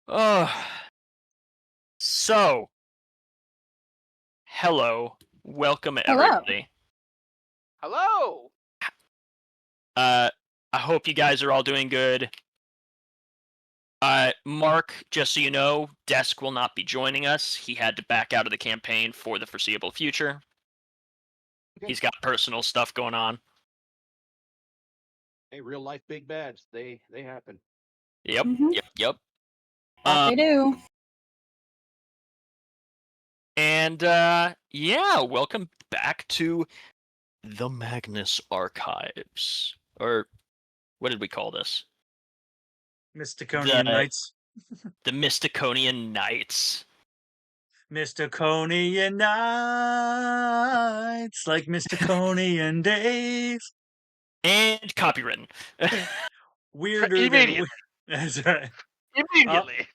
Oh, so hello, welcome Hello. everybody. Hello. Uh, I hope you guys are all doing good. Mark, just so you know, Desk will not be joining us. He had to back out of the campaign for the foreseeable future. He's got personal stuff going on. Hey, real life big bads. They happen. Yep, Mhm. yep. That they do. And yeah, welcome back to the Magnus Archives, or what did we call this? Mysticonian Knights. The Mysticonian Knights. Mysticonian Knights, like Mysticonian days. And copywritten. Weirder Immediately. That's right. Immediately.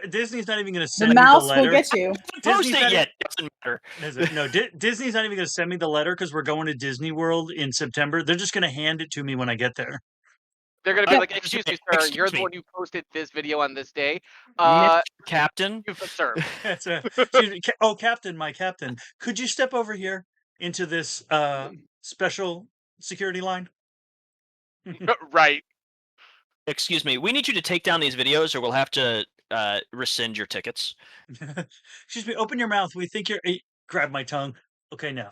Disney's not even going to The send me the mouse will letter. get you. Post it yet. Doesn't matter. No, Disney's not even going to send me the letter because we're going to Disney World in September. They're just going to hand it to me when I get there. They're gonna be Yep. like, "Excuse me, sir. You're the one who posted this video on this day. Mr. Captain. You've been served." That's excuse me. Oh, Captain, my Captain, could you step over here into this special security line? Right. Excuse me. We need you to take down these videos, or we'll have to rescind your tickets. Excuse me. Open your mouth. We think you're. Grab my tongue. Okay, now,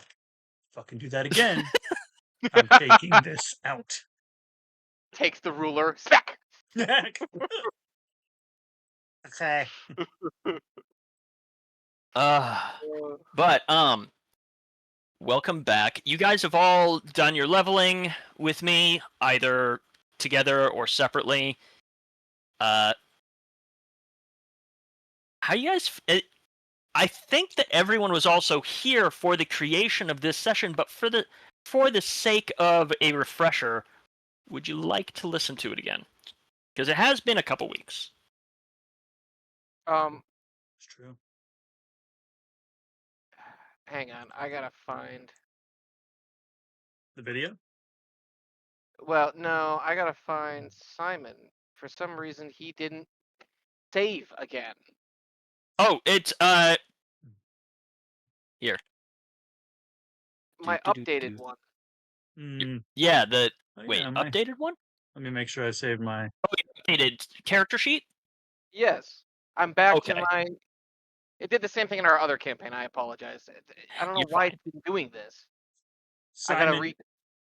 fucking do that again. I'm taking this out. Takes the ruler. Smack. Okay. But welcome back. You guys have all done your leveling with me, either together or separately. How you guys? I think that everyone was also here for the creation of this session, but for the sake of a refresher, would you like to listen to it again? Because it has been a couple weeks. It's true. Hang on. I gotta find. The video. Well, no, I gotta find Simon. For some reason, he didn't save again. Oh, it's here. My updated one. Yeah, the yeah, updated one. Let me make sure I saved my Updated character sheet. Yes, I'm back Okay. to my. It did the same thing in our other campaign. I apologize. I don't know You're why fine. it's been doing this.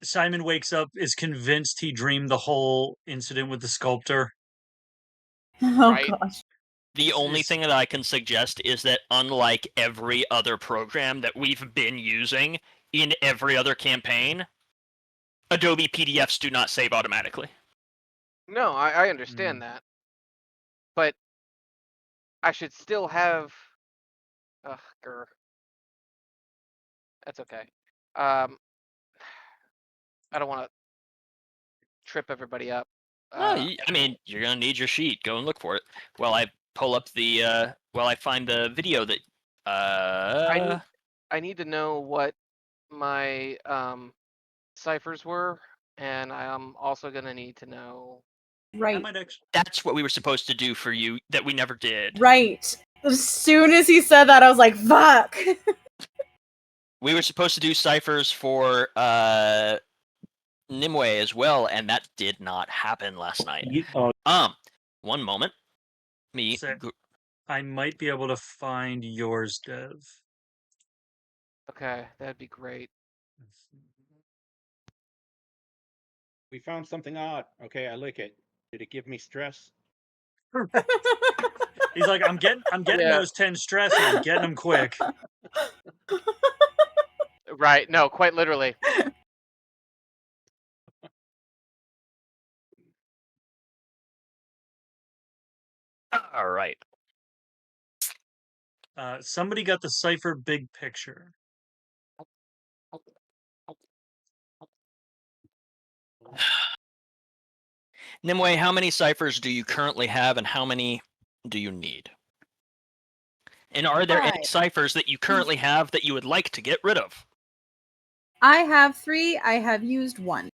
Simon wakes up, is convinced he dreamed the whole incident with the sculptor. Oh Right. gosh. The only thing that I can suggest is that unlike every other program that we've been using in every other campaign, Adobe PDFs do not save automatically. No, I understand that. But I should still have. Ugh, grr. That's okay. I don't want to trip everybody up. I mean, you're gonna need your sheet. Go and look for it. While I pull up the while I find the video that I need to know what my ciphers were, and I'm also gonna need to know. Right. That's what we were supposed to do for you that we never did. Right. As soon as he said that, I was like, fuck. We were supposed to do ciphers for Nimue as well, and that did not happen last night. One moment. I might be able to find yours, Dev. Okay, that'd be great. We found something odd. Okay, I lick it. Did it give me stress? He's like, I'm getting those 10 stress, and I'm getting them quick. Right. No, quite literally. All right. Somebody got the cipher big picture. Nimue, how many ciphers do you currently have, and how many do you need? And are there any ciphers that you currently have that you would like to get rid of? I have 3. I have used 1.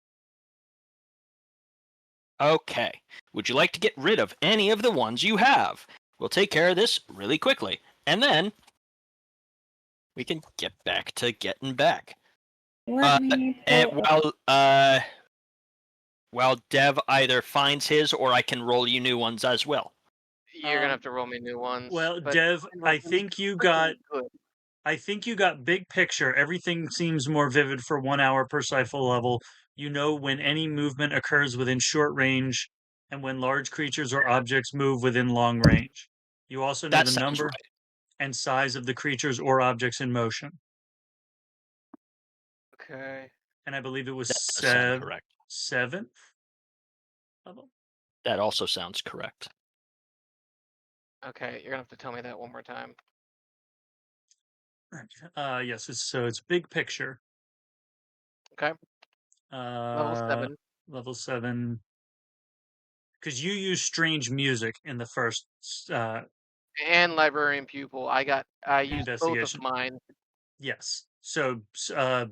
Okay. Would you like to get rid of any of the ones you have? We'll take care of this really quickly. And then we can get back to getting back. Let me And pull up. while Dev either finds his or I can roll you new ones as well. You're gonna have to roll me new ones. Well, but Dev, mine were I really think you freaking got good. big picture. Everything seems more vivid for 1 hour per cycle level. You know when any movement occurs within short range and when large creatures or objects move within long range. You also know That the sounds number right. and size of the creatures or objects in motion. Okay. And I believe it was That does sound correct. 7th level. That also sounds correct. Okay, you're gonna have to tell me that one more time. Yes, it's big picture. Okay. Level 7. Level 7. Because you use strange music in the first And librarian pupil. I used both of investigation. mine. Yes. So,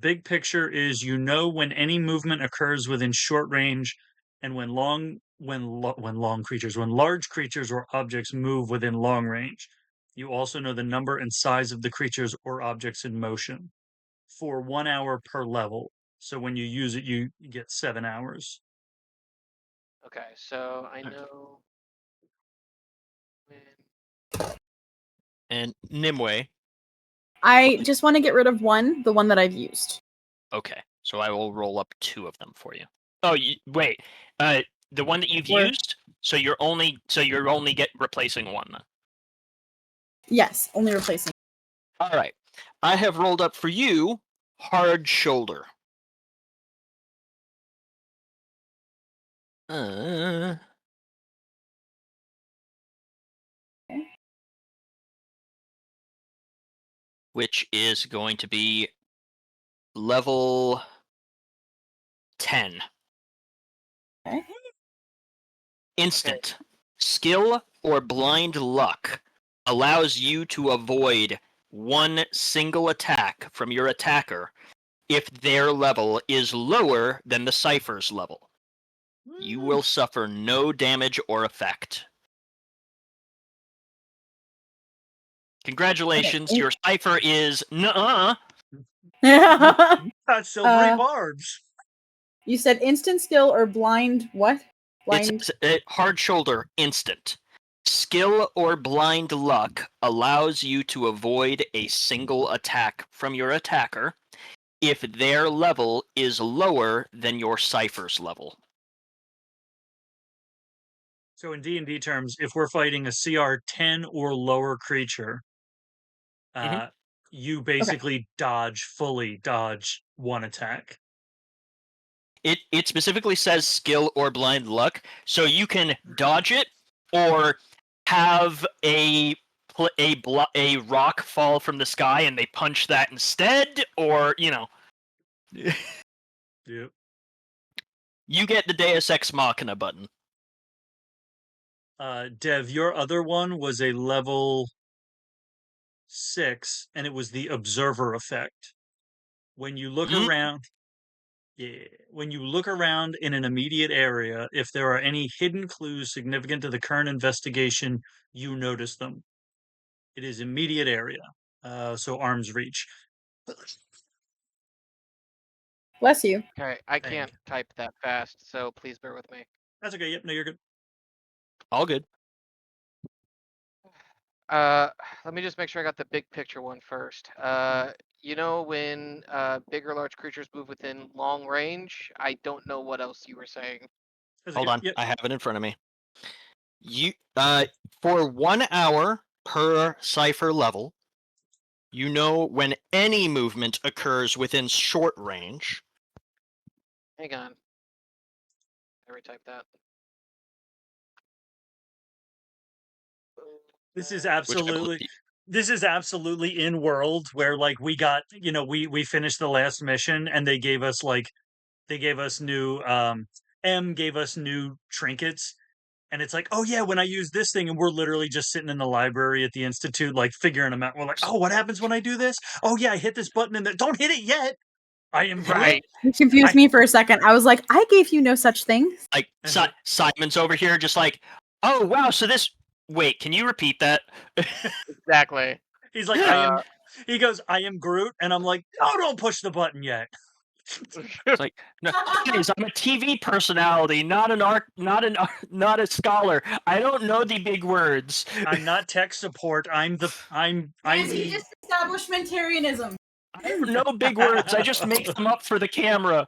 big picture is you know when any movement occurs within short range, and when large creatures or objects move within long range. You also know the number and size of the creatures or objects in motion for 1 hour per level. So when you use it, you get 7 hours. Okay, so I Okay. know when. And Nimue. I just want to get rid of one, the one that I've used. Okay. So I will roll up 2 of them for you. Oh, wait. The one that you've Where- used. So you're only replacing one then. Yes, only replacing. All right. I have rolled up for you Hard Shoulder. Okay. Which is going to be level 10. Okay. Instant. Skill or blind luck allows you to avoid one single attack from your attacker if their level is lower than the cipher's level. You will suffer no damage or effect. Congratulations, Okay. your cipher is nuh-uh. Got silvery Uh, barbs. You said instant skill or blind what? Blind. It's hard shoulder instant. Skill or blind luck allows you to avoid a single attack from your attacker if their level is lower than your cipher's level. So in D&D terms, if we're fighting a CR 10 or lower creature, you basically fully dodge one attack. It specifically says skill or blind luck, so you can dodge it or have a rock fall from the sky and they punch that instead, or Yep. you get the Deus Ex Machina button. Dev, your other one was a level 6, and it was the observer effect. When you look around, when you look around in an immediate area, if there are any hidden clues significant to the current investigation, you notice them. It is immediate area, so arm's reach. Bless you. Okay, I Thank can't type that fast, so please bear with me. That's okay. Yep, no, you're good. All good. Let me just make sure I got the big picture one first. You know when big or large creatures move within long range? I don't know what else you were saying. That's Hold okay. on, Yep. I have it in front of me. You for 1 hour per cipher level, you know when any movement occurs within short range. Hang on. I retyped that. This is Which I absolutely believe- this is absolutely in world where like we got, we finished the last mission and they gave us new M gave us new trinkets, and it's like, oh yeah, when I use this thing, and we're literally just sitting in the library at the institute like figuring them out. We're like, oh, what happens when I do this? Oh yeah, I hit this button and don't hit it yet. I am Right. You confused me for a second. I was like, I gave you no such thing. Like Simon's over here, just like, oh wow. So this. Wait, can you repeat that? Exactly. He's like, I am. He goes, I am Groot, and I'm like, no, don't push the button yet. It's like, no, guys, I'm a TV personality, not a scholar. I don't know the big words. I'm not tech support. I'm the. Just establishmentarianism. I don't know big words. I just make them up for the camera.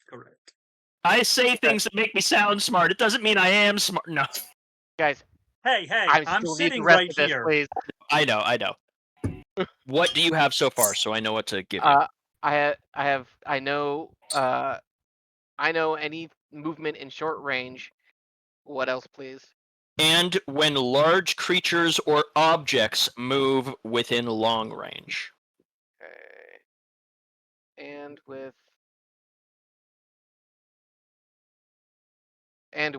Correct. I say things that make me sound smart. It doesn't mean I am smart. No, Guys, Hey, I I'm still need the sitting rest right of this, here. please. I know. What do you have so far, so I know what to give you? I know any movement in short range. What else, please? And when large creatures or objects move within long range. Okay. And And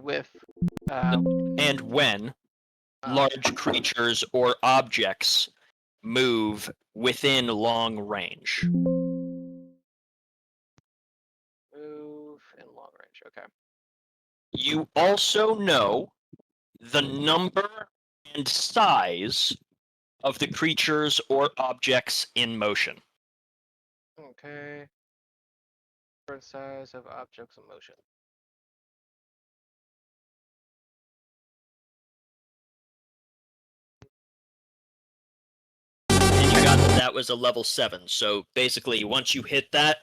when large creatures or objects move within long range. move in long range. Okay. You also know the number and size of the creatures or objects in motion. Okay. Different size of objects in motion. And you got that was a level 7. So basically, once you hit that,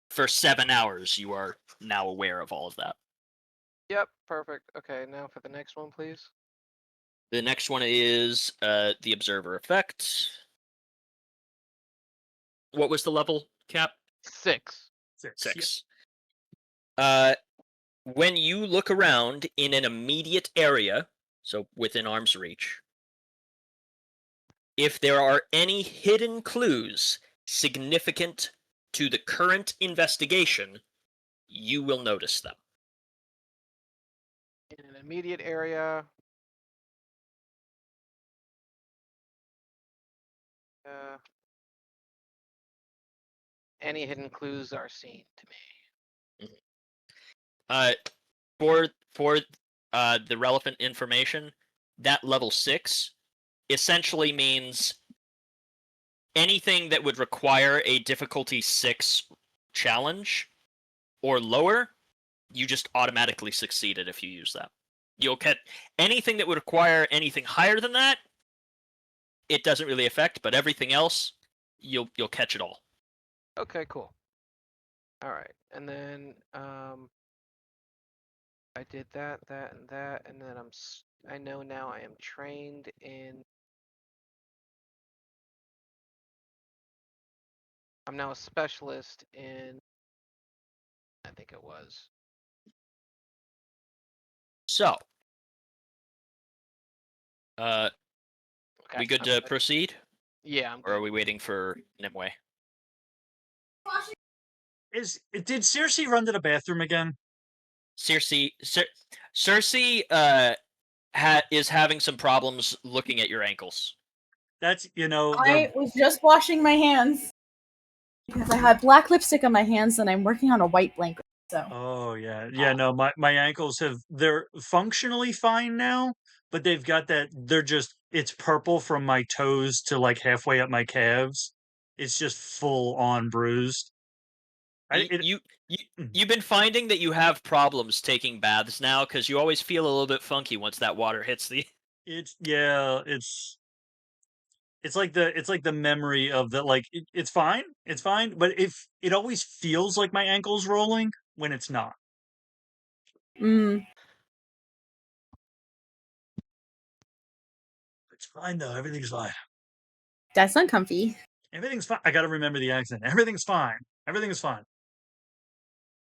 for 7 hours, you are now aware of all of that. Yep, perfect. Okay, now for the next one, please. The next one is the observer effect. What was the level cap? 6. 6. When you look around in an immediate area, so within arm's reach, if there are any hidden clues significant to the current investigation, you will notice them. In an immediate area. Any hidden clues are seen to me. For the relevant information, that level 6 essentially means anything that would require a difficulty 6 challenge or lower, you just automatically succeeded if you use that. You'll get anything that would require anything higher than that, it doesn't really affect, but everything else, you'll catch it all. Okay, cool. All right, and then I did that, and then I know now I am trained in. I'm now a specialist in. I think it was. So, Okay, we good I'm to proceed? Yeah, I'm Or are good. we waiting for Nimue? Did Circe run to the bathroom again? Circe is having some problems looking at your ankles. That's I was just washing my hands because I had black lipstick on my hands and I'm working on a white blanket. So Oh yeah. No, my ankles they're functionally fine now, but they've got that it's purple from my toes to like halfway up my calves. It's just full on bruised. You've been finding that you have problems taking baths now because you always feel a little bit funky once that water hits the. It's like the memory of the like it's fine, but if it always feels like my ankle's rolling when it's not. It's fine though. Everything's fine. That's uncomfy. Everything's fine. I got to remember the accent. Everything's fine. Everything is fine.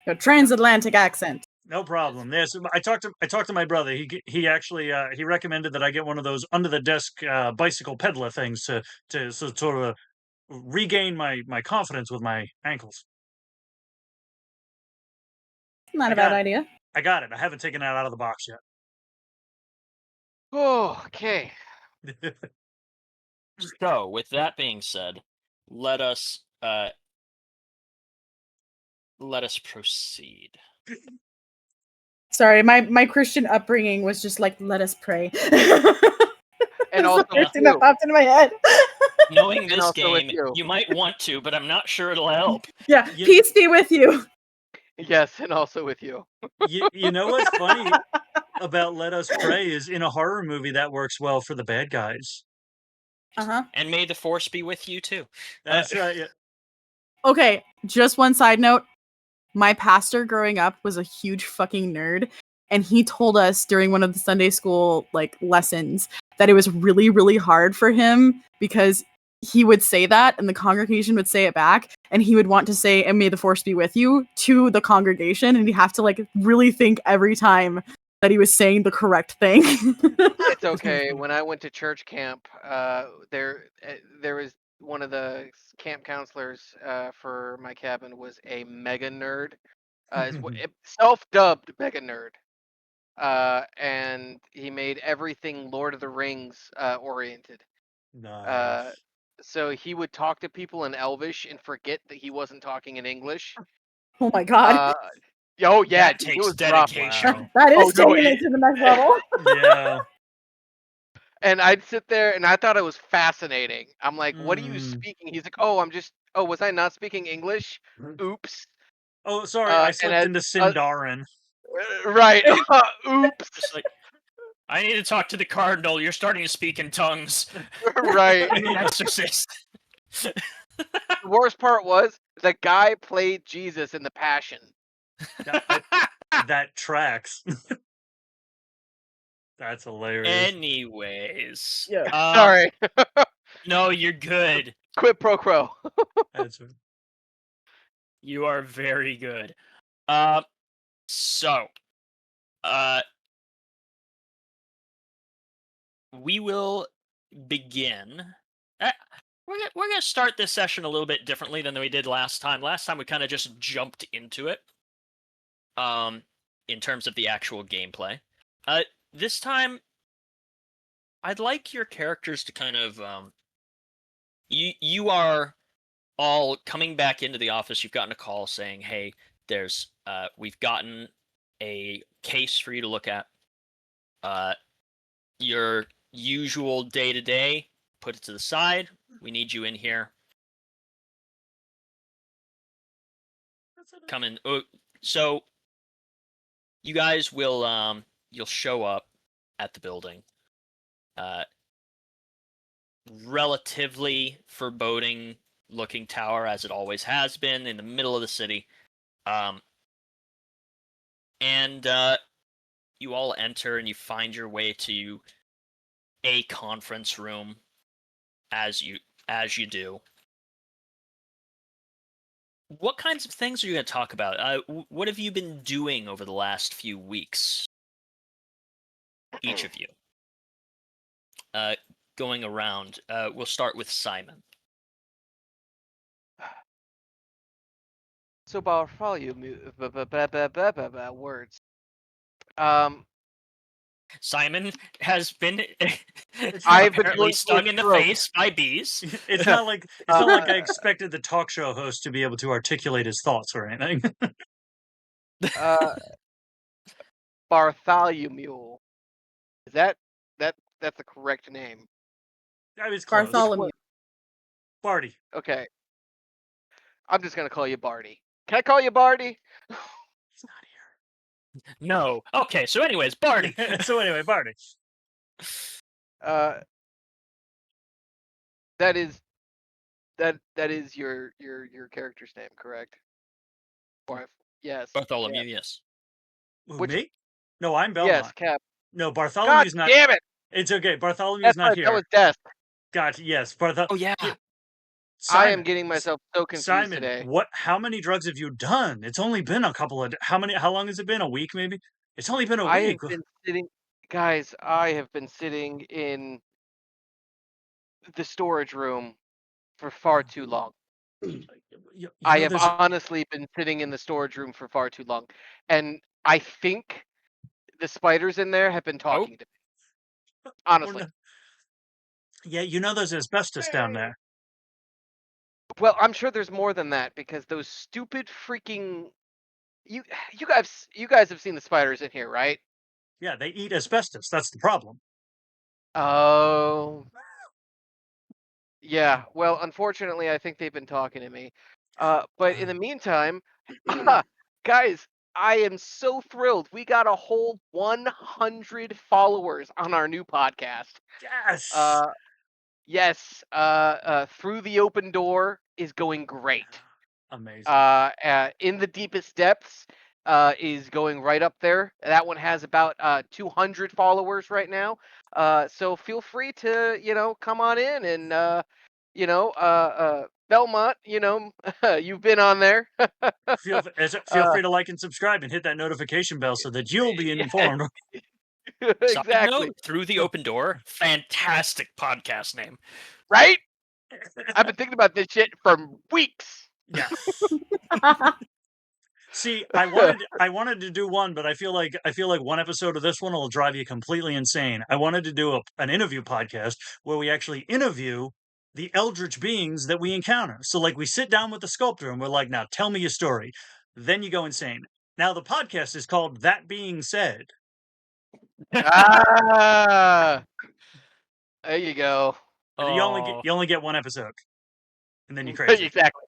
A transatlantic accent. No problem. Yes, I talked to my brother. He actually he recommended that I get one of those under the desk bicycle peddler things to sort of regain my confidence with my ankles. Not a bad idea. I got it. I haven't taken it out of the box yet. Oh, okay. So, with that being said, let us proceed. Sorry, my Christian upbringing was just like, let us pray. And That's also the with first thing that you. popped into my head. Knowing And this also with game, you. you might want to, but I'm not sure it'll help. Yeah, You- peace be with you. Yes, and also with you. You know what's funny about Let Us Pray is in a horror movie that works well for the bad guys. Uh-huh. And may the force be with you too. That's right. Yeah. Okay, just one side note. My pastor growing up was a huge fucking nerd, and he told us during one of the Sunday school like lessons that it was really, really hard for him because he would say that and the congregation would say it back, and he would want to say, and may the force be with you to the congregation, and he'd have to like really think every time that he was saying the correct thing. It's okay. When I went to church camp, there was one of the camp counselors for my cabin was a mega nerd, self-dubbed mega nerd, and he made everything Lord of the Rings oriented. Nice. So he would talk to people in Elvish and forget that he wasn't talking in English. Oh my god. Oh yeah, That dude, it takes was rough. dedication. Wow. That is Oh, no, taking it to the next level. Yeah. And I'd sit there and I thought it was fascinating. I'm like, what are you Mm. speaking? He's like, oh, was I not speaking English? Oops. Oh, sorry, I And slipped into Sindarin. right. Oops. Just like, I need to talk to the cardinal. You're starting to speak in tongues. Right. Like an exorcist. The worst part was the guy played Jesus in the Passion. That tracks. That's hilarious. Anyways. Yeah. Sorry. No, you're good. Quid pro quo. That's right. You are very good. So, we will begin. We're gonna start this session a little bit differently than we did last time. Last time we kind of just jumped into it. In terms of the actual gameplay. This time, I'd like your characters to kind of you are all coming back into the office. You've gotten a call saying, "Hey, we've gotten a case for you to look at. Your usual day to day, put it to the side. We need you in here. Come in." Oh, so you guys will you'll show up at the building. Relatively foreboding looking tower, as it always has been, in the middle of the city. And you all enter and you find your way to a conference room, as you do. What kinds of things are you going to talk about? What have you been doing over the last few weeks? Each of you. Going around. We'll start with Simon. So Bartholomew words. Simon has been I've been apparently going through a stung in the stroke. face by bees. It's not like I expected the talk show host to be able to articulate his thoughts or anything. Bartholomew. Is that's the correct name? I was close. Bartholomew. Barty. Okay. I'm just gonna call you Barty. Can I call you Barty? He's not No. Okay, so anyways, Barty. here. So anyway, Barty. That is your character's name, correct? Yes. Bartholomew, Yeah. yes. Who, Which- me? No, I'm Belmont. Yes, Cap. No, God Bartholomew's not. damn it! It's okay. Bartholomew's That's not right, here. that was Death. Gotcha. Yes, Oh yeah. I Simon, am getting myself so confused Simon, today. how many drugs have you done? It's only been a couple of. How long has it been? A week, maybe? It's only been a I have week. been sitting, guys. I have been sitting in the storage room for far too long. You I know, have honestly been sitting in the storage room for far too long, and I think the spiders in there have been talking to me. Honestly, Yeah, you know there's asbestos down there. Well, I'm sure there's more than that because those stupid freaking you guys have seen the spiders in here, right? Yeah, they eat asbestos. That's the problem. Oh, yeah. Well, unfortunately, I think they've been talking to me. But in the meantime, guys, I am so thrilled. We got a whole 100 followers on our new podcast. Yes. Yes, Through the Open Door is going great. Amazing. In the Deepest Depths is going right up there. That one has about 200 followers right now. So feel free to, come on in and, Belmont, you've been on there. Feel Uh, free to like and subscribe and hit that notification bell so that you'll be informed. Side exactly. note, Through the Open Door, fantastic podcast name. Right? I've been thinking about this shit for weeks. Yes. See, I wanted to do one, but I feel like one episode of this one will drive you completely insane. I wanted to do an interview podcast where we actually interview the eldritch beings that we encounter. So like we sit down with the sculptor and we're like, now tell me your story. Then you go insane. Now the podcast is called That Being Said. Ah, there you go. And Oh, you only get one episode. And then you're crazy. Exactly.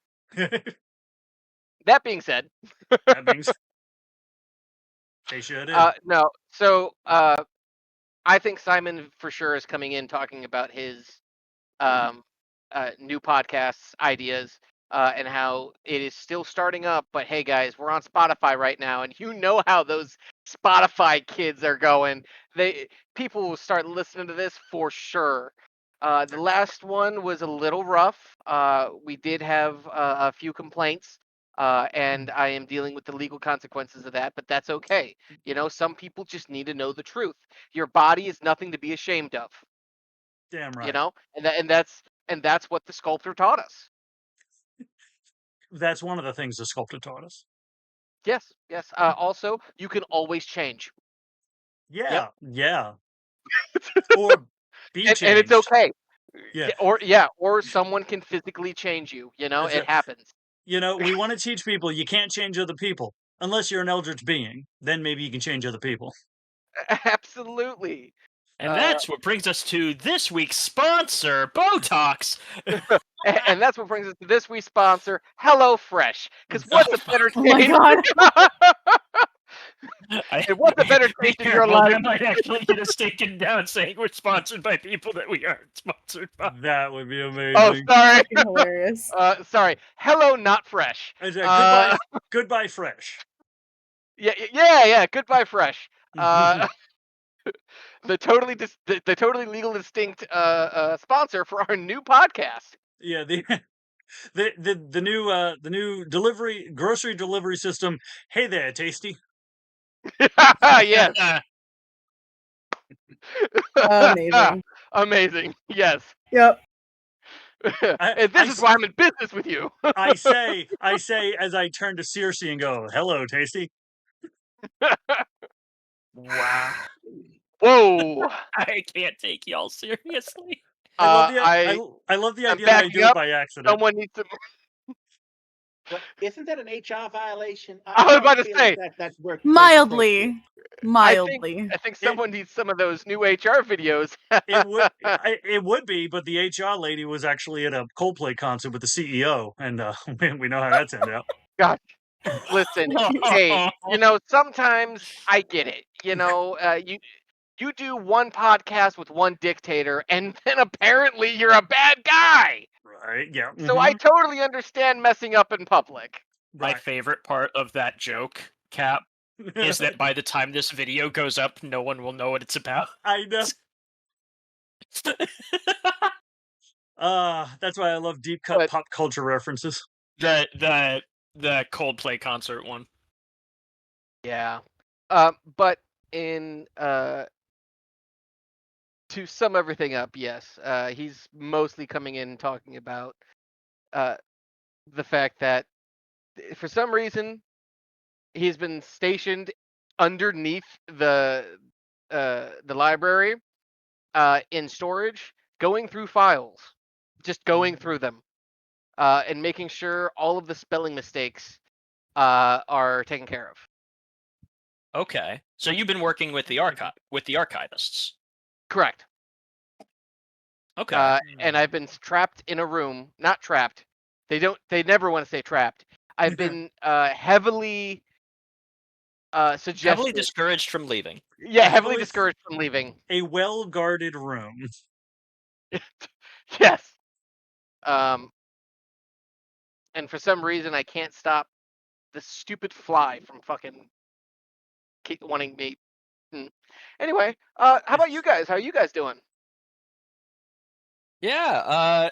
That being said, That being said, they should. no. So I think Simon for sure is coming in talking about his um, new podcasts ideas and how it is still starting up. But hey, guys, we're on Spotify right now, and you know how those Spotify kids are going. People will start listening to this for sure. The last one was a little rough. We did have a few complaints. And I am dealing with the legal consequences of that, but that's okay. Some people just need to know the truth. Your body is nothing to be ashamed of. Damn right. And that's what the sculptor taught us. That's one of the things the sculptor taught us. Yes. Also, you can always change. Yeah. Or be changed. And it's okay. Yeah. Or someone can physically change you. It happens. We want to teach people you can't change other people unless you're an eldritch being. Then maybe you can change other people. Absolutely. and that's what brings us to this week's sponsor, Botox. And that's what brings us to this week's sponsor, HelloFresh. Because what's a better taste? Oh my god. And what's a better taste in your life? I might actually get us taken down saying we're sponsored by people that we aren't sponsored by. That would be amazing. Oh, sorry. Hilarious. Sorry. Hello, not fresh. Goodbye, fresh. Yeah. Goodbye, fresh. The totally legal distinct sponsor for our new podcast. Yeah, the new grocery delivery system. Hey there, Tasty. Yes. Amazing. Amazing. Yes. Yep. And this is why I'm in business with you. I say as I turn to Circe and go, "Hello, Tasty." Wow. Whoa. I can't take y'all seriously. I love the idea that I do it by accident. Someone needs to. But isn't that an HR violation? I was about to feel say. like that's work. Mildly. I think someone needs some of those new HR videos. It would be, but the HR lady was actually at a Coldplay concert with the CEO, and we know how that turned out. God, listen, hey, sometimes I get it. You do one podcast with one dictator, and then apparently you're a bad guy. Right? Yeah. So I totally understand messing up in public. My favorite part of that joke, Cap, is that by the time this video goes up, no one will know what it's about. I know. That's why I love deep cut pop culture references. The Coldplay concert one. Yeah. But in to sum everything up, yes, he's mostly coming in and talking about the fact that for some reason he's been stationed underneath the library in storage, going through files, just going through them. and making sure all of the spelling mistakes are taken care of. Okay. So you've been working with the archivists. Correct. Okay. And I've been trapped in a room. Not trapped. They never want to say trapped. I've been heavily Heavily suggested. discouraged from leaving. Yeah, heavily Heavily- discouraged from leaving. A well-guarded room. Yes. And for some reason I can't stop the stupid fly from fucking keep wanting me. Anyway, how about you guys? How are you guys doing? Yeah.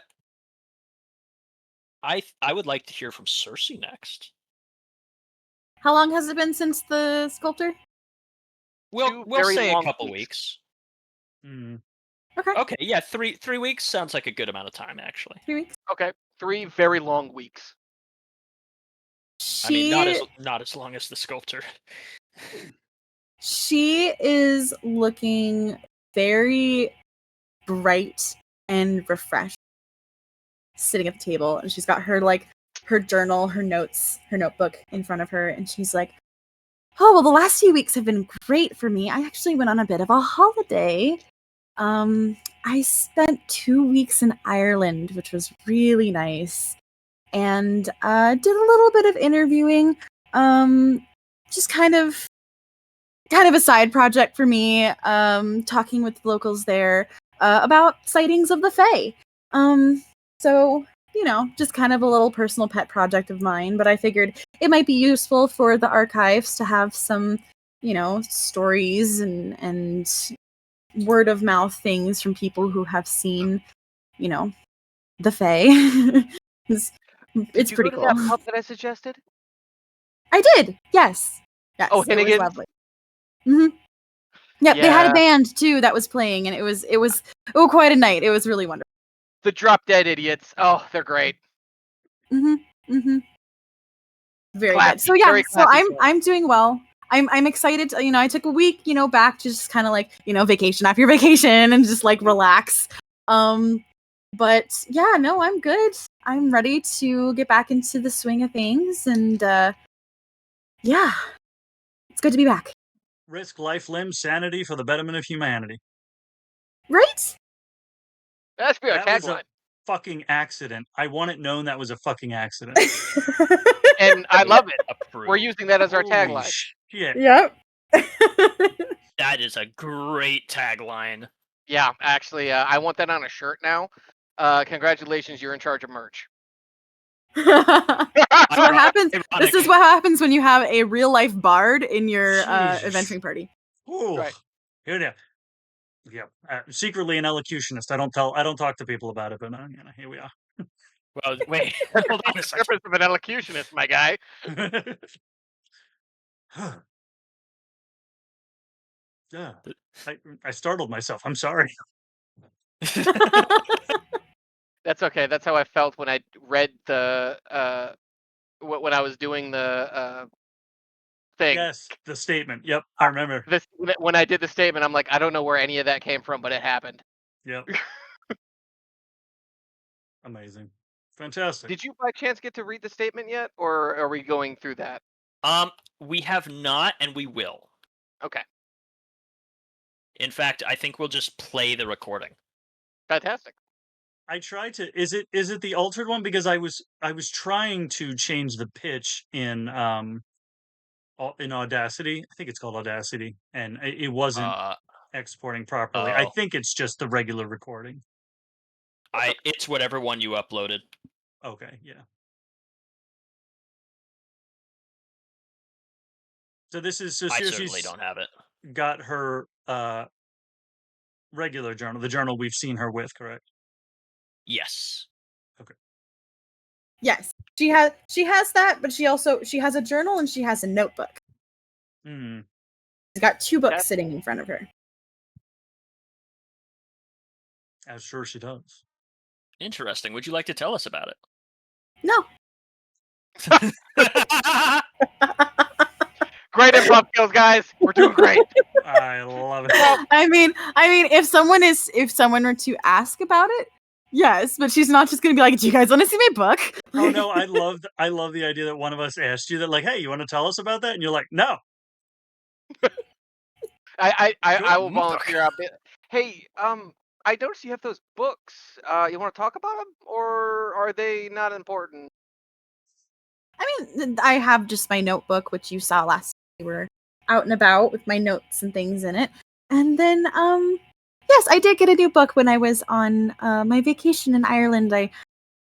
I would like to hear from Cersei next. How long has it been since the sculptor? We'll very say a long couple weeks. weeks. Hmm. Okay, Okay. Yeah. 3 weeks sounds like a good amount of time, actually. 3 weeks. Okay, 3 very long weeks. I mean, She not as long as the sculptor. she is looking very bright and refreshed, sitting at the table, and she's got her journal, her notes, her notebook in front of her, and she's like, "Oh well, the last few weeks have been great for me. I actually went on a bit of a holiday. I spent 2 weeks in Ireland, which was really nice, and did a little bit of interviewing. Just kind of a side project for me. Talking with locals there about sightings of the Fae. So just kind of a little personal pet project of mine, but I figured it might be useful for the archives to have some, stories and word of mouth things from people who have seen, the Fae. it's Did you pretty go to cool. that pub that I suggested? I did. Yes. Yes. Oh, it was Finnegan's? lovely. hmm Yeah, they had a Yeah. band too that was playing, and it was quite a night. It was really wonderful. The Drop Dead Idiots. Oh, they're great. Very Classy, good. So yeah, very so classy I'm doing well. I'm excited to, I took a week, back to just kind of like, vacation after your vacation and just like relax. But yeah, no, I'm good. I'm ready to get back into the swing of things, and yeah, it's good to be back. Risk life, limb, sanity for the betterment of humanity. Right? That should be our That was tagline. a fucking accident. I want it known that was a fucking accident. And I love it. Approved. We're using that as our Holy tagline. shit. Yep. That is a great tagline. Yeah, actually, I want that on a shirt now. Congratulations, you're in charge of merch. So what happens? Ironic. This is what happens when you have a real life bard in your Jesus. adventuring party. Ooh. Right. Yeah. Secretly an elocutionist. I don't talk to people about it, but here we are. Well, wait. That's Hold on a the second. purpose of an elocutionist, my guy. Yeah. I startled myself. I'm sorry. That's okay. That's how I felt when I read the when I was doing the thing. Yes, the statement. Yep, I remember. When I did the statement, I'm like, I don't know where any of that came from, but it happened. Yep. Amazing. Fantastic. Did you by chance get to read the statement yet, or are we going through that? We have not, and we will. Okay. In fact, I think we'll just play the recording. Fantastic. I tried to. Is it the altered one? Because I was trying to change the pitch in Audacity. I think it's called Audacity, and it wasn't exporting properly. I oh. think it's just the regular recording. It's whatever one you uploaded. Okay, yeah. So this is I Cersei's certainly don't have it. got her regular journal, the journal we've seen her with, correct? Yes. Okay. Yes, she has that, but she has a journal and she has a notebook. Hmm. She's got 2 books sitting in front of her. As sure she does. Interesting. Would you like to tell us about it? No. Great improv skills, guys. We're doing great. I love it. I mean, if someone were to ask about it, Yes, but she's not just gonna be like, "Do you guys want to see my book?" Oh no, I love the idea that one of us asked you that, like, hey, you want to tell us about that? And you're like, no. I will Good volunteer out. Hey, I noticed you have those books. You want to talk about them, or are they not important? I mean, I have just my notebook, which you saw last time we were out and about with my notes and things in it. And then, yes, I did get a new book when I was on my vacation in Ireland. I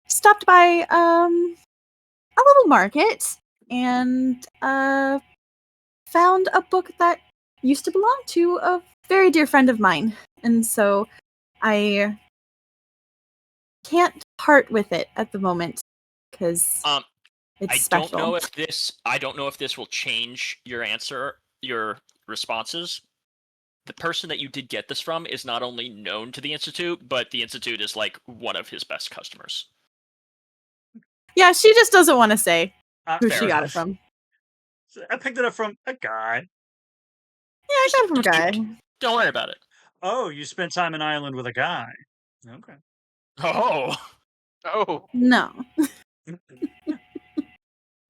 stopped by a little market and found a book that used to belong to a very dear friend of mine. And so I can't part with it at the moment because it's I special. don't know if this will change your responses. The person that you did get this from is not only known to the Institute, but the Institute is like one of his best customers. Yeah, she just doesn't want to say who fair she got it enough. from. I picked it up from a guy. Yeah, I got it from a guy. Don't worry about it. Oh, you spent time in Ireland with a guy. Okay. Oh, Oh, No.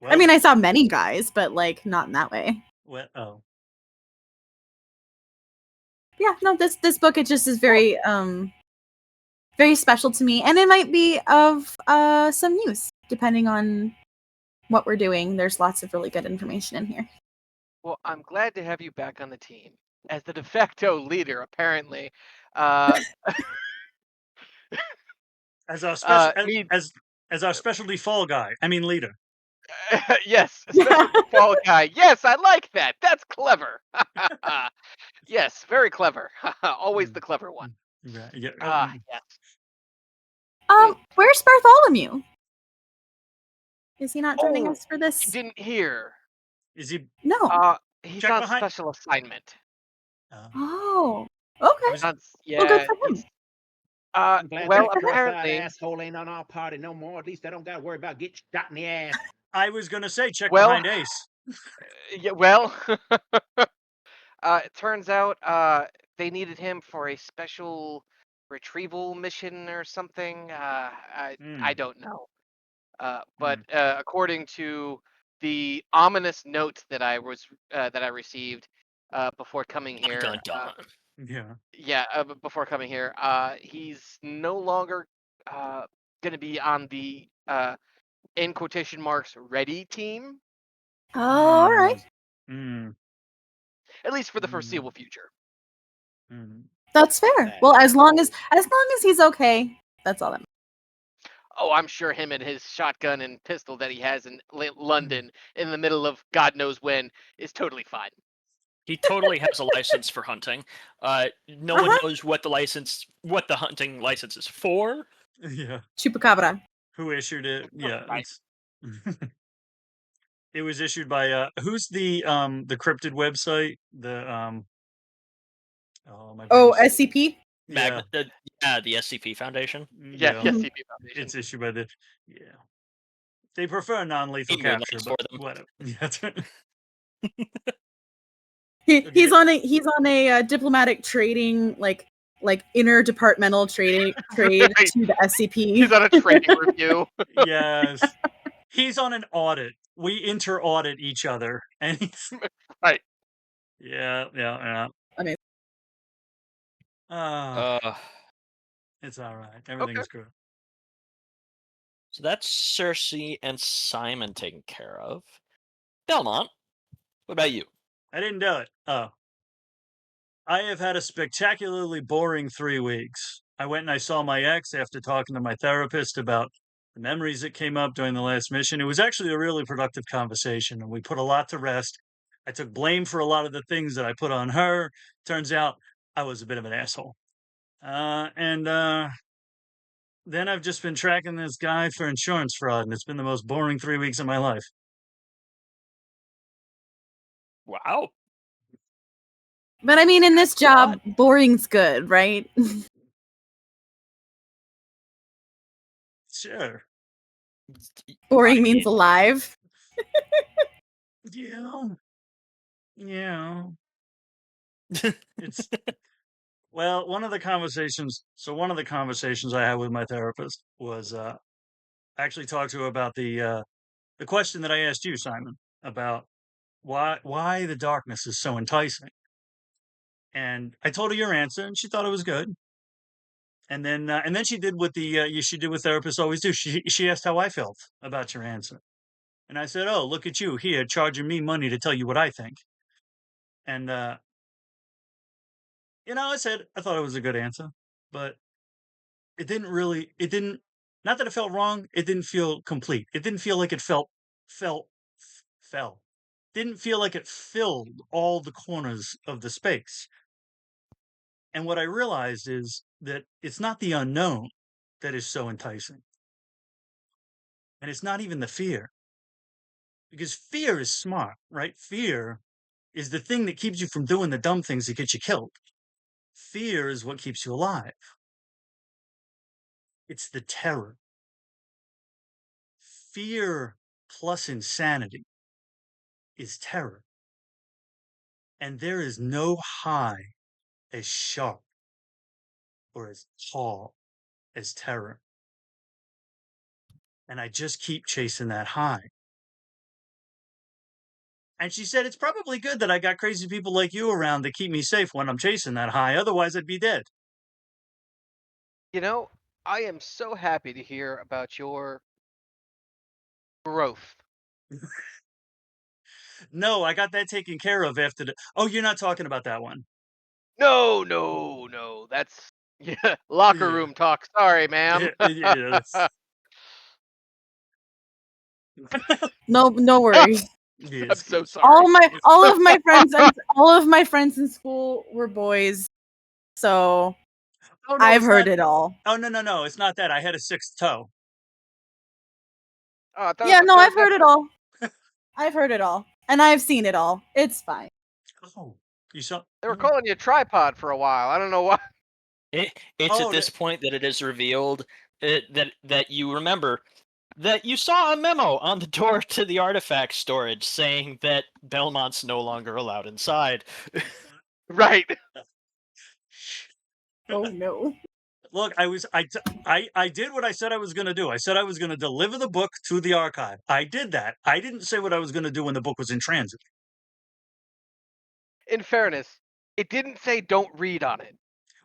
Well, I mean, I saw many guys, but like not in that way. oh. Yeah, no, this book it just is very very special to me, and it might be of some use depending on what we're doing. There's lots of really good information in here. well, I'm glad to have you back on the team as the de facto leader. Apparently, uh, As our special need as our specialty fall guy. I mean leader. yes, especially fall guy. Yes, I like that. That's clever. Yes, very clever. Always the clever one. Right. Yeah. Yes. Where's Bartholomew? Is he not joining Oh, us for you this? didn't hear. Is he No. He's Check on behind- special assignment. Oh. I Okay. was- Well, good for him. he's I'm glad well, that cross-eyed apparently, asshole ain't on our party no more. At least I don't got to worry about getting shot in the ass. I was gonna say check Well- behind Ace. yeah, well, it turns out they needed him for a special retrieval mission or something. I don't know. But according to the ominous note that I received before coming here, dun, dun, dun. Yeah. before coming here, he's no longer going to be on the in quotation marks ready team, Oh, all right. Mm. at least for the foreseeable future. Mm. That's fair. That- Well, as long as he's okay, that's all that matters. Oh, I'm sure him and his shotgun and pistol that he has in London in the middle of God knows when is totally fine. He totally has a license for hunting. No one knows what the hunting license is for. Yeah. Chupacabra. Who issued it? Yeah. Right. It's it was issued by who's the cryptid website? The oh my Oh, brain's- SCP? yeah. The SCP Foundation. Yes, Yeah. yes, CP Foundation. It's issued by the They prefer non-lethal He capture, moonlights but for them. whatever. Yeah, that's right. He's on a diplomatic trading like interdepartmental trade Right. to the SCP. He's on a training review. Yes. He's on an audit. We inter-audit each other. And he's Right. Yeah. I mean, It's all right. Everything's good. So that's Cersei and Simon taken care of. Belmont, what about you? I didn't do it. Oh. I have had a spectacularly boring 3 weeks. I went and I saw my ex after talking to my therapist about the memories that came up during the last mission. It was actually a really productive conversation, and we put a lot to rest. I took blame for a lot of the things that I put on her. Turns out I was a bit of an asshole. Then I've just been tracking this guy for insurance fraud, and it's been the most boring 3 weeks of my life. Wow. but I mean, in this That's a lot. job, boring's good, right? Sure. Boring means alive. Yeah. Yeah. It's Well, one of the conversations I had with my therapist was I actually talked to her about the question that I asked you, Simon, about why the darkness is so enticing. And I told her your answer, and she thought it was good. And then she did what she did what therapists always do. She asked how I felt about your answer, and I said, "Oh, look at you here charging me money to tell you what I think." And I said I thought it was a good answer, but it didn't. Not that it felt wrong. It didn't feel complete. It didn't feel like it felt fell. Didn't feel like it filled all the corners of the space. And what I realized is that it's not the unknown that is so enticing. And it's not even the fear. Because fear is smart, right? Fear is the thing that keeps you from doing the dumb things that get you killed. Fear is what keeps you alive. It's the terror. Fear plus insanity is terror. And there is no high as sharp or as tall as terror. And I just keep chasing that high. And she said, it's probably good that I got crazy people like you around to keep me safe when I'm chasing that high. Otherwise, I'd be dead. You know, I am so happy to hear about your growth. No, I got that taken care of after the. Oh, you're not talking about that one. No, no, no. That's yeah, locker Yeah. room talk. Sorry, ma'am. Yeah. No worries. I'm Yes. so sorry. All of my friends in school were boys, so Oh no, I've it's heard not. it all. Oh no, it's not that. I had a sixth toe. Oh, I thought it was Yeah, the no, third I've heard it temple. all. I've heard it all, and I've seen it all. It's fine. Oh, you saw? They were calling you a tripod for a while. I don't know why. It's Oh, at this point that it is revealed that you remember that you saw a memo on the door to the artifact storage saying that Belmont's no longer allowed inside. Right. Oh no. Look, I did what I said I was going to do. I said I was going to deliver the book to the archive. I did that. I didn't say what I was going to do when the book was in transit. In fairness, it didn't say don't read on it.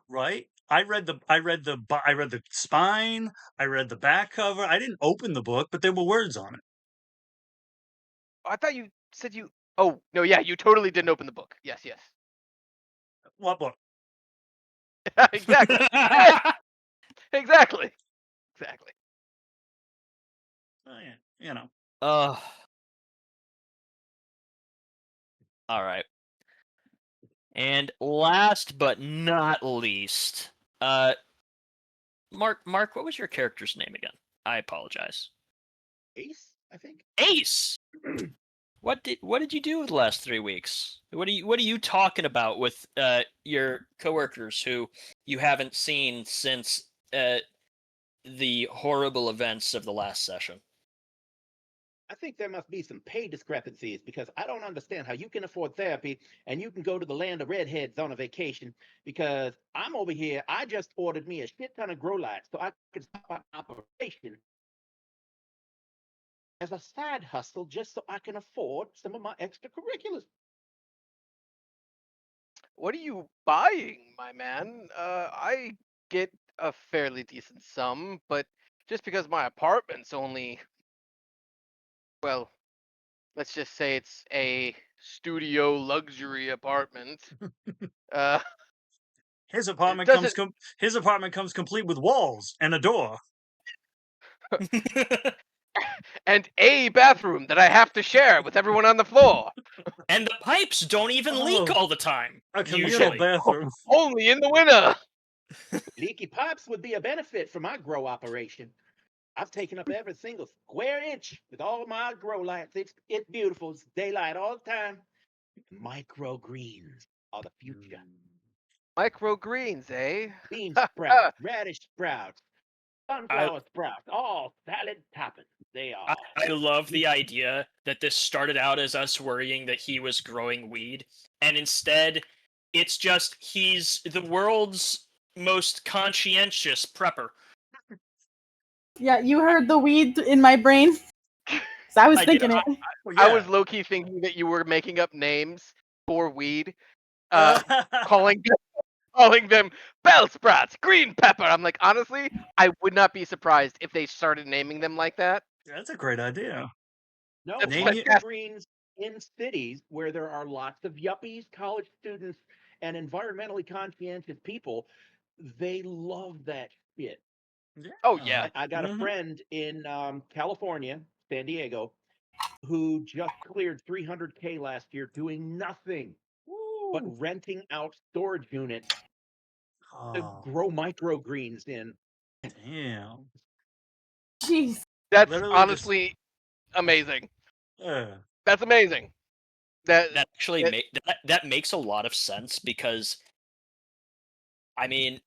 Right? I read the spine. I read the back cover. I didn't open the book, but there were words on it. I thought you said you. Oh no, yeah, you totally didn't open the book. Yes, yes. What book? Exactly. Yeah, exactly. Exactly. Oh, yeah, you know. Uh, all right. And last but not least, Mark, what was your character's name again? I apologize. Ace, I think. Ace. What did you do the last 3 weeks? What are you talking about with your coworkers who you haven't seen since the horrible events of the last session? I think there must be some pay discrepancies because I don't understand how you can afford therapy and you can go to the land of redheads on a vacation because I'm over here. I just ordered me a shit ton of grow lights so I could stop my operation as a side hustle just so I can afford some of my extracurriculars. What are you buying, my man? I get a fairly decent sum, but just because my apartment's only, well, let's just say it's a studio luxury apartment. Uh, His it apartment doesn't. comes complete with walls and a door. And a bathroom that I have to share with everyone on the floor. And the pipes don't even leak Oh, all the time. a communal Usually. bathroom. Only in the winter. Leaky pipes would be a benefit for my grow operation. I've taken up every single square inch with all my grow lights. It's beautiful. It's daylight all the time. Microgreens are the future. Microgreens, eh? Bean sprouts, radish sprouts, I sunflower sprouts, all salad toppings. They I, are. I love the idea that this started out as us worrying that he was growing weed, and instead It's just he's the world's most conscientious prepper. Yeah, you heard the weed in my brain. 'Cause I was I did. thinking it. Well, I was low key thinking that you were making up names for weed, calling them bell sprouts, green pepper. I'm like, honestly, I would not be surprised if they started naming them like that. That's a great idea. No, That's Name you- fantastic. microgreens in cities where there are lots of yuppies, college students, and environmentally conscientious people, they love that shit. Oh yeah. I got a Mhm. friend in California, San Diego, who just cleared 300K last year doing nothing but Woo. renting out storage units to Oh, grow microgreens in. damn. Jeez. That's Literally just. honestly amazing. Uh, That's amazing. That That actually it- that makes a lot of sense because, I mean,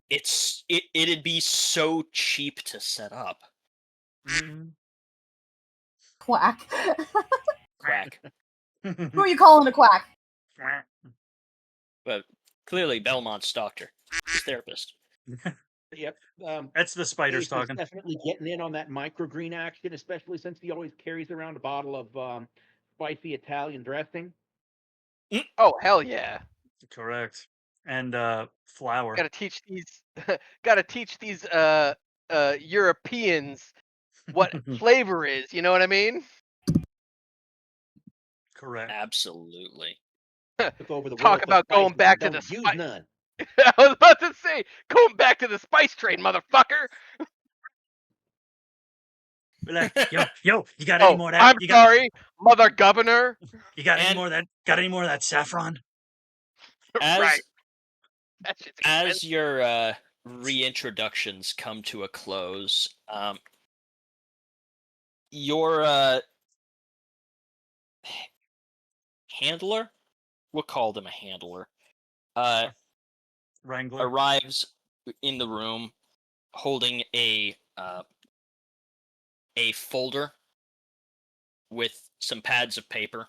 it'd be so cheap to set up. mhm. Quack. Quack. Who are you calling a quack? But clearly Belmont's doctor, his therapist. Yep. That's the spiders Ace is talking. definitely getting in on that microgreen action, especially since he always carries around a bottle of spicy Italian dressing. oh hell yeah. Correct. And flour. Gotta teach these Europeans what flavor is, you know what I mean? Correct. Absolutely. Took over the Talk world for about going spices back and to the don't use spice. none. I was about to say, going back to the spice train, motherfucker. Be like, yo, you got any Oh, more of that? I'm sorry, mother governor. You got any And- more of that? Got any more of that saffron? As Right. That shit's expensive. as your reintroductions come to a close, your handler, we'll call them a handler, Wrangler. arrives in the room holding a folder with some pads of paper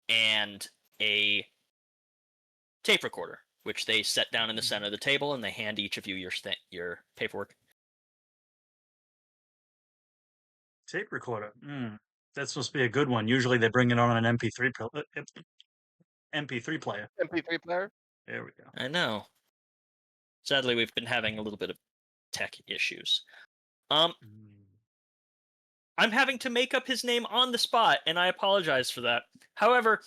and a tape recorder, which they set down in the center of the table, and they hand each of you your paperwork. Tape recorder. That's supposed to be a good one. Usually they bring it on an MP3 MP3 player. MP3 player. There we go. I know. Sadly, we've been having a little bit of tech issues. I'm having to make up his name on the spot, and I apologize for that. However,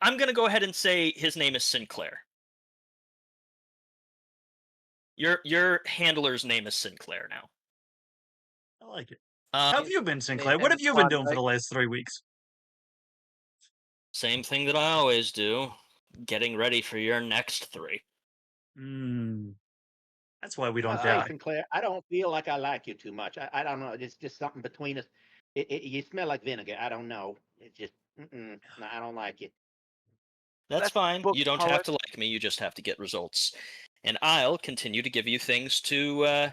I'm going to go ahead and say his name is Sinclair. Your handler's name is Sinclair now. I like it. How have you been, Sinclair? What him have you been doing for Klondike. the last 3 weeks? Same thing that I always do. Getting ready for your next 3. That's why we don't Hey, die. Sinclair, I don't feel like I like you too much. I don't know. It's just something between us. You smell like vinegar. I don't know. It's just, no, I don't like it. That's Let's fine. book You don't call have it. to like me. You just have to get results. And I'll continue to give you things to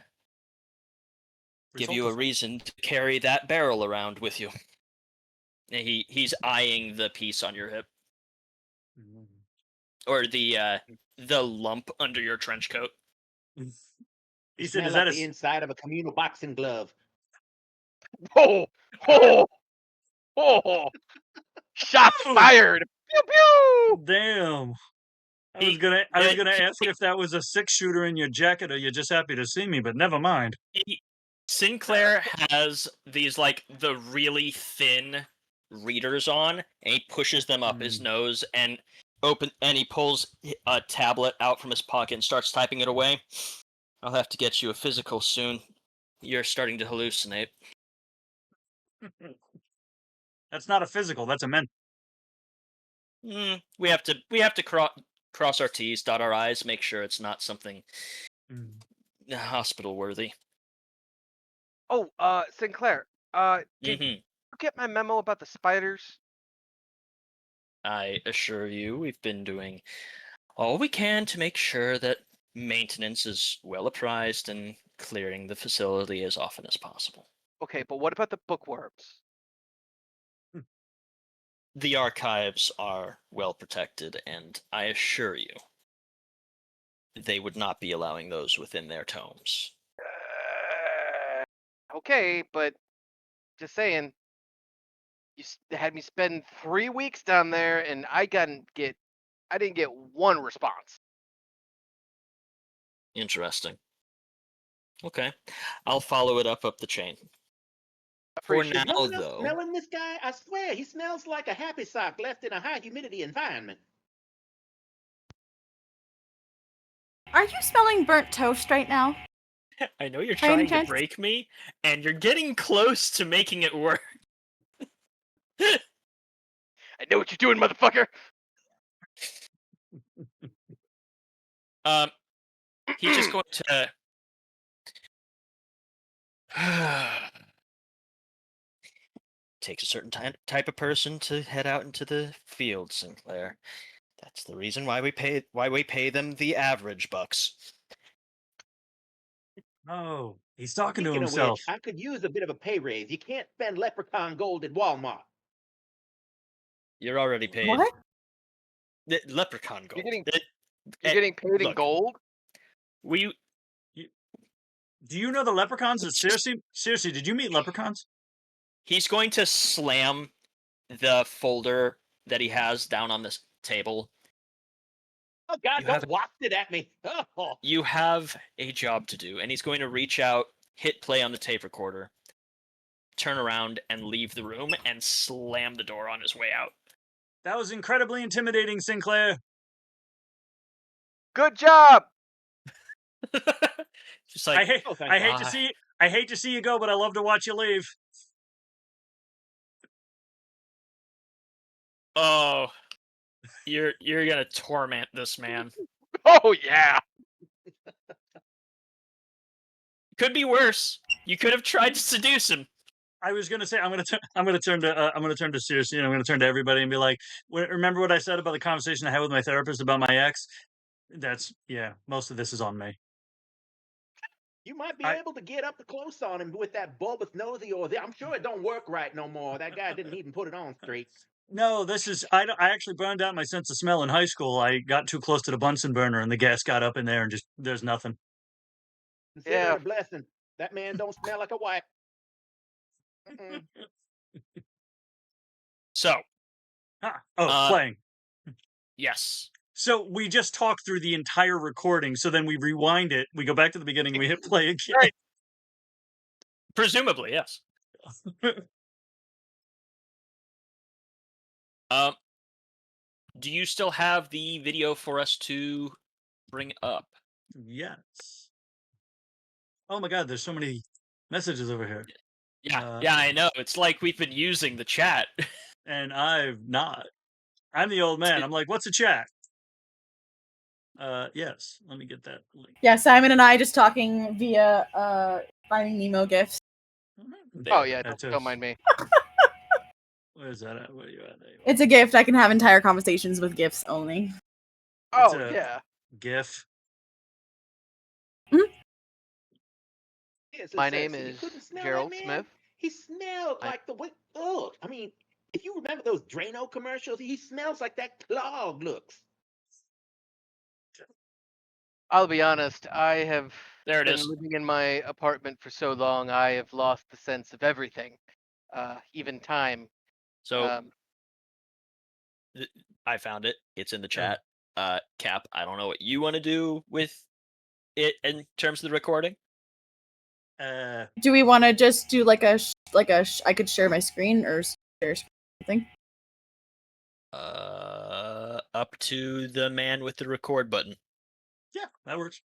give you a Results. reason to carry that barrel around with you. And he's eyeing the piece on your hip, or the lump under your trench coat. You He said, smell "Is like that the a?" inside of a communal boxing glove. Oh, oh, oh! Shots Ooh, fired. Pew pew. Damn. I was He- gonna he- ask if that was a 6-shooter in your jacket or you're just happy to see me, but never mind. Sinclair has these like the really thin readers on, and he pushes them up his nose and he pulls a tablet out from his pocket and starts typing it away. I'll have to get you a physical soon. You're starting to hallucinate. That's not a physical. That's a mental. We have to cross our T's, dot our I's, make sure it's not something hospital worthy. Oh, Sinclair. Did you get my memo about the spiders? I assure you, we've been doing all we can to make sure that maintenance is well apprised and clearing the facility as often as possible. Okay, but what about the bookworms? The archives are well protected, and I assure you, they would not be allowing those within their tomes. Okay, but just saying, had me spend 3 weeks down there, and I didn't get one response. Interesting. Okay. I'll follow it up the chain. For Appreciate now, No one else though, smelling this guy? I swear, he smells like a happy sock left in a high humidity environment. Are you smelling burnt toast right now? I know you're By any trying to chance? break me, and you're getting close to making it work. I know what you're doing, motherfucker. He's just going to. Takes a certain type of person to head out into the field, Sinclair. That's the reason why we pay them the average bucks. Oh, he's talking to Speaking of himself. which, I could use a bit of a pay raise. You can't spend leprechaun gold at Walmart. You're already paid. What? Leprechaun gold. You're getting paid in look. gold? Do you know the leprechauns? Seriously, did you meet leprechauns? He's going to slam the folder that he has down on this table. Oh, God, don't waft it at me. Oh. You have a job to do, and he's going to reach out, hit play on the tape recorder, turn around, and leave the room, and slam the door on his way out. That was incredibly intimidating, Sinclair. Good job. Just like I hate to see you go, but I love to watch you leave. Oh, you're gonna torment this man. Oh yeah. Could be worse. You could have tried to seduce him. I was gonna say I'm gonna turn to seriously. I'm gonna turn to everybody and be like, remember what I said about the conversation I had with my therapist about my ex? Most of this is on me. You might be able to get up close on him with that bulbous nosy, I'm sure it don't work right no more. That guy didn't even put it on straight. No, I actually burned out my sense of smell in high school. I got too close to the Bunsen burner and the gas got up in there and just there's nothing. Consider it a blessing. That man don't smell like a wife. So. Playing. Yes. So we just talked through the entire recording. So then we rewind it. We go back to the beginning. We hit play again. Right. Presumably, yes. Do you still have the video for us to bring up? Yes. Oh my God, there's so many messages over here. Yeah, I know. It's like we've been using the chat. And I've not. I'm the old man. I'm like, what's a chat? Yes. Let me get that link. Yeah, Simon and I just talking via Finding Nemo gifts. Oh yeah, don't mind me. Where's that at? Where are you at? It's a gift. I can have entire conversations with gifts only. Oh yeah. GIF. Mm-hmm. My name is Gerald Smith. He smelled like the way. Oh, I mean, if you remember those Drano commercials, he smells like that clog looks. I'll be honest. I have been living in my apartment for so long. I have lost the sense of everything, even time. So I found it. It's in the chat. Cap, I don't know what you want to do with it in terms of the recording. Do we want to just do like a I could share my screen or share something? Up to the man with the record button. Yeah, that works.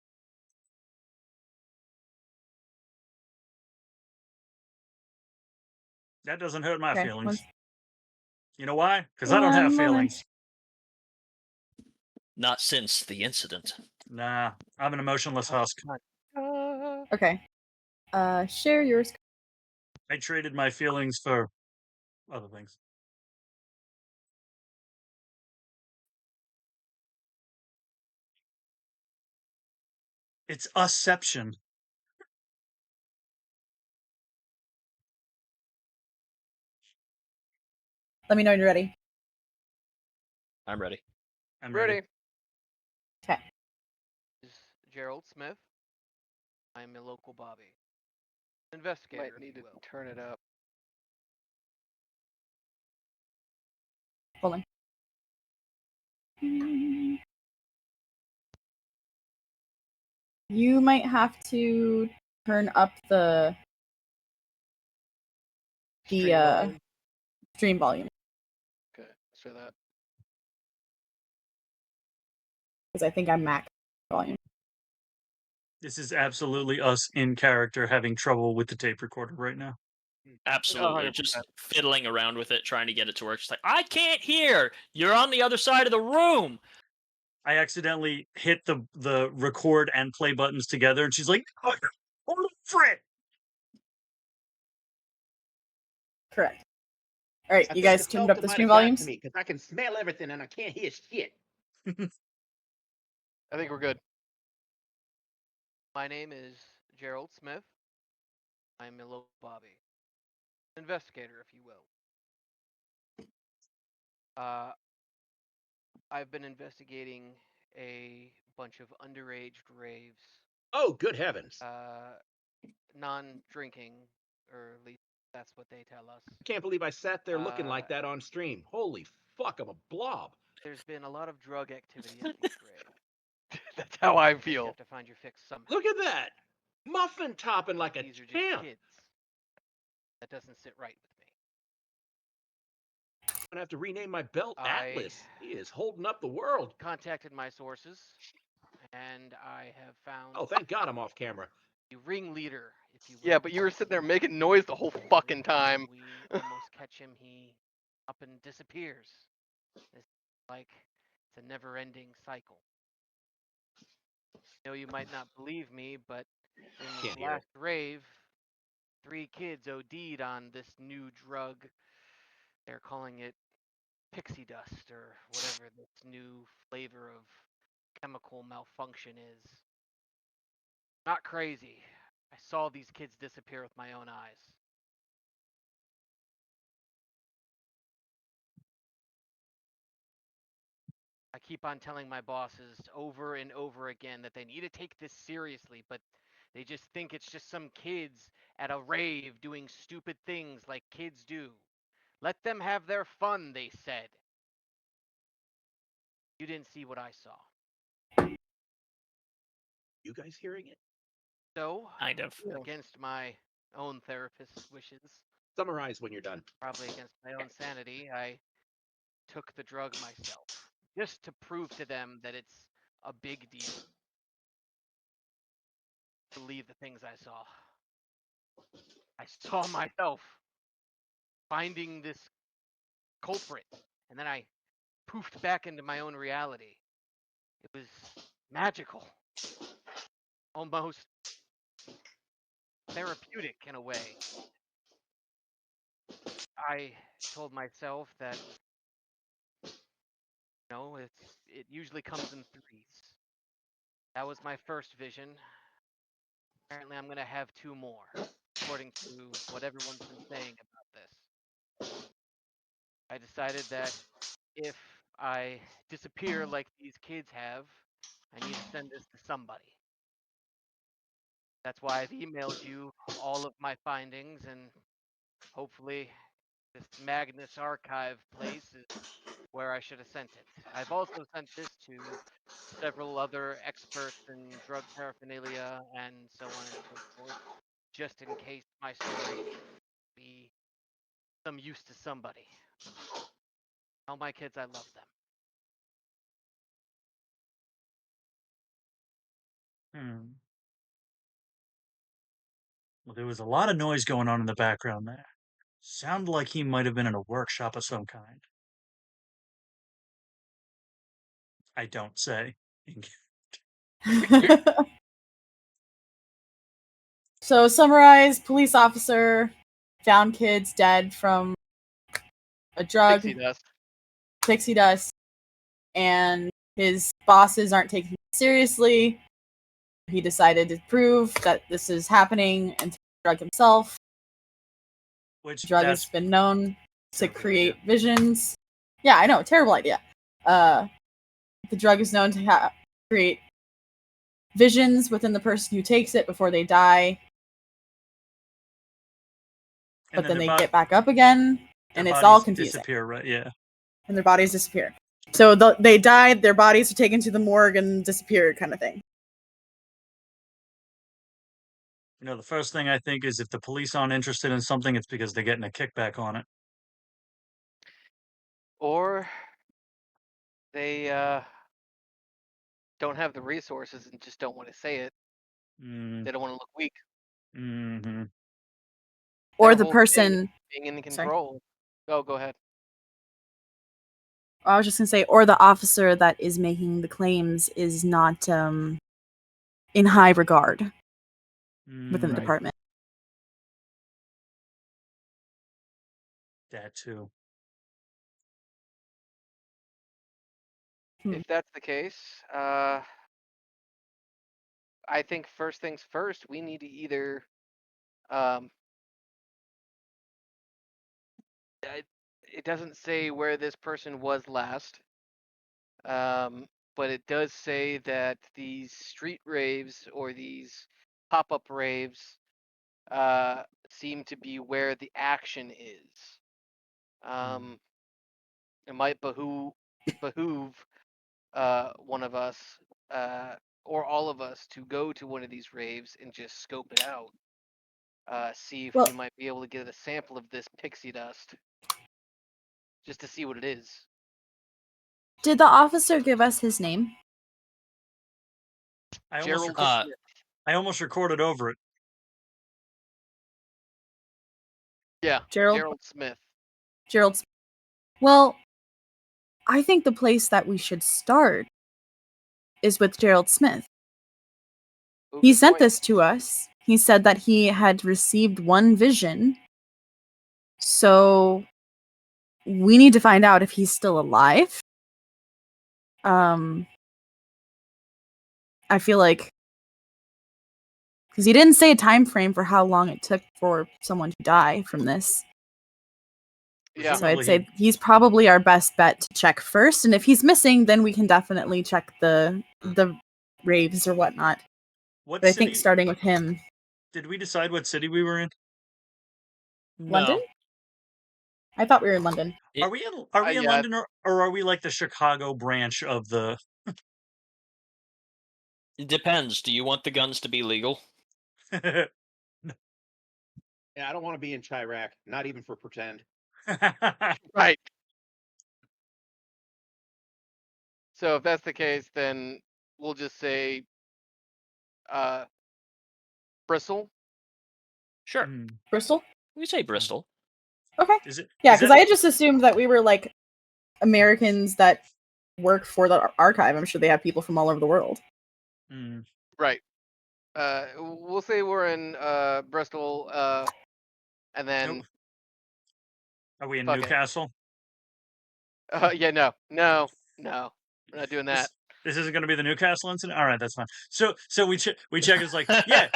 That doesn't hurt my feelings. You know why? Because I don't have feelings. Not since the incident. Nah, I'm an emotionless husk. Okay. Share yours. I traded my feelings for other things. It's Usception. Let me know when you're ready. I'm ready. I'm Ready. ready. Okay. Is Gerald Smith. I'm a local Bobby. Investigator, Might if need you to will. turn it up. Hold on. You might have to turn up the Stream volume. stream volume Okay, let's try that. because I think I'm max volume. This is absolutely us in character having trouble with the tape recorder right now. Absolutely. 100%. Just fiddling around with it, trying to get it to work. Just like, I can't hear! You're on the other side of the room! I accidentally hit the record and play buttons together, and she's like, "Oh, holy frick!" Correct. All right, I you think guys the turned up Sultan the might stream have gotten volumes. to me because I can smell everything and I can't hear shit. I think we're good. My name is Gerald Smith. I'm a local Bobby. Investigator, if you will. I've been investigating a bunch of underage raves, Oh, good heavens. non-drinking, or at least that's what they tell us. I can't believe I sat there looking like Uh, that on stream. Holy fuck, I'm a blob. There's been a lot of drug activity at these raves. That's how I You feel. have to find your fix somehow. Look at that. Muffin topping like a These are just champ. kids. That doesn't sit right with me. I'm gonna have to rename my belt I- Atlas. He is holding up the world. Contacted my sources, and I have found Oh, thank God I'm off camera. the ringleader, if you will. Yeah, but you were sitting there making noise the whole fucking time. We almost catch him. He up and disappears. It's like it's a never-ending cycle. I know you might not believe me, but in this Can't hear it. last rave, 3 kids OD'd on this new drug. They're calling it Pixie Dust or whatever this new flavor of chemical malfunction is. Not crazy. I saw these kids disappear with my own eyes. I keep on telling my bosses over and over again that they need to take this seriously, but they just think it's just some kids at a rave doing stupid things like kids do. Let them have their fun, they said. You didn't see what I saw. You guys hearing it? So, Kind of. against my own therapist's wishes, Summarize when you're done. probably against my own sanity, I took the drug myself, just to prove to them that it's a big deal. Believe the things I saw. I saw myself finding this culprit, and then I poofed back into my own reality. It was magical, almost therapeutic in a way. I told myself that, it usually comes in threes. That was my first vision. Apparently, I'm going to have 2 more, according to what everyone's been saying about this. I decided that if I disappear like these kids have, I need to send this to somebody. That's why I've emailed you all of my findings, and hopefully this Magnus archive place is where I should have sent it. I've also sent this to several other experts in drug paraphernalia and so on and so forth, just in case my story be some use to somebody. Tell my kids I love them. Well, there was a lot of noise going on in the background there. Sounded like he might have been in a workshop of some kind. I don't say. So summarize: police officer found kids dead from a drug, Pixie Dust. Pixie Dust, and his bosses aren't taking it seriously. He decided to prove that this is happening and take the drug himself. Which The drug has been known to create visions. Yeah, I know, terrible idea. The drug is known to create visions within the person who takes it before they die, And but then their they get back up again, their and it's all bodies confusing. disappear, right? Yeah. And their bodies disappear. So they died, their bodies are taken to the morgue and disappeared, kind of thing. You know, the first thing I think is if the police aren't interested in something, it's because they're getting a kickback on it. Or they don't have the resources and just don't want to say it. Mm, They don't want to look weak. hmm Or Their the whole thing is person. being in Sorry. control. Oh, go ahead. I was just gonna say, or the officer that is making the claims is not in high regard within the right. department. That too. If that's the case, I think first things first, we need to either um, it doesn't say where this person was last, but it does say that these street raves or these pop-up raves seem to be where the action is. It might behoove one of us or all of us to go to one of these raves and just scope it out. See if Well- we might be able to get a sample of this pixie dust, just to see what it is. Did the officer give us his name? I almost, Gerald reco- Smith. I almost recorded over it. Yeah, Gerald? Gerald Smith. Gerald. Well, I think the place that we should start is with Gerald Smith. Ooh, He good sent point. this to us. He said that he had received one vision. So we need to find out if he's still alive. I feel like because he didn't say a time frame for how long it took for someone to die from this. Yeah, So I'd Presumably say he's probably our best bet to check first, and if he's missing, then we can definitely check the raves or whatnot. what But I city think starting with him, did we decide what city we were in? London. No. I thought we were in London. Are we in yeah. London or are we like the Chicago branch of the It depends. Do you want the guns to be legal? Yeah, I don't want to be in Chirac, not even for pretend. Right. So if that's the case, then we'll just say Bristol. Sure. Hmm. Bristol. We say Bristol. Okay. Is it Yeah, is because that- I had just assumed that we were like Americans that work for the archive. I'm sure they have people from all over the world. Hmm. Right. We'll say we're in Bristol, and then Are we in fuck it. Newcastle? Yeah, no, we're not doing that. This isn't going to be the Newcastle incident. All right, that's fine. So we check. It's like, yeah.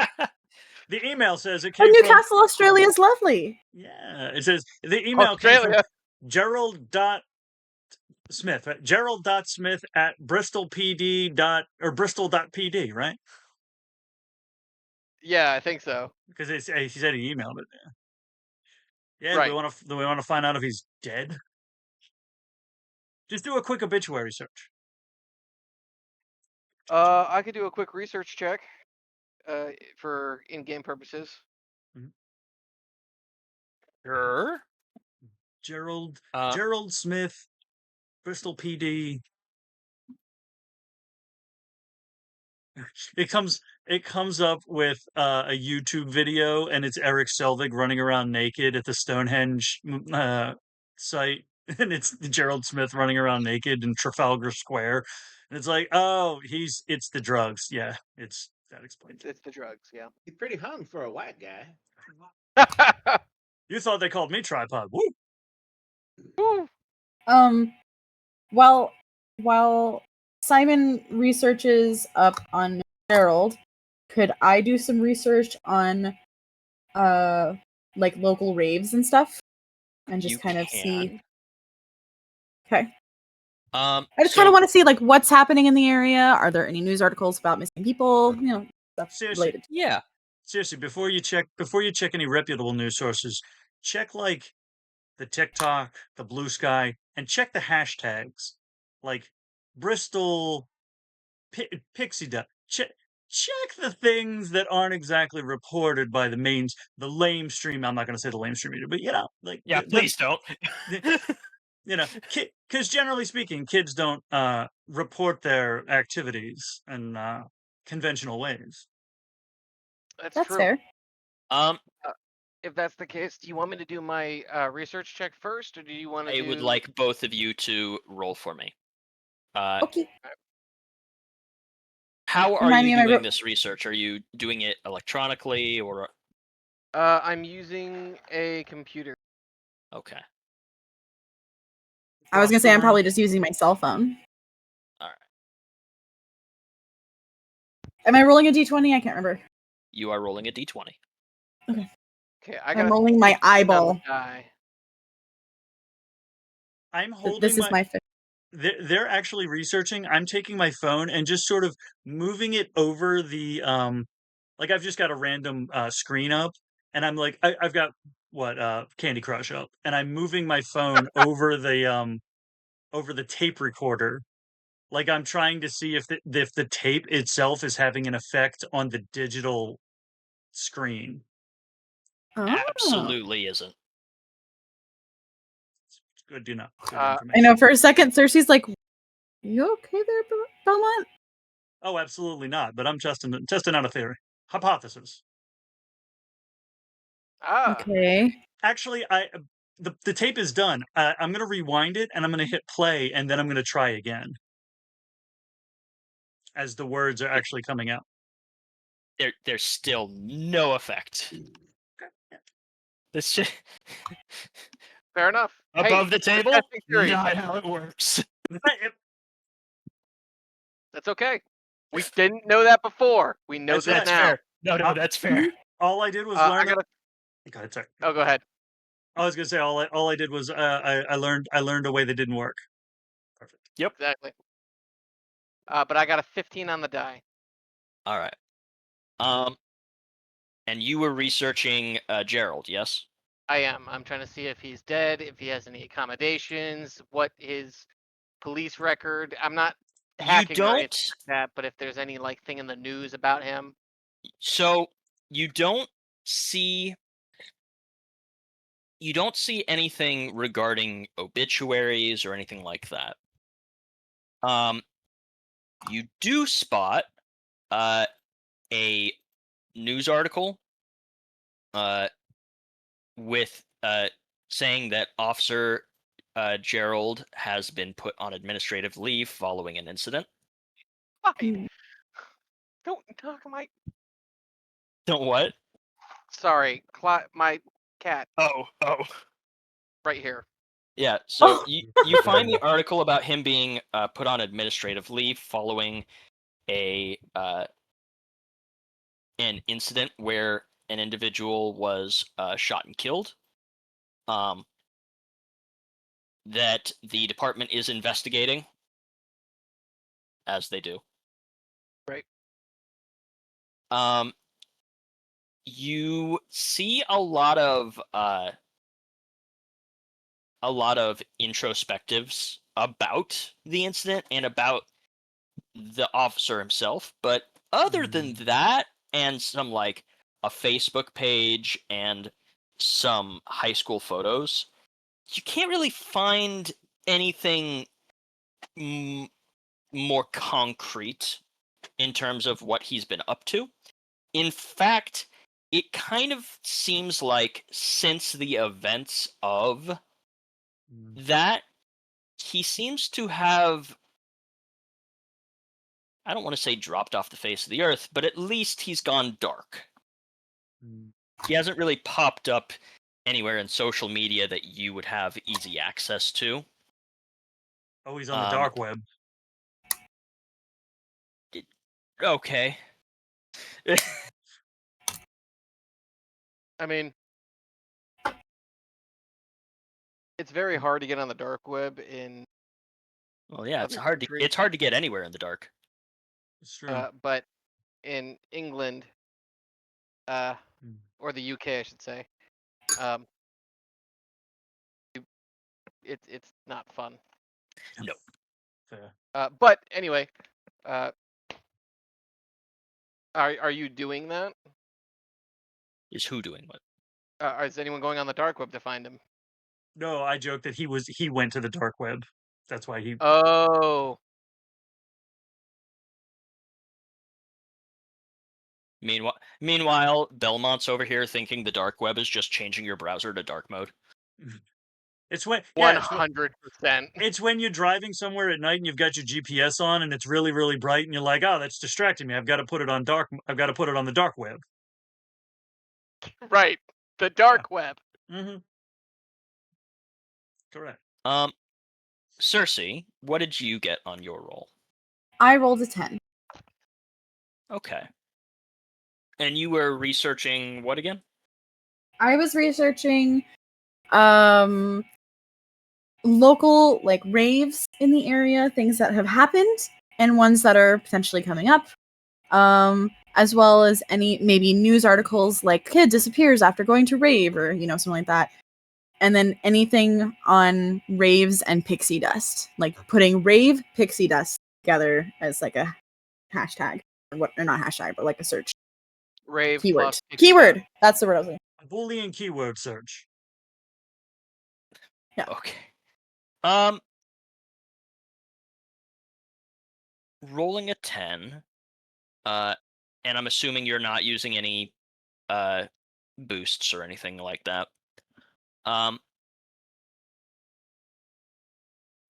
The email says it But came from. Newcastle, Australia is lovely. Yeah, it says the email came from Australia. Gerald.Smith. Right? Gerald.Smith at Bristol.PD, right? Yeah, I think so. Because he said he emailed it. Yeah. Right. Do we want to find out if he's dead? Just do a quick obituary search. I could do a quick research check for in-game purposes. Sure. Gerald Smith, Bristol PD. It comes up with a YouTube video, and it's Eric Selvig running around naked at the Stonehenge site, and it's Gerald Smith running around naked in Trafalgar Square, and it's like, oh, it's the drugs. Yeah, that explains it. It's the drugs. Yeah. He's pretty hung for a white guy. You thought they called me tripod? Woo! Woo. While Simon researches up on Gerald, could I do some research on like local raves and stuff? And just You kind of see. can. Okay. I just kind of want to see like what's happening in the area. Are there any news articles about missing people? You know, stuff Seriously. related. Yeah. Seriously, before you check any reputable news sources, check like the TikTok, the Blue Sky, and check the hashtags like Bristol, Pixie Dust. Check the things that aren't exactly reported by the lamestream. I'm not going to say the lamestream media, but like Yeah, please don't. because generally speaking, kids don't report their activities in conventional ways. That's That's true. fair. If that's the case, do you want me to do my research check first, or do you want to I do? would like both of you to roll for me. Okay. How are Remind me you of my doing this research? Are you doing it electronically or? I'm using a computer. Okay. I was gonna Across the say I'm room. probably just using my cell phone. All right. Am I rolling a d20? I can't remember. You are rolling a d20. Okay, I got. I'm rolling my 15 on the eyeball. die. I'm holding This is my fifth. they're actually researching. I'm taking my phone and just sort of moving it over the like I've just got a random screen up and I'm like I've got Candy Crush up and I'm moving my phone over the tape recorder. Like I'm trying to see if the tape itself is having an effect on the digital screen. Oh. Absolutely isn't. It's good to know. Good I information. I know for a second, Cersei's like, "You okay there, Belmont?" Oh, absolutely not. But I'm testing out a theory, hypothesis. Okay. Actually, the tape is done. I'm gonna rewind it and I'm gonna hit play and then I'm gonna try again as the words are actually coming out. There's still no effect. This shit Fair enough. above Hey, the table. testing theory. Not how it works. That's okay. We didn't know that before. We know That's this That's now. fair. No, that's fair. All I did was I learn. gotta. Go ahead, sorry. Oh, go ahead. I was gonna say all I did was I learned a way that didn't work. Perfect. Yep. Exactly. But I got a 15 on the die. All right. And you were researching Gerald, yes? I am. I'm trying to see if he's dead, if he has any accommodations, what his police record. I'm not You hacking or anything don't. like that, but if there's any like thing in the news about him. So you don't see anything regarding obituaries or anything like that. You do spot a news article with saying that Officer Gerald has been put on administrative leave following an incident. Fine. Don't talk my. Don't what? Sorry, my cat Oh. right here. Yeah, so Oh. you find the article about him being put on administrative leave following a an incident where an individual was shot and killed. That the department is investigating, as they do. Right. You see a lot of introspectives about the incident and about the officer himself, but other than that, and some like a Facebook page and some high school photos, you can't really find anything more concrete in terms of what he's been up to. In fact, it kind of seems like since the events of that, he seems to have, I don't want to say dropped off the face of the earth, but at least he's gone dark. He hasn't really popped up anywhere in social media that you would have easy access to. Oh, he's on the dark web. Okay. I mean, it's very hard to get on the dark web in Well, yeah, it's other hard to countries. it's hard to get anywhere in the dark. It's true. But in England, Hmm. or the UK, I should say, um, it's not fun. No. Fair. But anyway, are you doing that? Is who doing what? Is anyone going on the dark web to find him? No, I joked that he went to the dark web. That's why he. Oh, Meanwhile, Belmont's over here thinking the dark web is just changing your browser to dark mode. It's when 100%. it's when you're driving somewhere at night and you've got your GPS on and it's really really bright and you're like, oh, that's distracting me. I've got to put it on dark. I've got to put it on the dark web. Right. The dark web. Mm-hmm. Correct. Cersei, what did you get on your roll? I rolled a 10. Okay. And you were researching what again? I was researching local like raves in the area, things that have happened and ones that are potentially coming up. As well as any maybe news articles like kid disappears after going to rave or something like that. And then anything on raves and pixie dust, like putting rave pixie dust together as like a hashtag or not hashtag, but like a search Rave keyword. plus pixie Keyword. dust. That's the word I was looking. A Boolean keyword search. Okay. Rolling a 10. And I'm assuming you're not using any boosts or anything like that.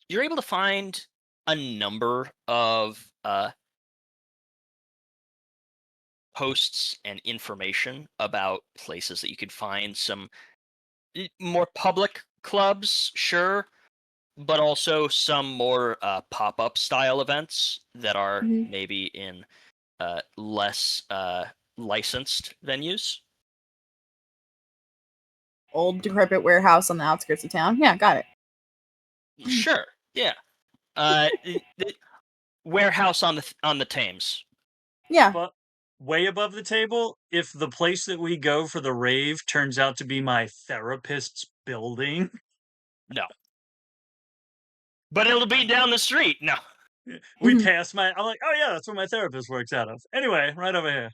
You're able to find a number of posts and information about places that you could find some more public clubs, sure, but also some more pop-up style events that are Mhm. maybe in less licensed venues. Old decrepit warehouse on the outskirts of town. Yeah, got it. Sure, yeah. The warehouse on the Thames. Yeah. But way above the table, if the place that we go for the rave turns out to be my therapist's building, No. But it'll be down the street. No. we Mhm. pass my. I'm like, oh yeah, that's where my therapist works out of. Anyway, right over here.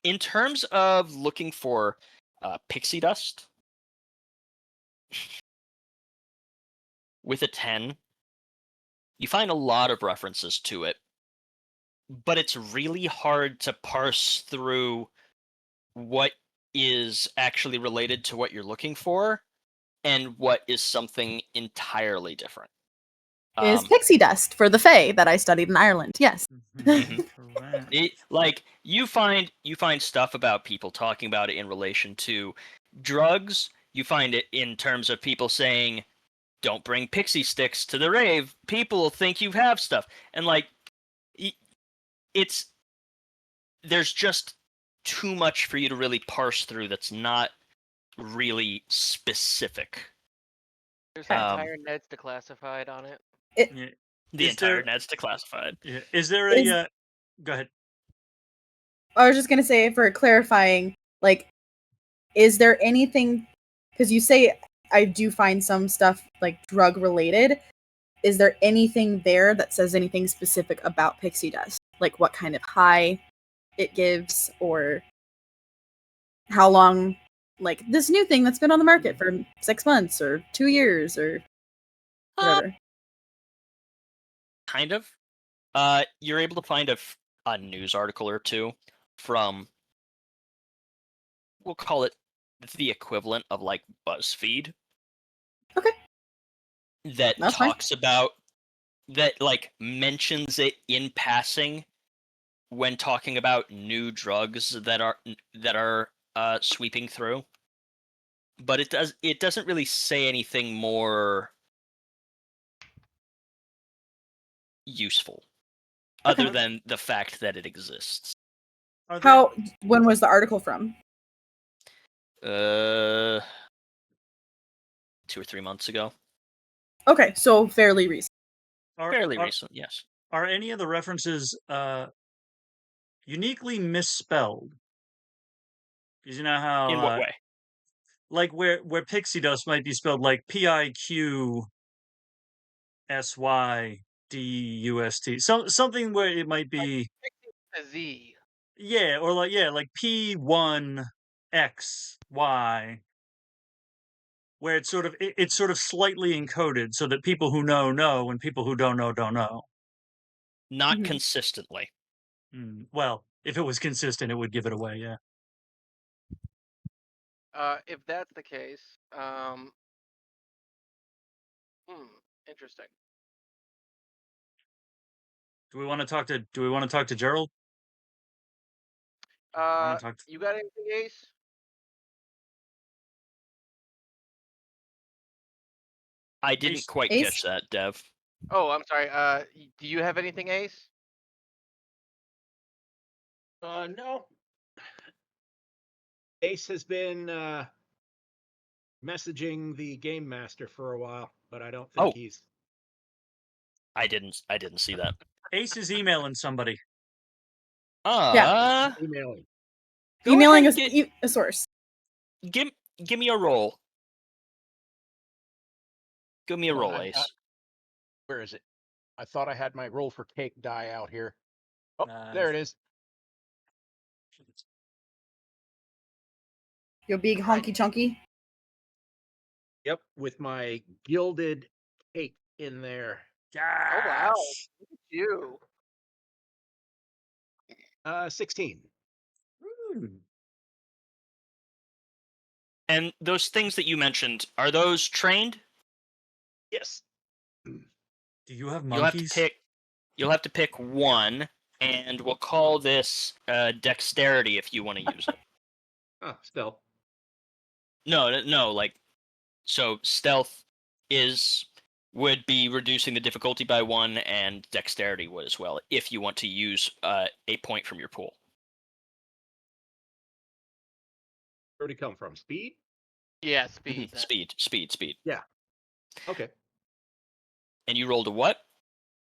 In terms of looking for pixie dust with a 10, you find a lot of references to it, but it's really hard to parse through what is actually related to what you're looking for and what is something entirely different. Is pixie dust for the Fae that I studied in Ireland. Yes. Mhm. Correct. You find stuff about people talking about it in relation to drugs. You find it in terms of people saying, "Don't bring pixie sticks to the rave. People will think you have stuff." And like, there's just too much for you to really parse through. That's not really specific. There's an entire Ned's declassified on it. Yeah. The Is entire there- net's declassified. Yeah. Is there a? Is- Go ahead. I was just gonna say for clarifying, like, is there anything? Because you say I do find some stuff like drug related. Is there anything there that says anything specific about pixie dust? Like what kind of high it gives, or how long? Like this new thing that's been on the market for 6 months or 2 years or whatever. Kind of. You're able to find a news article or two from, we'll call it the equivalent of like BuzzFeed. Okay. That That's fine. talks about that, like mentions it in passing when talking about new drugs that are sweeping through. But it doesn't really say anything more useful other Okay. than the fact that it exists. Are there? When was the article from? 2 or 3 months ago. Okay, so fairly recent. Fairly recent, yes. Are any of the references uniquely misspelled? Because you know how In what way? like where Pixie Dust might be spelled like PIQSYDUST. Something where it might be A Z. yeah, or like P1XY, where it's sort of slightly encoded so that people who know and people who don't know don't know. Not Mhm. consistently. Well, if it was consistent, it would give it away. Yeah. If that's the case, interesting. Do we want to talk to Gerald? I want to talk to... You got anything, Ace? I didn't Ace- quite Ace? catch that, Dev. Oh, I'm sorry. Do you have anything, Ace? No. Ace has been messaging the game master for a while, but I don't think Oh. he's. I didn't see that. Ace is emailing somebody. Emailing. Go Emailing ahead and a source. give me a roll. Give me a Hold on, roll, Ace. Where is it? I thought I had my roll for cake die out here. Oh, there it is. Your big honky chunky. Yep, with my gilded cake in there. Yes. Oh wow, look at you. 16. And those things that you mentioned, are those trained? Yes. Do you have monkeys? You'll have to pick one, and we'll call this dexterity if you want to use it. Oh, stealth. No, like so stealth would be reducing the difficulty by 1, and dexterity would as well, if you want to use a point from your pool. Where'd it come from? Speed? Yeah, speed. Speed. Yeah. Okay. And you rolled a what?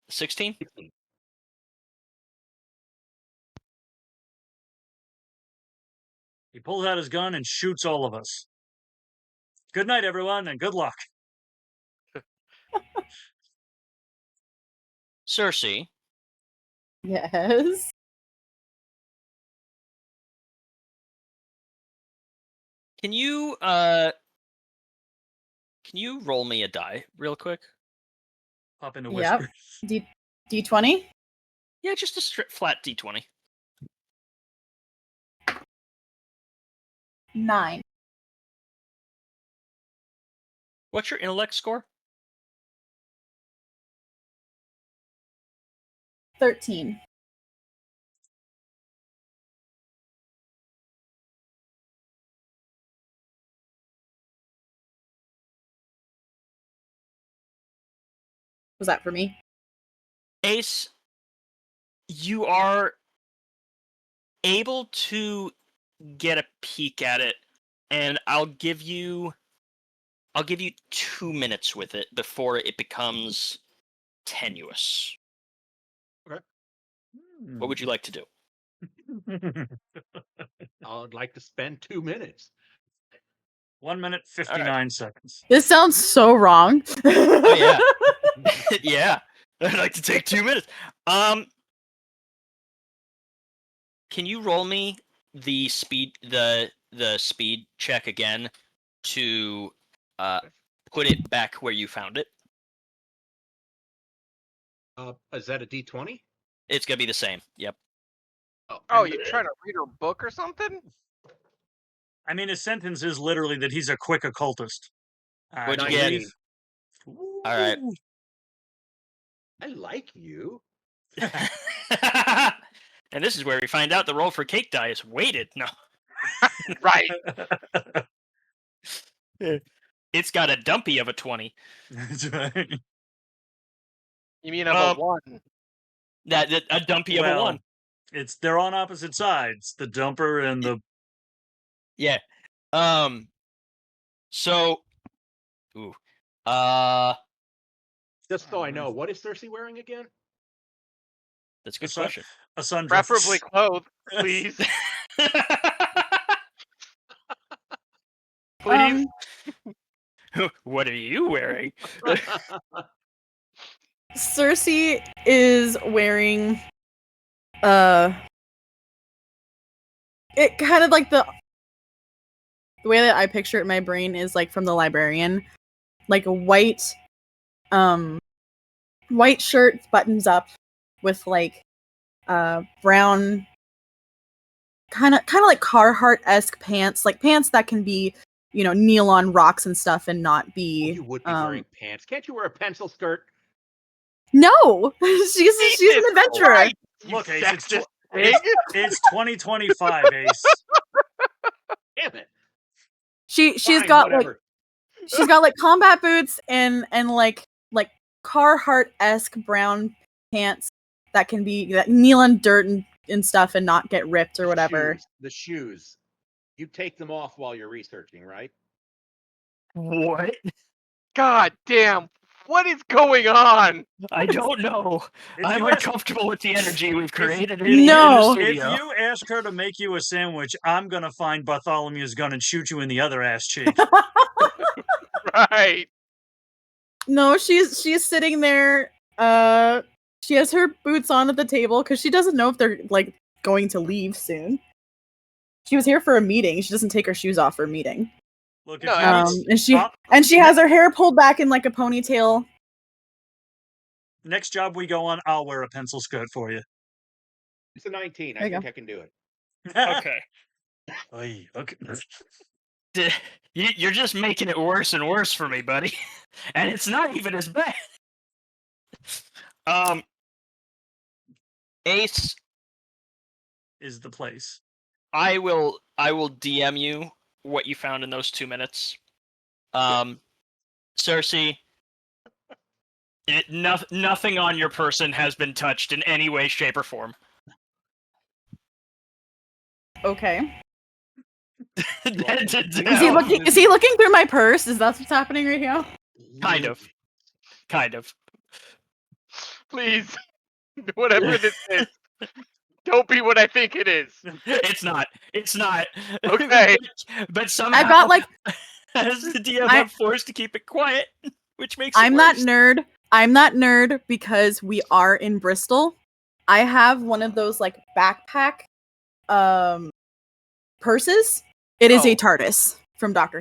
16? 16. He pulls out his gun and shoots all of us. Good night, everyone, and good luck. Cersei, Yes. can you roll me a die real quick? Pop into Yep. whisper. D20? Yeah, just a flat D20. 9. What's your intellect score? 13. Was that for me? Ace, you are able to get a peek at it, and I'll give you 2 minutes with it before it becomes tenuous. Okay. What would you like to do? I would like to spend 2 minutes. 1 minute 59 seconds. This sounds so wrong. Oh yeah. Yeah. I'd like to take 2 minutes. Can you roll me the speed check again to put it back where you found it? Is that a D20? It's gonna be the same. Yep. Oh, you're trying to read her book or something? I mean, his sentence is literally that he's a quick occultist. What'd you get? All right. I like you. And this is where we find out the roll for cake die is weighted. No. Right. It's got a dumpy of a 20. That's right. You mean of a 1? That a dumpy of a 1. They're on opposite sides, the dumper and the... Yeah. So Just so I know, what is Cersei wearing again? That's a good sun- question. A sundress. Preferably clothed, please. Please. What are you wearing? Cersei is wearing it kind of like the way that I picture it in my brain is like from The Librarian, like a white shirt, buttons up, with like brown kind of like Carhartt-esque pants, like pants that can be, kneel on rocks and stuff and not be You would be wearing pants. Can't you wear a pencil skirt? No. she's an adventurer. Christ, you Look, Ace, sexist pig. it's 2025, Ace. Damn it. She's Fine, got whatever. like combat boots and like Carhartt-esque brown pants that can be that kneel on dirt and stuff and not get ripped or whatever. The shoes. You take them off while you're researching, right? What? God damn. What is going on? I don't know. I'm uncomfortable with the energy we've created in No. the If studio. you ask her to make you a sandwich, I'm gonna find Bartholomew's gun and shoot you in the other ass cheek. Right. No, she's sitting there. She has her boots on at the table because she doesn't know if they're like going to leave soon. She was here for a meeting. She doesn't take her shoes off for a meeting. Look, No, and she has her hair pulled back in like a ponytail. next job we go on, I'll wear a pencil skirt for you. It's a 19. There I you think go. I can do it. Okay. Oy, okay. You're just making it worse and worse for me, buddy. And it's not even as bad. Ace, Is the place. I will DM you what you found in those 2 minutes. Cersei, nothing on your person has been touched in any way, shape, or form. Okay. No. Is he looking through my purse? Is that what's happening right now? Kind of. Please. Whatever this is. Don't be what I think it is. It's not. Okay. But somehow, I've got like as the DM, I'm forced to keep it quiet, which makes it I'm worse. that nerd because we are in Bristol. I have one of those like backpack purses. It is a TARDIS from Doctor.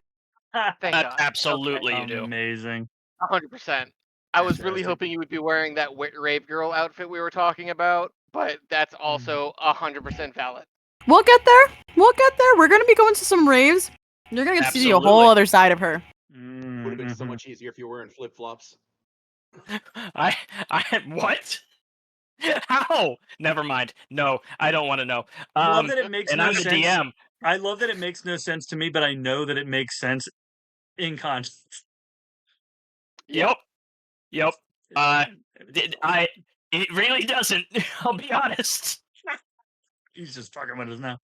Thank God. Absolutely, you do. Amazing. 100%. I was really Fantastic. hoping you would be wearing that Rave Girl outfit we were talking about, but that's also 100% valid. We'll get there. We're gonna be going to some raves. You're gonna get to see a whole other side of her. Would have been so much easier if you were wearing flip flops. I what? How? Never mind. No, I don't want to know. I love that it makes and no I'm the sense. DM. I love that it makes no sense to me, but I know that it makes sense in context. Yep. It really doesn't. I'll be honest. He's just fucking with us now.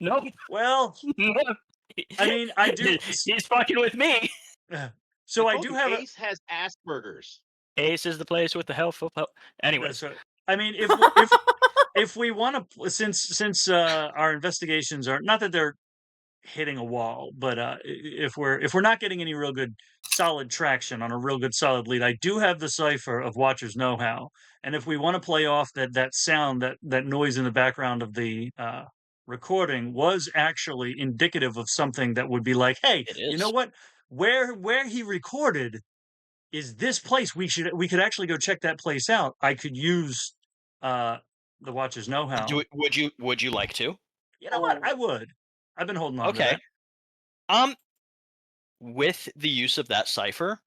Nope. Well, I mean, I do. He's fucking with me. So I do have. Ace has Asperger's. Ace is the place with the health. Anyways, I mean, if we want to, since our investigations are not that they're hitting a wall, but if we're not getting any real good solid traction on a real good solid lead, I do have the cipher of Watcher's Know-How, and if we want to play off that sound, that noise in the background of the recording was actually indicative of something that would be like, hey, you know what? Where he recorded is this place. We could actually go check that place out. I could use the Watcher's Know-How. Would you like to? You know what? I would. I've been holding on to that. With the use of that cipher,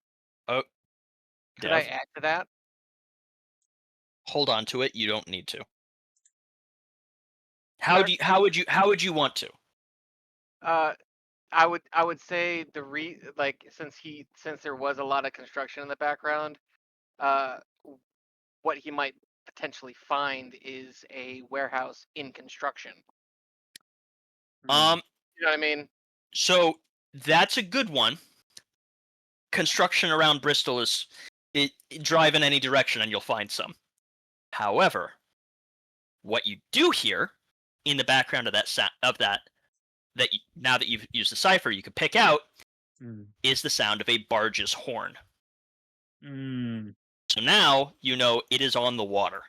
could I add to that? Hold on to it. You don't need to. How would you want to? I would say since there was a lot of construction in the background, what he might potentially find is a warehouse in construction. You know what I mean? So that's a good one. Construction around Bristol is drive in any direction and you'll find some. However, what you do hear in the background of that now that you've used the cipher, you can pick out is the sound of a barge's horn. So now you know it is on the water.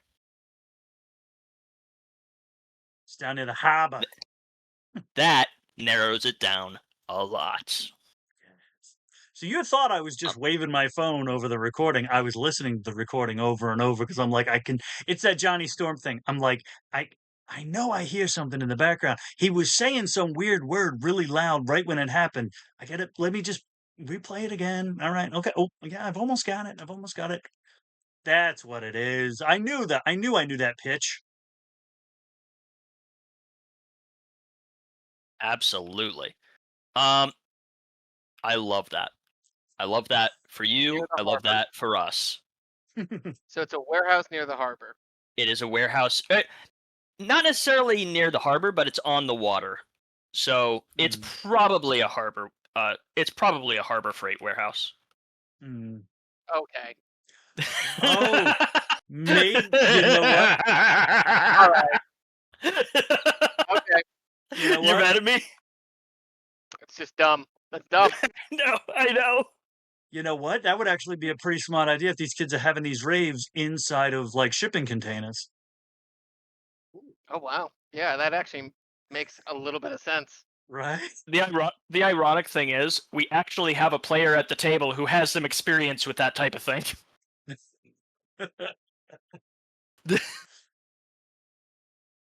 It's down near the harbor. That narrows it down a lot. So you thought I was just waving my phone over the recording. I was listening to the recording over and over because I'm like, it's that Johnny Storm thing. I'm like, I know I hear something in the background. He was saying some weird word really loud right when it happened. I get it. Let me just replay it again. All right. Okay. Oh, yeah, I've almost got it. That's what it is. I knew that. I knew that pitch. Absolutely. I love that. I love that for you. I love that for us. So it's a warehouse near the harbor. It is a warehouse. Not necessarily near the harbor, but it's on the water. So it's probably a harbor. It's probably a Harbor Freight warehouse. Okay. Oh, maybe. You know what? All right. Okay. You know what? You're mad at me? It's just dumb. That's dumb. No, I know. You know what? That would actually be a pretty smart idea if these kids are having these raves inside of like shipping containers. Oh wow. Yeah, that actually makes a little bit of sense. Right? The ironic thing is, we actually have a player at the table who has some experience with that type of thing.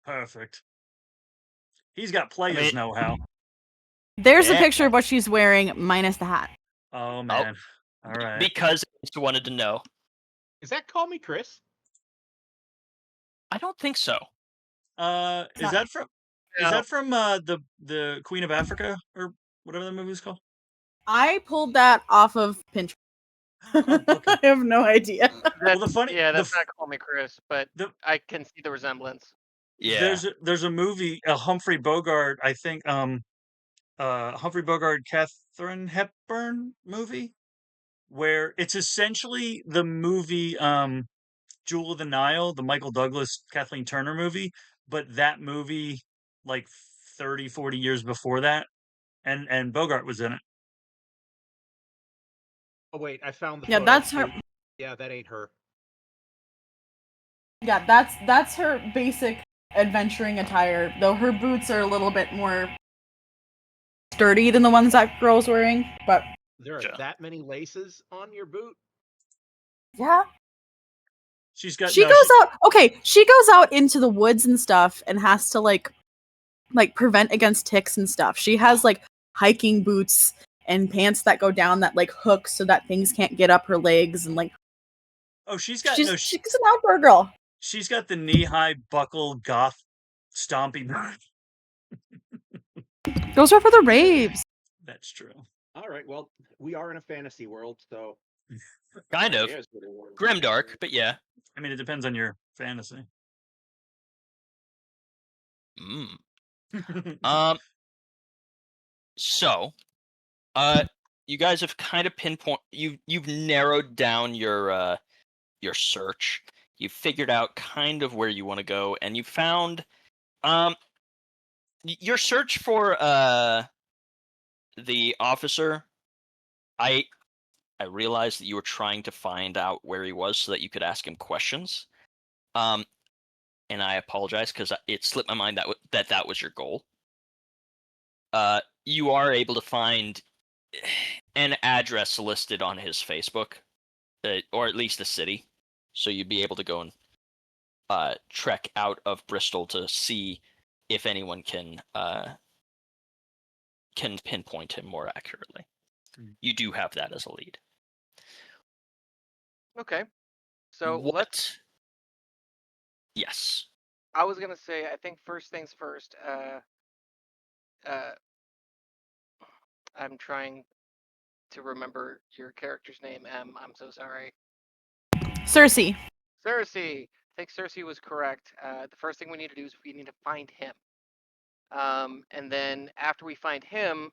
Perfect. He's got players know-how. There's a picture of what she's wearing minus the hat. Oh man. All right. Because I just wanted to know. Is that Call Me Chris? I don't think so. Is that from the Queen of Africa or whatever the movie's called? I pulled that off of Pinterest. I have no idea. Well, that's not Call Me Chris, but I can see the resemblance. Yeah. There's a movie, a Humphrey Bogart, I think, Humphrey Bogart, Katharine Hepburn movie, where it's essentially the movie Jewel of the Nile, the Michael Douglas, Kathleen Turner movie, but that movie like 30, 40 years before that, and Bogart was in it. Oh wait, I found the Yeah, photo that's too. her. Yeah, that ain't her. Yeah, that's her basic adventuring attire, though her boots are a little bit more sturdy than the ones that girl's wearing, but There are that many laces on your boot? yeah. She goes out into the woods and stuff and has to like prevent against ticks and stuff. She has like hiking boots and pants that go down that like hook so that things can't get up her legs and like she's an outdoor girl. She's got the knee-high buckle goth stompy boots. Those are for the raves. That's true. All right, well, we are in a fantasy world, so kind of grimdark, but yeah. I mean, it depends on your fantasy. So, you guys have kind of you've narrowed down your search. You've figured out kind of where you want to go, and you found your search for the officer. I realized that you were trying to find out where he was so that you could ask him questions. And I apologize because it slipped my mind that was your goal. You are able to find an address listed on his Facebook, or at least a city. So you'd be able to go and trek out of Bristol to see if anyone can pinpoint him more accurately. You do have that as a lead. Okay. So what? Yes. I was gonna say, I think first things first. I'm trying to remember your character's name. I'm so sorry. Cersei. Cersei. I think Cersei was correct. The first thing we need to do is we need to find him. And then after we find him,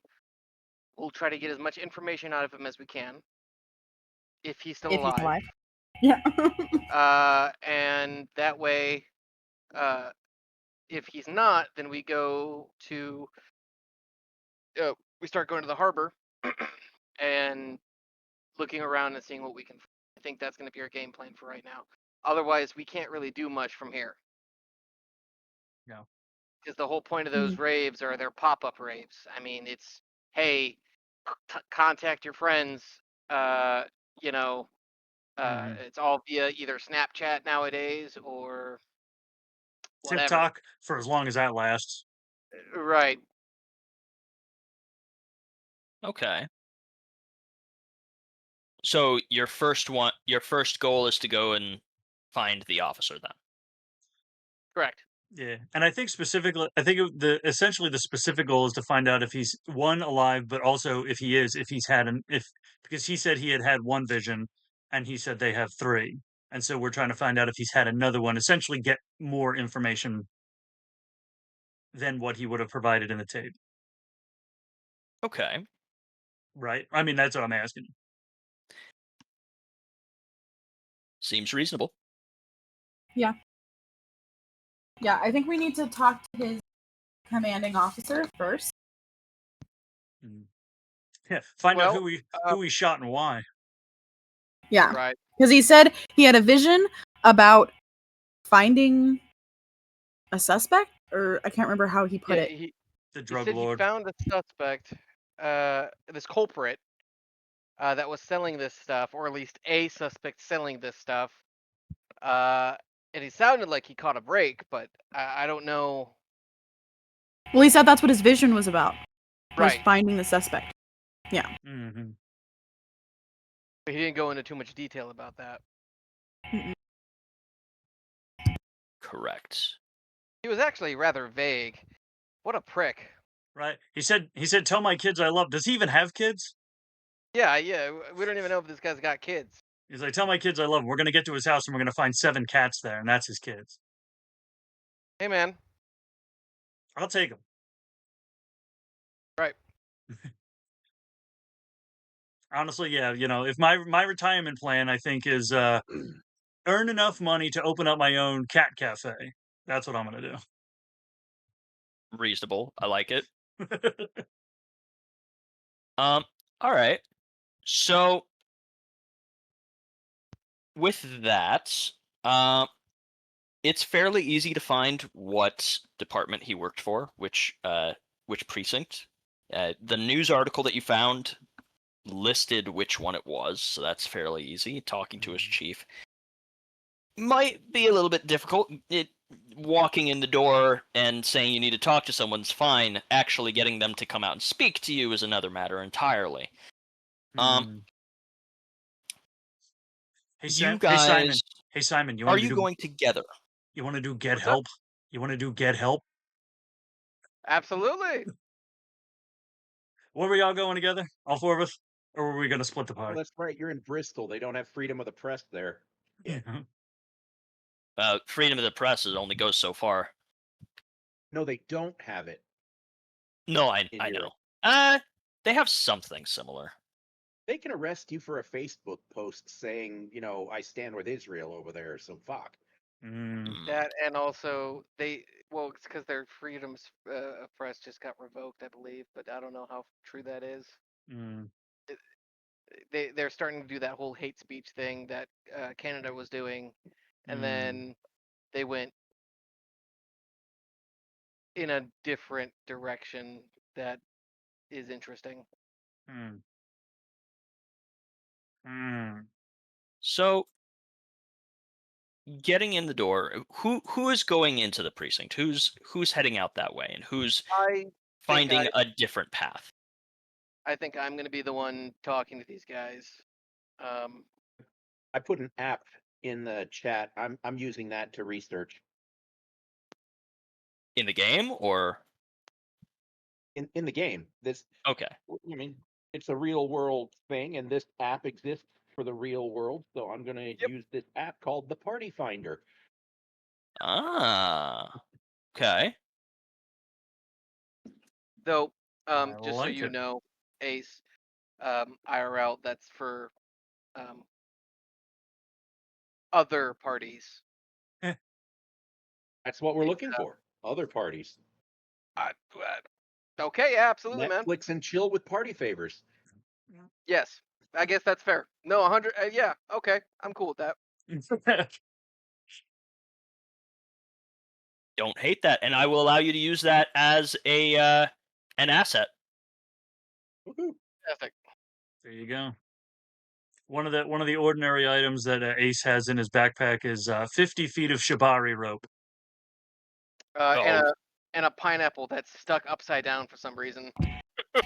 we'll try to get as much information out of him as we can. if he's still If he's alive. alive. Yeah. And that way, if he's not, then we go to we start going to the harbor and looking around and seeing what we can. I think that's going to be our game plan for right now. Otherwise, we can't really do much from here. No. Because the whole point of those raves are their pop-up raves. I mean, it's hey, contact your friends. You know, it's all via either Snapchat nowadays or whatever. TikTok for as long as that lasts. Right. Okay. So your first goal is to go and find the officer then. Correct. Yeah, and I think specifically, essentially the specific goal is to find out if he's one alive, but also if he's had because he said he had one vision, and he said they have three, and so we're trying to find out if he's had another one. Essentially, get more information than what he would have provided in the tape. Okay. Right? I mean, that's what I'm asking. Seems reasonable. Yeah. Yeah, I think we need to talk to his commanding officer first. Yeah, find out Well, who he shot and why. Yeah. right. Because he said he had a vision about finding a suspect, or I can't remember how he put Yeah, it. The he drug said lord. he found a suspect, this culprit, that was selling this stuff, or at least a suspect selling this stuff. And he sounded like he caught a break, but I don't know. Well, he said that's what his vision was about. Was Right. finding the suspect. Yeah. Mm-hmm. But he didn't go into too much detail about that. Mm-mm. Correct. He was actually rather vague. What a prick. Right? He said, "Tell my kids I love." Does he even have kids? Yeah. We don't even know if this guy's got kids. He's like, "Tell my kids I love them. We're gonna get to his house and we're gonna find 7 cats there, and that's his kids." Hey, man. I'll take them. Right. Honestly, yeah. If my retirement plan, I think, is earn enough money to open up my own cat cafe. That's what I'm gonna do. Reasonable. I like it. All right. So with that, it's fairly easy to find what department he worked for, which precinct. The news article that you found listed which one it was, so that's fairly easy. Talking to his chief might be a little bit difficult. Walking in the door and saying you need to talk to someone's fine. Actually getting them to come out and speak to you is another matter entirely. Hey, You Hey, Simon. guys, Hey, Simon. are you going together? You want to do get What's help? You want to do get help? Absolutely. Were we all going together? All 4 of us? Or were we going to split the Well, party? that's right. You're in Bristol. They don't have freedom of the press there. Yeah. Freedom of the press only goes so far. No, they don't have it. No, I in know. Europe. They have something similar. They can arrest you for a Facebook post saying, I stand with Israel over there. So fuck. That, and also it's because their freedoms of press just got revoked, I believe, but I don't know how true that is. They're starting to do that whole hate speech thing that Canada was doing, and then they went in a different direction that is interesting. So, getting in the door, who is going into the precinct? Who's heading out that way, and who's finding a different path? I think I'm going to be the one talking to these guys. I put an app in the chat. I'm using that to research. In the game, or in the game? This okay. I mean, it's a real world thing, and this app exists for the real world. So I'm going to use this app called the Party Finder. Okay. Though, I just so like you it. know, Ace, IRL, that's for other parties. That's what we're looking for. Other parties. Okay, yeah, absolutely, man. Netflix and chill with party favors. Yes, I guess that's fair. No, 100. Yeah, okay, I'm cool with that. Don't hate that, and I will allow you to use that as a an asset. Woohoo. Fantastic. There you go. One of the ordinary items that Ace has in his backpack is 50 feet of shibari rope. And a pineapple that's stuck upside down for some reason.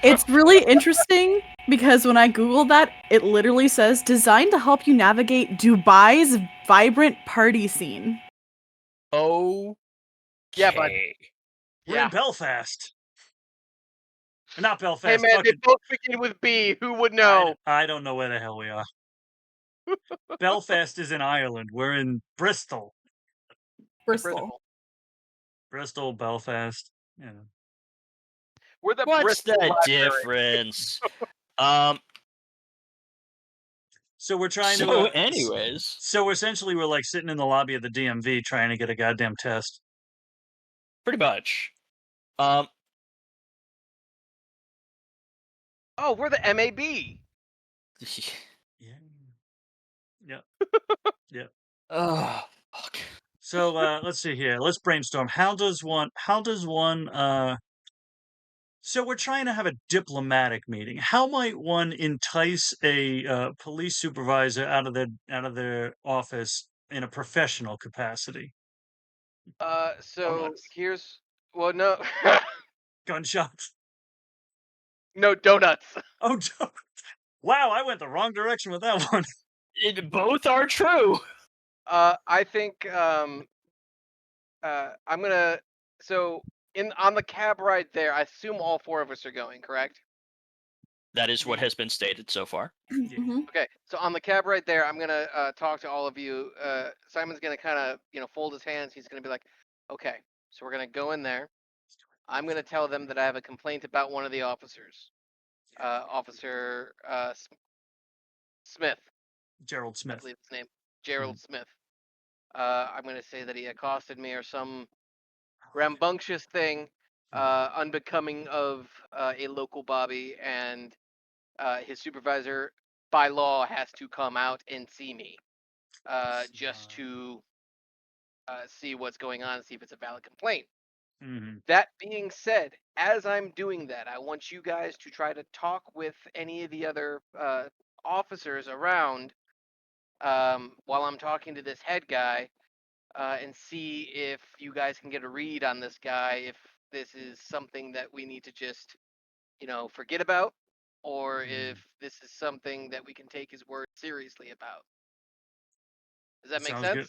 It's really interesting because when I googled that, it literally says designed to help you navigate Dubai's vibrant party scene. Oh, Yeah, but We're in Belfast. Not Belfast. Hey man, they fucking... both begin with B. Who would know? I don't know where the hell we are. Belfast is in Ireland. We're in Bristol. Bristol. Bristol, Belfast. Yeah. We're the what's Bristol the Library. difference? So we're trying So, to. anyways, So essentially, we're like sitting in the lobby of the DMV trying to get a goddamn test. pretty much. Oh, we're the MAB. Yeah. Yep. Yep. Oh, fuck. So let's see here. Let's brainstorm. How does one? So we're trying to have a diplomatic meeting. How might one entice a police supervisor out of their office in a professional capacity? So here's no Gunshots. no donuts. Oh, wow! I went the wrong direction with that one. Both are true. I think I'm gonna on the cab ride there. I assume all four of us are going, correct? That is what has been stated so far. Mhm. Okay, so on the cab ride there, I'm gonna talk to all of you. Simon's gonna kind of fold his hands. He's gonna be like, okay, so we're gonna go in there. I'm gonna tell them that I have a complaint about one of the officers, Officer Smith. Gerald I Smith. believe his name, Gerald Smith. I'm gonna say that he accosted me or some rambunctious thing, unbecoming of a local Bobby, and his supervisor by law has to come out and see me, just to see what's going on, see if it's a valid complaint. Mm-hmm. That being said, as I'm doing that, I want you guys to try to talk with any of the other officers around while I'm talking to this head guy, and see if you guys can get a read on this guy, if this is something that we need to just, forget about, or if this is something that we can take his word seriously about. Does that make Sounds sense? good.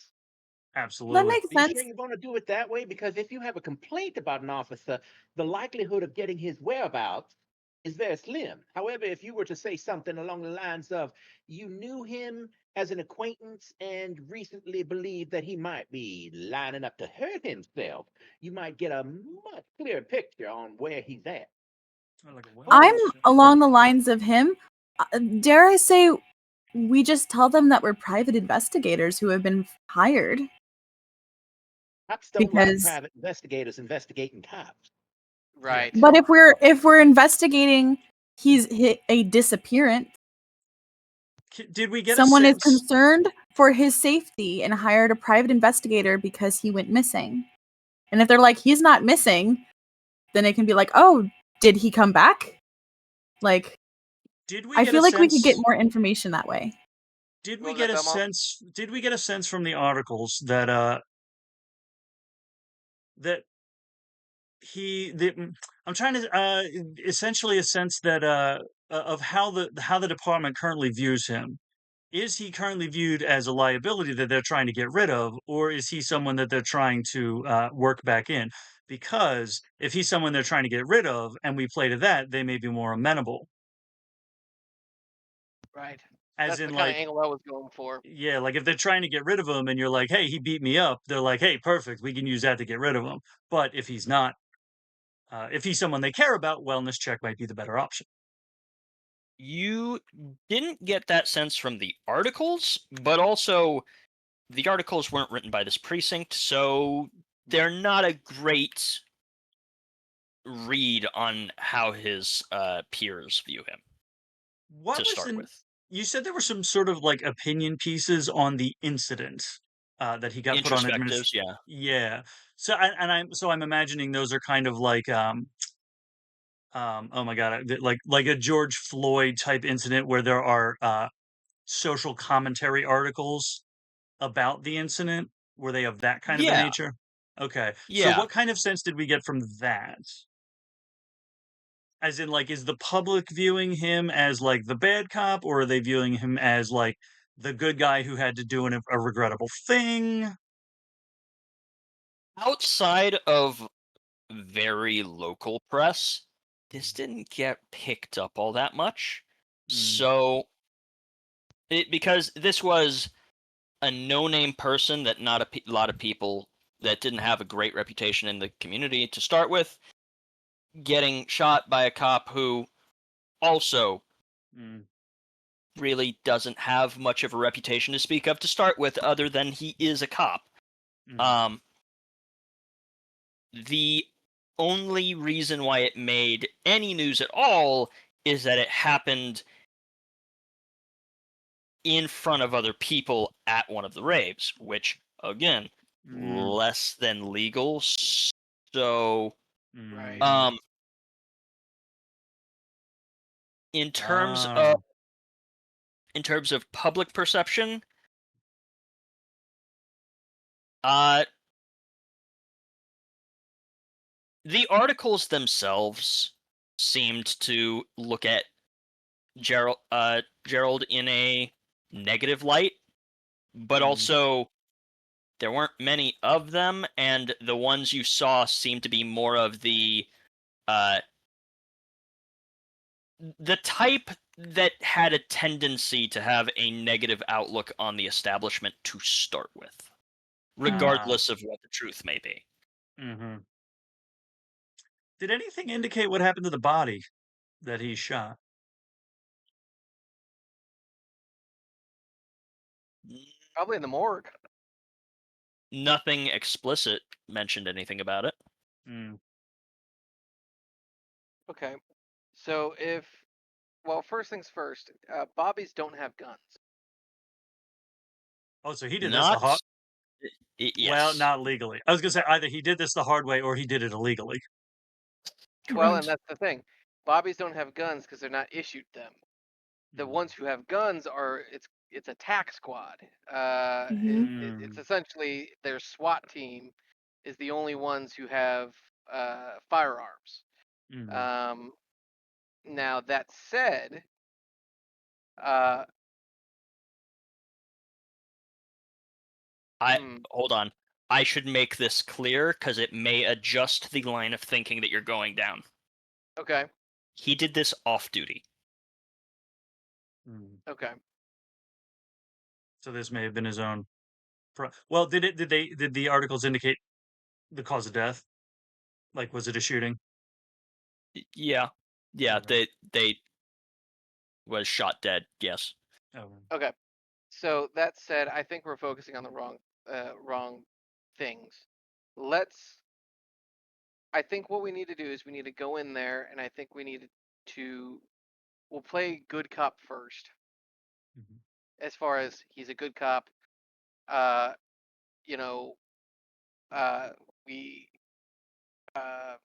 That Absolutely. makes Are you sense. sure you want to do it that way? Because if you have a complaint about an officer, the likelihood of getting his whereabouts is very slim. However, if you were to say something along the lines of, you knew him as an acquaintance and recently believed that he might be lining up to hurt himself, you might get a much clearer picture on where he's at. I'm along the lines of him. Dare I say, we just tell them that we're private investigators who have been hired. Cops don't like Because- private investigators investigating cops. Right. But if we're investigating, he's a disappearance. Did we get Someone a is sense? concerned for his safety and hired a private investigator because he went missing. And if they're like, he's not missing, then it can be like, oh, did he come back? Like, I feel like we could get more information that way. Did What we was get that, a Belmont? sense? Did we get a sense from the articles that that I'm trying to essentially a sense that of how the department currently views him. Is he currently viewed as a liability that they're trying to get rid of, or is he someone that they're trying to work back in? Because if he's someone they're trying to get rid of, and we play to that, they may be more amenable. Right. As That's in, the kind like, of angle I was going for. yeah, like if they're trying to get rid of him, and you're like, "Hey, he beat me up," they're like, "Hey, perfect, we can use that to get rid of him." But if he's not, if he's someone they care about, wellness check might be the better option. You didn't get that sense from the articles, but also the articles weren't written by this precinct, so they're not a great read on how his peers view him What to was start with. You said there were some sort of like opinion pieces on the incident that he got put on Introspectives, yeah. Yeah. So I'm imagining those are kind of like oh my god, like a George Floyd type incident where there are social commentary articles about the incident. Were they of that kind of a Yeah, nature? Okay. So yeah. what kind of sense did we get from that? As in, like, is the public viewing him as like the bad cop, or are they viewing him as like the good guy who had to do a regrettable thing? Outside of very local press, this didn't get picked up all that much. Mm, So, because this was a no-name person that not a lot of people that didn't have a great reputation in the community to start with, getting shot by a cop who also mm, really doesn't have much of a reputation to speak of to start with, other than he is a cop. mm, Um, the only reason why it made any news at all is that it happened in front of other people at one of the raves, which, again, mm, less than legal. So, Right. mhm. in terms of Oh. public perception, uh, the articles themselves seemed to look at Gerald in a negative light, but Mm, also there weren't many of them, and the ones you saw seemed to be more of uh, the type that had a tendency to have a negative outlook on the establishment to start with, ah. regardless of what the truth may be. Mhm. Did anything indicate what happened to the body that he shot? Probably in the morgue. Nothing explicit mentioned anything about it. Mm. Okay. So well, first things first, Bobbies don't have guns. Oh, so he did this the Not hard. Well, yes, not legally. I was gonna say either he did this the hard way or he did it illegally. Well, and Correct. that's the thing. Bobbies don't have guns because they're not issued them. The Mm. ones who have guns are it's a tac squad. Hmm. It's Mm. essentially their SWAT team is the only ones who have firearms. Mm. Um, Now that said, uh, I hmm, hold on. I should make this clear because it may adjust the line of thinking that you're going down. okay, He did this off duty. Mm. okay. So this may have been his own. Well, did the articles indicate the cause of death? Like, was it a shooting? Yeah, yeah. Okay. They was shot dead. Yes. Okay. Okay. So that said, I think we're focusing on the wrong things. Let's. I think what we need to do is we need to go in there, and I think we need to. We'll play good cop first, Mhm. as far as he's a good cop. Uh, you know, uh, we uh,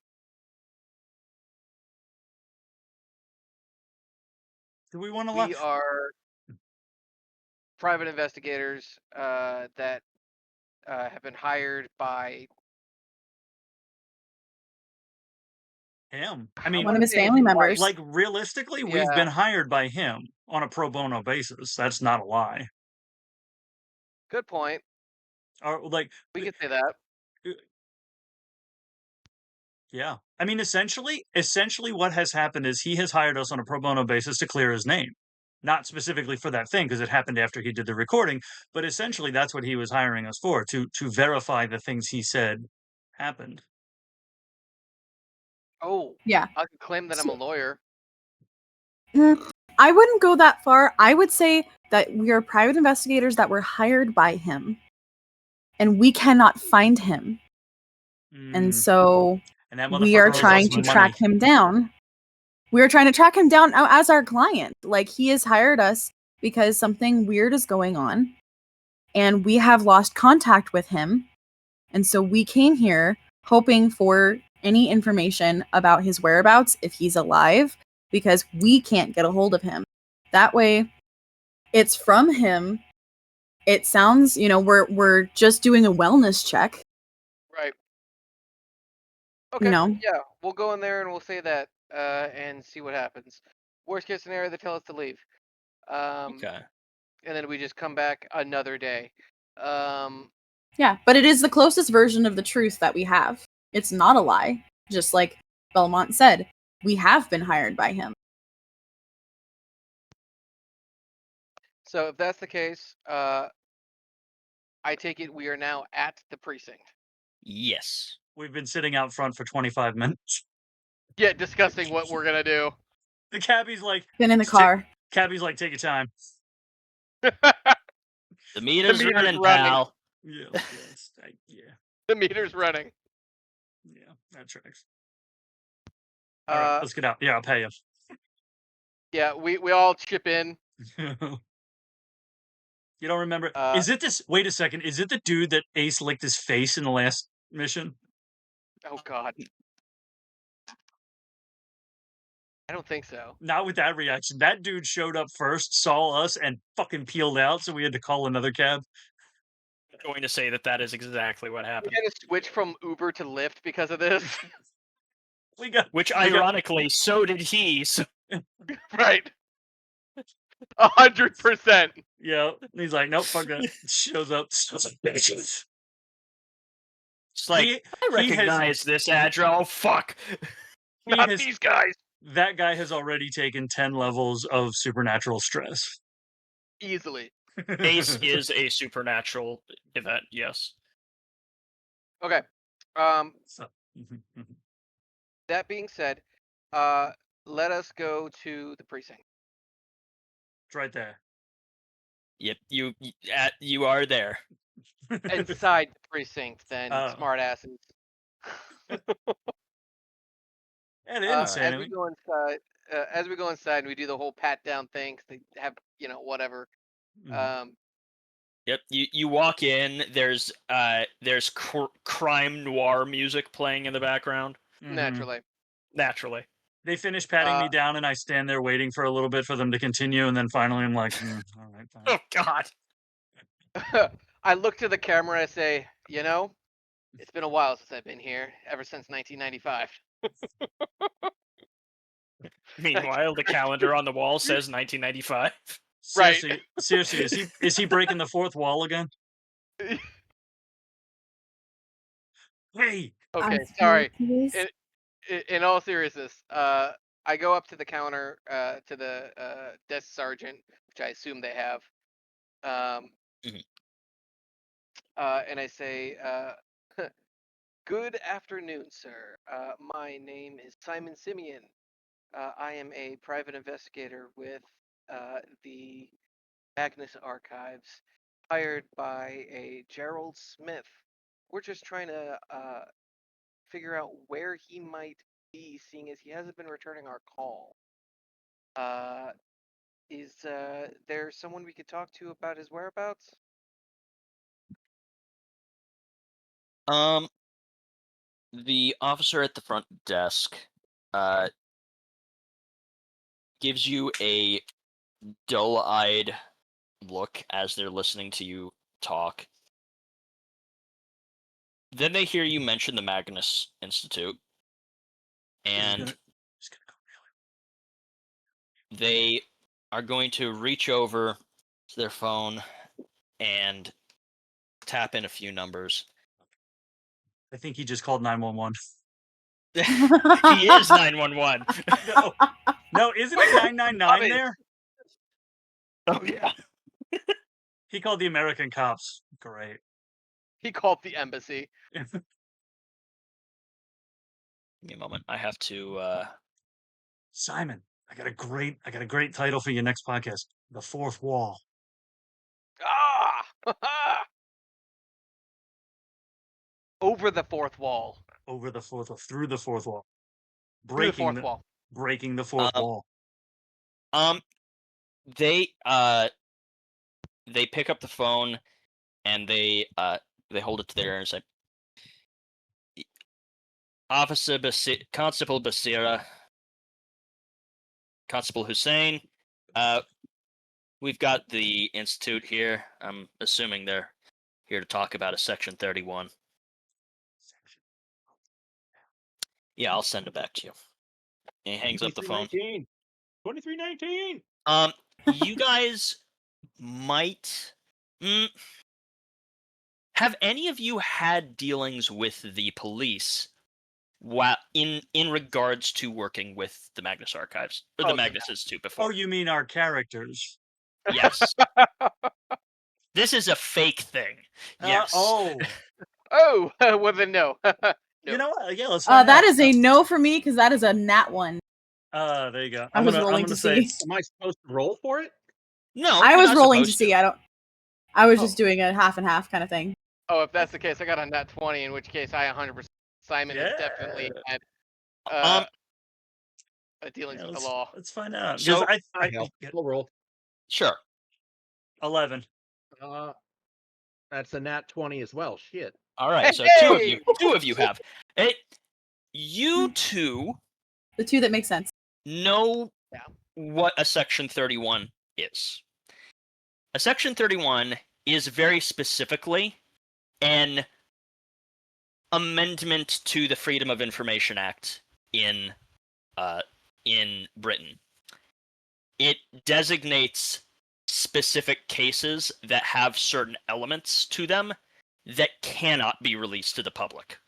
Do we want to lie? we are private investigators that have been hired by. Him? I I mean, One want of to his say his family wife. members. like realistically, we've Yeah, been hired by him on a pro bono basis. That's not a lie. good point. Or like, We could say that. uh, yeah. I mean, essentially, what has happened is he has hired us on a pro bono basis to clear his name. Not specifically for that thing, because it happened after he did the recording, but essentially that's what he was hiring us for, to verify the things he said happened. Oh, Yeah. I could claim that I'm a So, lawyer. I wouldn't go that far. I would say that we are private investigators that were hired by him. and we cannot find him. And so And that we are motherfucker owes trying us to money. track him down. We are trying to track him down as our client. Like, he has hired us because something weird is going on, and we have lost contact with him. And so we came here hoping for any information about his whereabouts, if he's alive, because we can't get a hold of him. That way, it's from him. It sounds, we're just doing a wellness check. Right. Okay. Yeah, we'll go in there and we'll say that and see what happens. Worst case scenario, they tell us to leave. Okay. And then we just come back another day. Yeah, but it is the closest version of the truth that we have. It's not a lie. Just like Belmont said, we have been hired by him. So if that's the case, I take it we are now at the precinct. Yes. We've been sitting out front for 25 minutes. Yeah, discussing what we're gonna do. The cabbie's like, Been in the car. Cabbie's like, take your time. The meter's meter's running, running. pal. Yeah, yeah, The meter's running. yeah, that tracks. All right, Uh, let's get out. Yeah, I'll pay you. yeah, we all chip in. You don't remember? Uh, Is it this? Wait a second. Is it the dude that Ace licked his face in the last mission? Oh God. I don't think so. Not with that reaction. That dude showed up first, saw us, and fucking peeled out, so we had to call another cab. I'm going to say that is exactly what We happened. had to switch from Uber to Lyft because of this. Which, ironically, so did he. So... Right. 100%. Yeah. He's like, nope, fuck that. Shows up. Bitches. It's like, I recognize this address. Oh, fuck. Not these guys. That guy has already taken 10 levels of supernatural stress. Easily. Ace is a supernatural event, yes. Okay. That being said, let us go to the precinct. It's right there. Yep, you are there. Inside the precinct, then, smart asses. Yeah, they didn't say as anything. we go inside, we do the whole pat down thing. They have, whatever. Yep, you walk in. There's crime noir music playing in the background. Naturally. They finish patting me down, and I stand there waiting for a little bit for them to continue, and then finally I'm like, all right, fine. Oh, God. I look to the camera and I say, it's been a while since I've been here, ever since 1995. Meanwhile, the calendar on the wall says 1995. Seriously, is he breaking the fourth wall again? Hey. Okay, sorry. In all seriousness, I go up to the counter, to the desk sergeant, which I assume they have, and I say, "Good afternoon, sir. My name is Simon Simeon. I am a private investigator with the Magnus Archives, hired by a Gerald Smith. We're just trying to figure out where he might be, seeing as he hasn't been returning our call. Is there someone we could talk to about his whereabouts?" The officer at the front desk gives you a dull-eyed look as they're listening to you talk. Then they hear you mention the Magnus Institute, and they are going to reach over to their phone and tap in a few numbers. I think he just called 911. He is 911. No, isn't it 999 there? Oh, yeah. He called the American cops. Great. He called the embassy. Give me a moment. I have to. Simon, I got a great title for your next podcast. The Fourth Wall. Ah! over the fourth wall. Over the fourth wall, through the fourth wall, Through the fourth wall. breaking the fourth wall. They pick up the phone and they hold it to their ear and say, Constable Basira, Constable Hussein, we've got the Institute here. I'm assuming they're here to talk about a Section 31. Yeah, I'll send it back to you. And he hangs up the phone. 2319. You guys might... have any of you had dealings with the police in regards to working with the Magnus Archives? Or the Magnus Institute before? Oh, you mean our characters? Yes. This is a fake thing. Yes. Oh, well then no. No. You know what? Yeah, let's find out. That is a no for me because that is a nat one. There you go. I was rolling to see. Am I supposed to roll for it? No, I you're was not rolling to supposed see. I was just doing a half and half kind of thing. Oh, if that's the case, I got a nat 20, in which case I 100%. Simon has definitely had dealings with the law. Let's find out. So, I'll roll. Sure. 11. That's a nat 20 as well. Shit. All right, so two of you have. You two... The two that make sense. Know what a Section 31 is. A Section 31 is very specifically an amendment to the Freedom of Information Act in Britain. It designates specific cases that have certain elements to them that cannot be released to the public.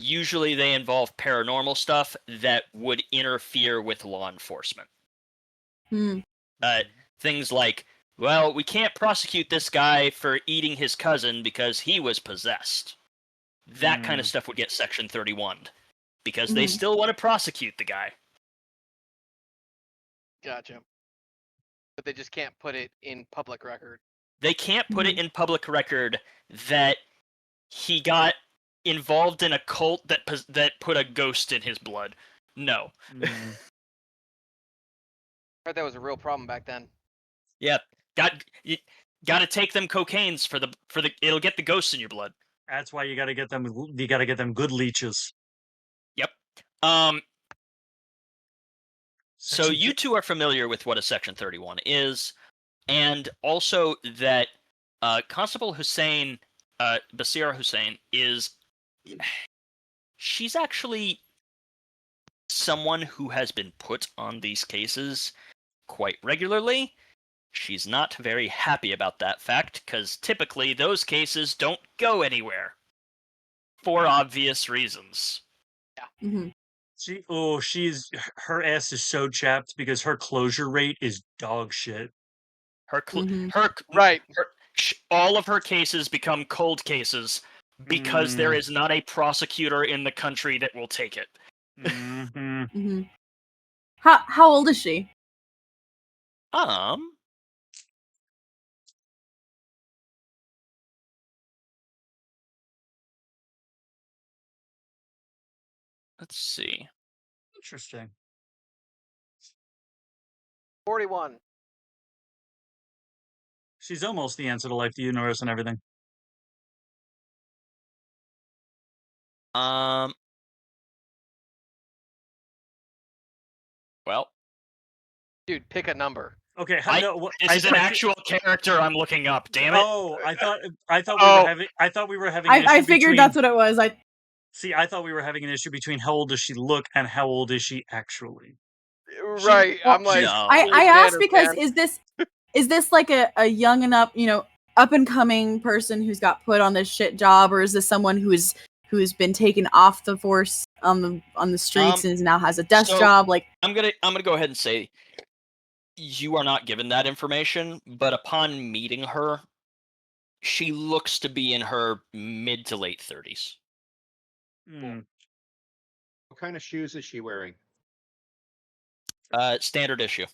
Usually they involve paranormal stuff that would interfere with law enforcement. Things like, well, we can't prosecute this guy for eating his cousin because he was possessed. That kind of stuff would get Section 31 because they still want to prosecute the guy. Gotcha. But they just can't put it in public record. They can't put it in public record that he got involved in a cult that put a ghost in his blood. No. I heard that was a real problem back then. Yeah, gotta take them cocaines for the it'll get the ghosts in your blood. That's why you gotta get them. You gotta get them good leeches. Yep. So you two are familiar with what a Section 31 is, and also that Constable Hussein, Basira Hussein, she's actually someone who has been put on these cases quite regularly. She's not very happy about that fact, because typically those cases don't go anywhere. For obvious reasons. Yeah. Her ass is so chapped because her closure rate is dog shit. All of her cases become cold cases because there is not a prosecutor in the country that will take it. How old is she? Let's see. Interesting. 41. She's almost the answer to life, the universe, and everything. Well, dude, pick a number. Okay, this is an actual character I'm looking up. Damn it! Oh, I thought we were having. An issue I figured that's what it was. I thought we were having an issue between how old does she look and how old is she actually. Right, I'm like, no. I asked because is this like a young enough, up and coming person who's got put on this shit job, or is this someone who's been taken off the force on the streets and now has a desk job? Like, I'm gonna go ahead and say you are not given that information, but upon meeting her, she looks to be in her mid to late 30s. What kind of shoes is she wearing? Standard issue.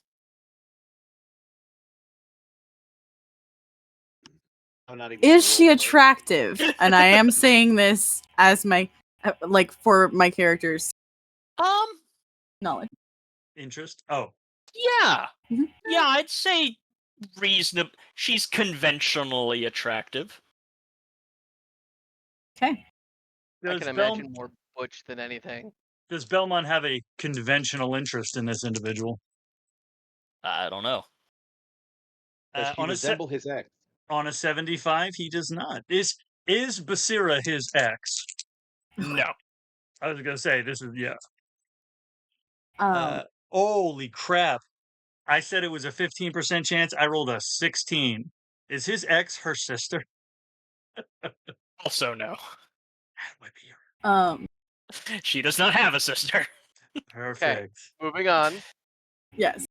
I'm not even Is gonna she roll for it. attractive? And I am saying this as my for my character's Um, knowledge. Interest? Oh, yeah. Mhm. Yeah, I'd say reasonable. She's conventionally attractive. Okay. I does can imagine more butch than anything. does Belmont have a conventional interest in this individual? I don't know. Does she On resemble his ex? on a 75, he does not. Is Basira his ex? No. I was gonna say this is yeah. Um, Holy crap! I said it was a 15% chance. I rolled a 16. Is his ex her sister? Also no. That would be um, She does not have a sister. perfect. Moving on. yes.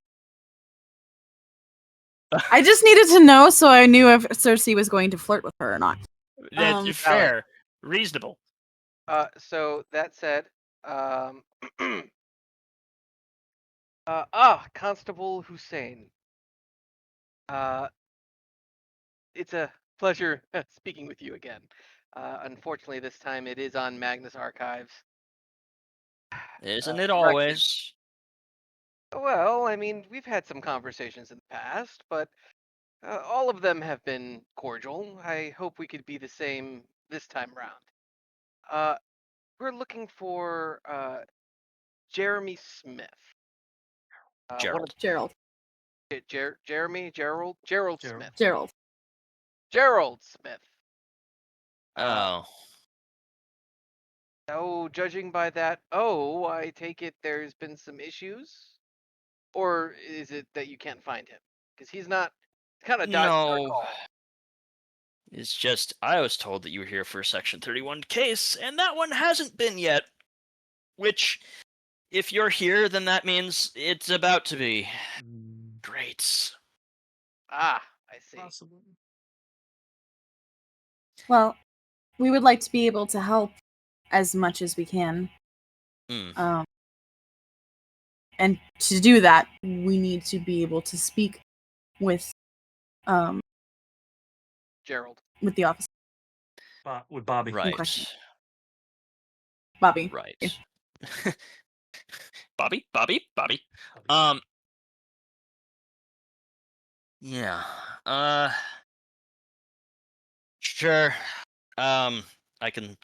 I just needed to know so I knew if Cersei was going to flirt with her or not. That's Um, fair. Reasonable. So that said, Constable Hussein. It's a pleasure speaking with you again. Unfortunately, this time it is on Magnus Archives. Isn't it Correction. always? Well, I mean, we've had some conversations in the past, but all of them have been cordial. I hope we could be the same this time round. We're looking for Jeremy Smith. One of Gerald. Gerald Gerald. Smith. Gerald. Gerald Smith. Oh. So, judging by that, I take it there's been some issues? Or is it that you can't find him? Because he's not kind of dodging our No. call. It's just I was told that you were here for a Section 31 case, and that one hasn't been yet. Which, if you're here, then that means it's about to be. Great. Ah, I see. Possibly. Well, we would like to be able to help as much as we can. Hmm. And to do that, we need to be able to speak with Gerald. with the officer With Bobby. in Right. question. Bobby. Right. Yeah. Bobby. Yeah. Sure. I can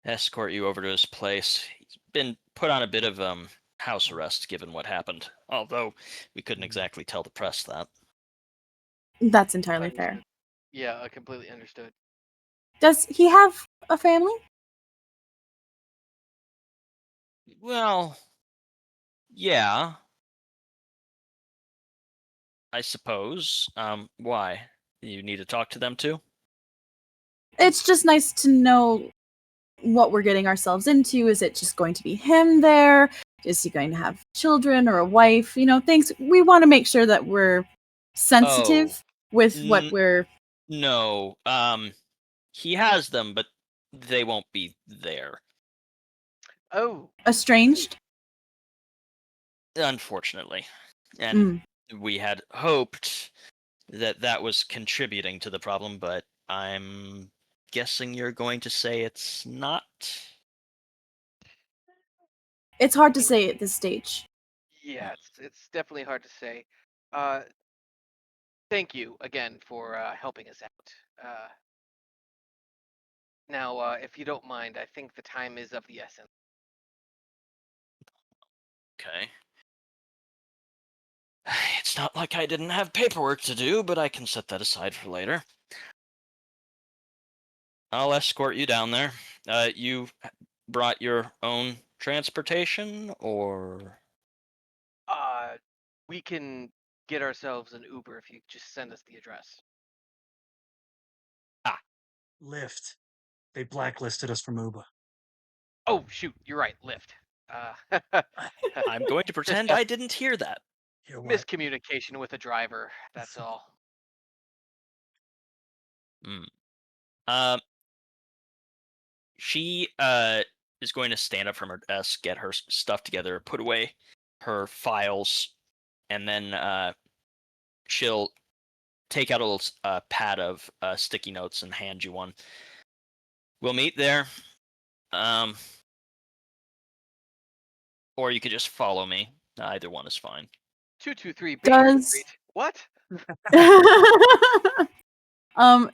escort you over to his place. He's been put on a bit of house arrest given what happened. Although we couldn't exactly tell the press that. That's entirely fair. Understood. Yeah, I completely understood. Does he have a family? Well, yeah. I suppose. Why? You need to talk to them too? It's just nice to know what we're getting ourselves into. Is it just going to be him there? Is he going to have children or a wife? You know, things we want to make sure that we're sensitive with what we're No. He has them, but they won't be there. Oh, estranged. Unfortunately. And we had hoped that that was contributing to the problem, but I'm guessing you're going to say it's not? It's hard to say at this stage. yeah, it's definitely hard to say. Thank you again for helping us out. Now, if you don't mind, I think the time is of the essence. Okay. It's not like I didn't have paperwork to do, but I can set that aside for later. I'll escort you down there. You brought your own transportation, or? We can get ourselves an Uber if you just send us the address. Lyft. They blacklisted us from Uber. Oh shoot, you're right, Lyft. I'm going to pretend I didn't hear that. You know what? Miscommunication with a driver. That's all. She is going to stand up from her desk, get her stuff together, put away her files, and then she'll take out a little pad of sticky notes and hand you one. We'll meet there. Or you could just follow me. Either one is fine. 223 Baker Does- Street. What?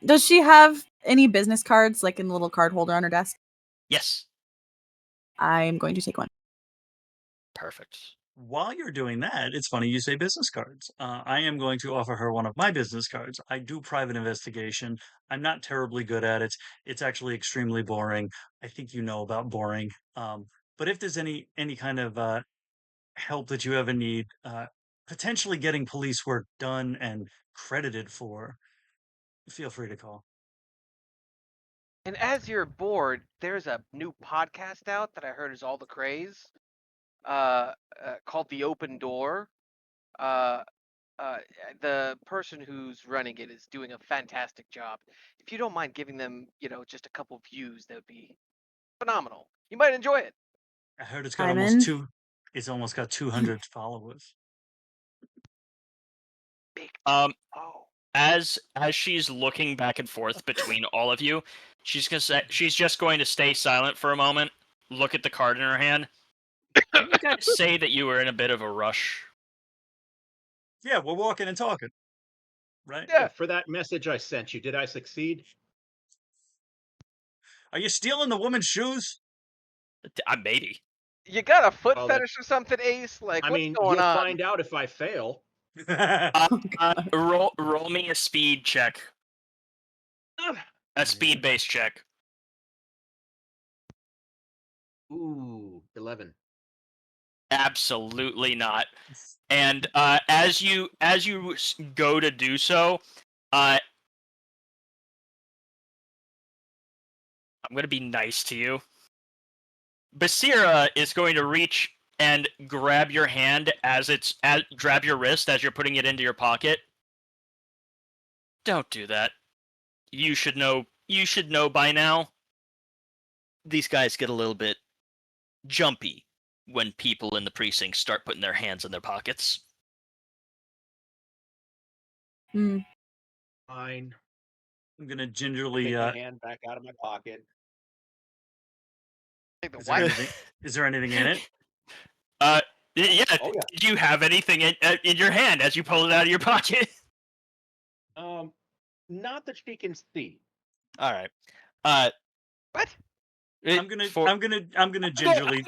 Does she have any business cards, like in the little card holder on her desk? Yes. I'm going to take one. Perfect. While you're doing that, it's funny you say business cards. I am going to offer her one of my business cards. I do private investigation. I'm not terribly good at it. It's actually extremely boring. I think you know about boring. But if there's any kind of help that you ever need, potentially getting police work done and credited for, feel free to call. And as you're bored, there's a new podcast out that I heard is all the craze, called The Open Door. Uh, the person who's running it is doing a fantastic job. If you don't mind giving them, just a couple views, that would be phenomenal. You might enjoy it. I heard it's got Simon? it's almost got 200 followers. Big. Um, Oh. as she's looking back and forth between all of you, she's just going to stay silent for a moment, look at the card in her hand. Didn't you guys say that you were in a bit of a rush? Yeah, we're walking and talking, right? Yeah. For that message I sent you, did I succeed? Are you stealing the woman's shoes? Maybe. You got a foot Oh, that- fetish or something, Ace? Like, I what's mean, going you'll on? find out if I fail. Roll me a speed check. A speed-based check. Ooh, 11. Absolutely not. And as you go to do so, I'm going to be nice to you. Basira is going to reach and grab your hand grab your wrist as you're putting it into your pocket. Don't do that. You should know by now. These guys get a little bit jumpy when people in the precinct start putting their hands in their pockets. Hmm. Fine. I'm gonna gingerly. Take my hand back out of my pocket. Like the Is there what? anything? Is there anything in it? Yeah. Oh, yeah. Did you have anything in your hand as you pull it out of your pocket? Not that she can see. All right. What? I'm gonna gingerly.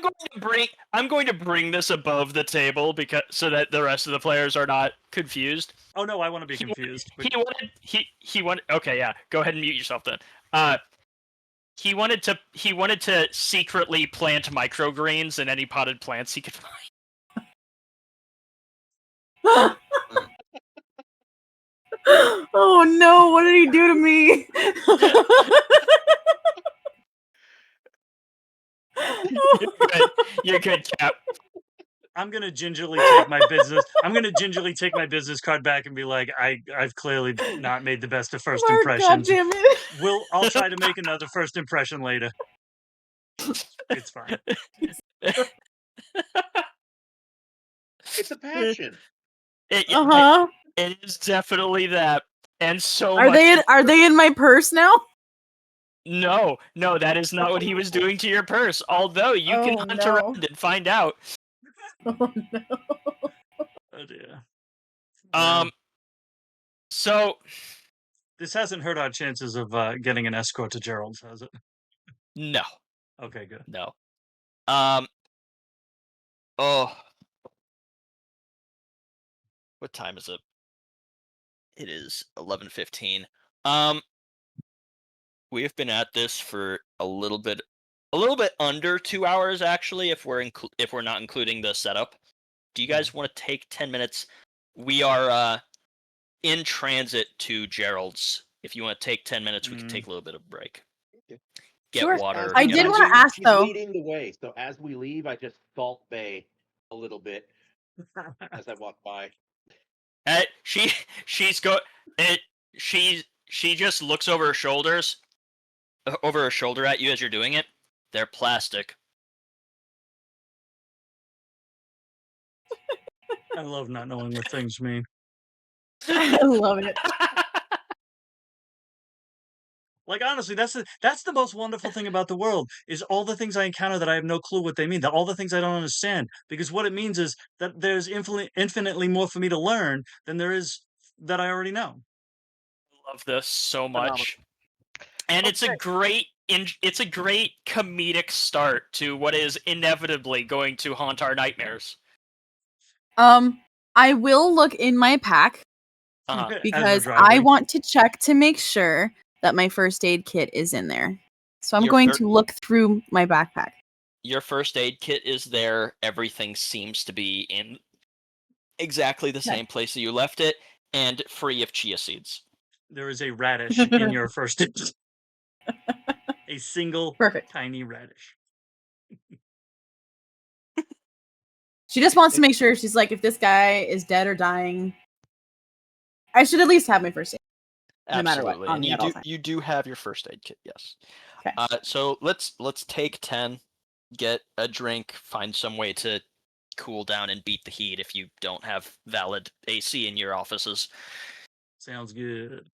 I'm going to bring this above the table so that the rest of the players are not confused. Oh no, I want to be confused. But He wanted. Okay, yeah. Go ahead and mute yourself then. He wanted to secretly plant microgreens in any potted plants he could find. Oh no, what did he do to me? You're good, Cap. I'm gonna gingerly take my business. I'm gonna gingerly take my business card back and be like, I've clearly not made the best of first Mark, impressions. God damn it. I'll try to make another first impression later. It's fine. It's a passion. Uh-huh. It is definitely that, and so Are much. they in my purse now? No, that is not what he was doing to your purse. Although you can Oh, hunt no. around and find out. Oh no. Oh dear. So This hasn't hurt our chances of getting an escort to Gerald's, has it? no, Okay, good. no. Oh, what time is it? It is 11:15. We have been at this for a little bit under 2 hours actually, if we're not including the setup. Do you guys want to take 10 minutes? We are in transit to Gerald's. If you want to take 10 minutes, we can take a little bit of a break. Okay. Get Sure. water. I get did ice wanna cream. ask, She's though. leading the way, so as we leave, I just salt bay a little bit as I walk by. She just looks over her shoulder at you as you're doing it. They're plastic. I love not knowing what things mean. I love it. Like honestly, that's the most wonderful thing about the world is all the things I encounter that I have no clue what they mean. That all the things I don't understand. Because what it means is that there's infinitely more for me to learn than there is that I already know. Love this so Phenomenal. much. And it's a great comedic start to what is inevitably going to haunt our nightmares. I will look in my pack Uh-huh. As we're because I driving. want to check to make sure that my first aid kit is in there. So I'm Your going fir- to look through my backpack. Your first aid kit is there. Everything seems to be in exactly the same place that you left it, and free of chia seeds. There is a radish in your first a single Perfect. tiny radish. She just wants to make sure. She's like, if this guy is dead or dying, I should at least have my first aid. No matter what, Absolutely, on and me at all times. you do have your first aid kit. Yes. Okay. So let's take 10, get a drink, find some way to cool down and beat the heat if you don't have valid AC in your offices. Sounds good.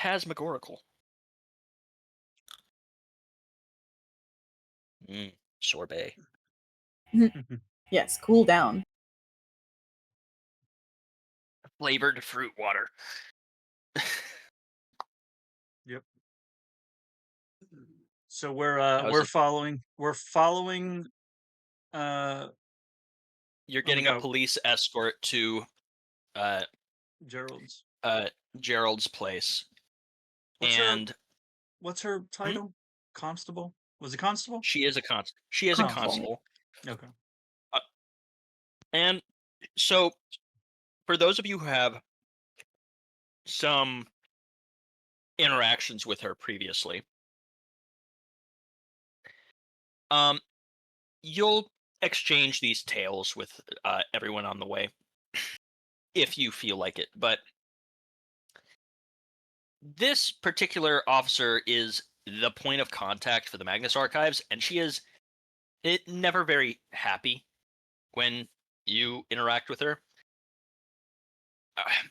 phantasmagorical. Sorbet. Yes, cool down. Flavored fruit water. Yep. So we're How's it? following You're oh, getting a police escort to Gerald's. Gerald's place. What's her title? Constable? Was it constable? She is a constable. She is a constable. Okay. And so, for those of you who have some interactions with her previously, you'll exchange these tales with everyone on the way, if you feel like it. But this particular officer is the point of contact for the Magnus Archives, and she is never very happy when you interact with her.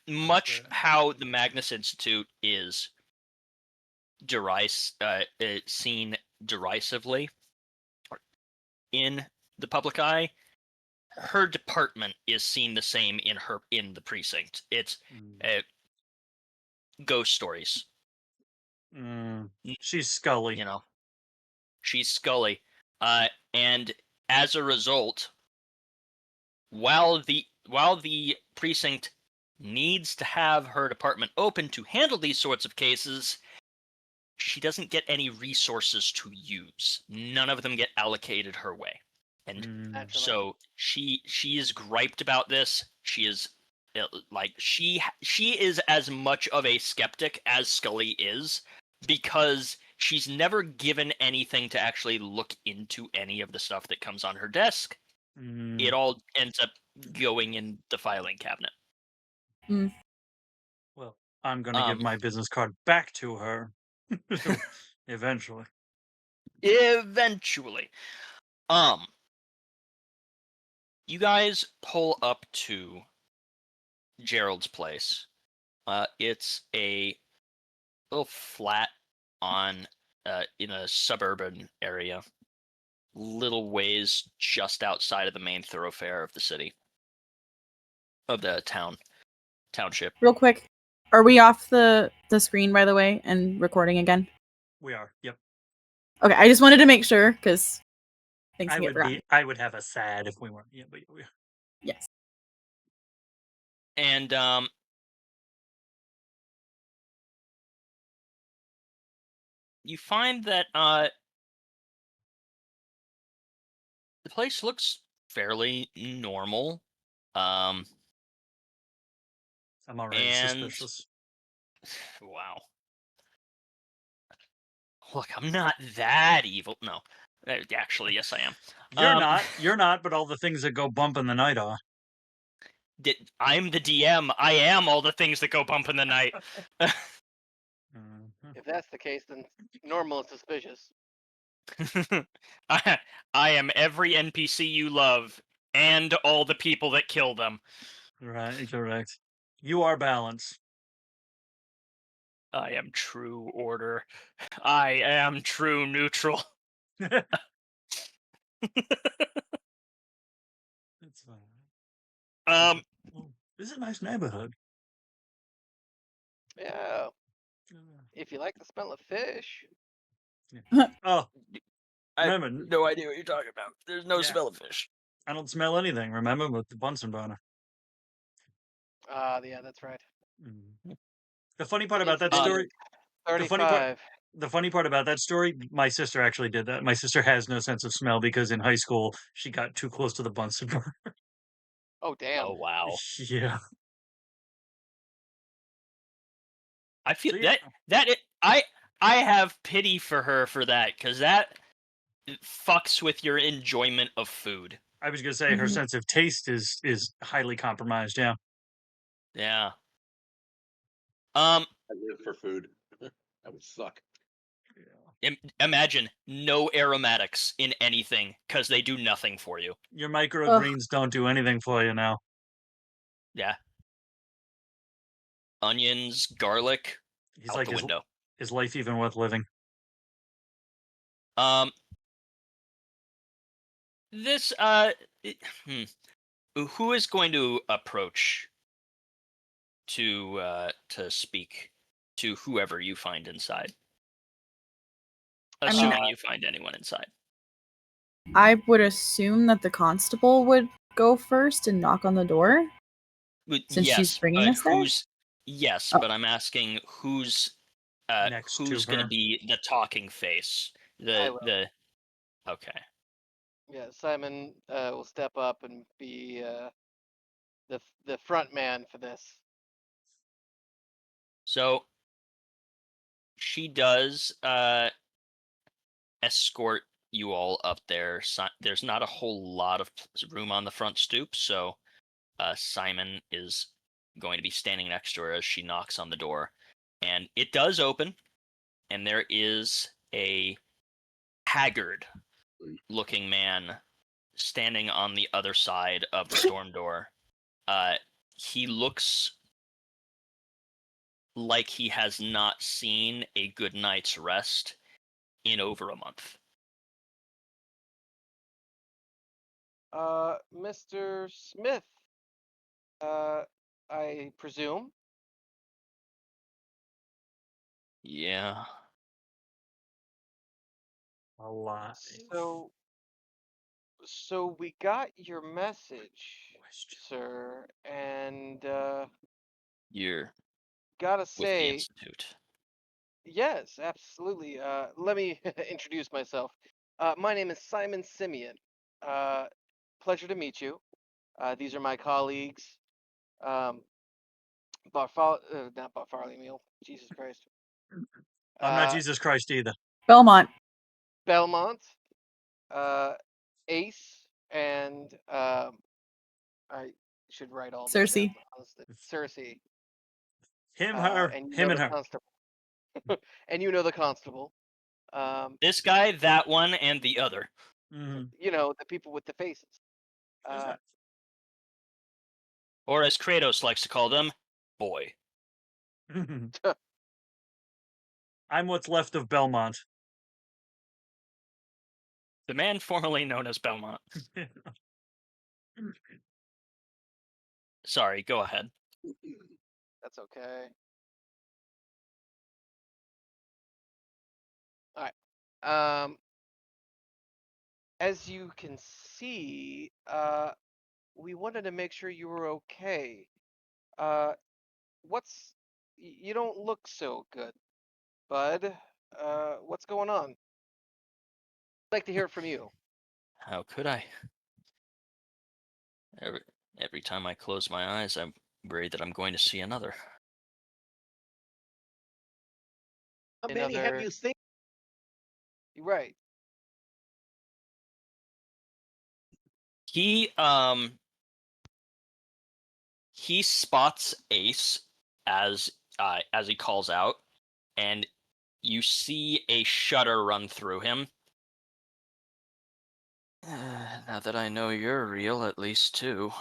Much how the Magnus Institute is seen derisively in the public eye, her department is seen the same in the precinct. It's ghost stories. She's Scully. You know, she's Scully, and as a result, while the precinct needs to have her department open to handle these sorts of cases, she doesn't get any resources to use. None of them get allocated her way. And so she is griped about this. She is she is as much of a skeptic as Scully is, because she's never given anything to actually look into any of the stuff that comes on her desk. It all ends up going in the filing cabinet. Well, I'm going to give my business card back to her eventually. Eventually. You guys pull up to Gerald's place. It's a little flat on in a suburban area, little ways just outside of the main thoroughfare of the city, of the township. Real quick, are we off the screen, by the way, and recording again? We are. Yep. Okay, I just wanted to make sure because things can get forgotten. I would have a sad if we weren't. Yeah, but we are. Yes. And you find that the place looks fairly normal. I'm already suspicious. Wow. Look, I'm not that evil. No. Actually, yes, I am. You're not, but all the things that go bump in the night are. I'm the DM. I am all the things that go bump in the night. If that's the case, then normal is suspicious. I am every NPC you love, and all the people that kill them. Right, correct. You are balance. I am true order. I am true neutral. That's fine. This is a nice neighborhood. Yeah. If you like the smell of fish. Yeah. Oh. I have no idea what you're talking about. There's no smell of fish. I don't smell anything, remember, with the Bunsen burner. Yeah, that's right. The funny part about that story... 35. The funny part about that story, my sister actually did that. My sister has no sense of smell because in high school, she got too close to the Bunsen burner. Oh, damn. Oh, wow. Yeah. I feel I have pity for her for that, because that fucks with your enjoyment of food. I was gonna say her sense of taste is highly compromised. Yeah. Yeah. I live for food. That would suck. Imagine no aromatics in anything, because they do nothing for you. Your microgreens don't do anything for you now. Yeah. Onions, garlic, He's out like, the window. is life even worth living? This who is going to approach to speak to whoever you find inside? I mean, Assuming you find anyone inside. I would assume that the constable would go first and knock on the door. Since Yes, she's bringing but us there? Yes, Oh. but I'm asking who's Next to who's going to her. be the talking face? I will. Okay. Yeah, Simon will step up and be the front man for this. So she does escort you all up there. There's not a whole lot of room on the front stoop, so Simon is going to be standing next to her as she knocks on the door. And it does open, and there is a haggard looking man standing on the other side of the storm door. He looks like he has not seen a good night's rest in over a month. Mr. Smith, I presume. Yeah. Alive. So we got your message, sir, and You're gotta with the say, Institute. yes, absolutely. Let me introduce myself. My name is Simon Simeon. Pleasure to meet you. These are my colleagues. Um, not Bartholomew. Jesus Christ. I'm not Jesus Christ either. Belmont. Belmont, Ace, and I should write all this down. Cersei. Honestly. Cersei. Him, her, And you him, know and the her. constable. And you know the constable. This guy, that one, and the other. Mhm. You know the people with the faces. Or as Kratos likes to call them, boy. I'm what's left of Belmont. The man formerly known as Belmont. Sorry, go ahead. That's okay. All right. As you can see, we wanted to make sure you were okay. You don't look so good, bud. What's going on? I'd like to hear it from you. How could I? Every time I close my eyes, I'm worried that I'm going to see another. How many have you seen? You're right. He spots Ace as he calls out, and you see a shudder run through him. Now that I know you're real, at least too.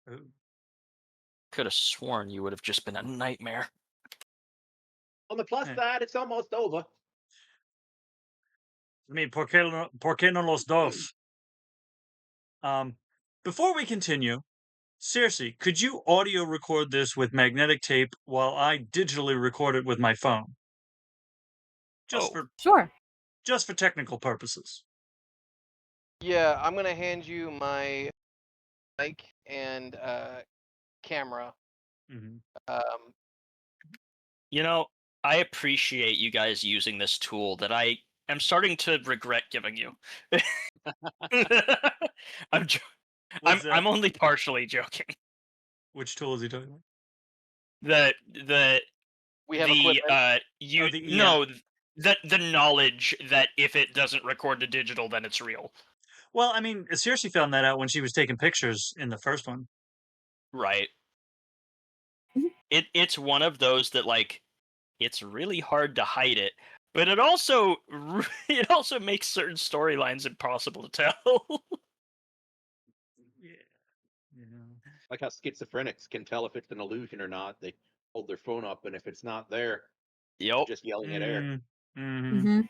Could have sworn you would have just been a nightmare. On the plus side, it's almost over. I mean, ¿por qué no los dos? Before we continue, seriously, could you audio record this with magnetic tape while I digitally record it with my phone? Sure. Just for technical purposes. Yeah, I'm gonna hand you my mic and camera. Mm-hmm. You know, I appreciate you guys using this tool that I am starting to regret giving you. I'm only partially joking. Which tool is he talking about? We have equipment. The knowledge that if it doesn't record to digital, then it's real. Well, I mean, Cersei found that out when she was taking pictures in the first one. Right. It's one of those that, like, it's really hard to hide it, but it also makes certain storylines impossible to tell. Yeah. Like how schizophrenics can tell if it's an illusion or not. They hold their phone up, and if it's not there, they're Yep. just yelling at air. Mm-hmm. hmm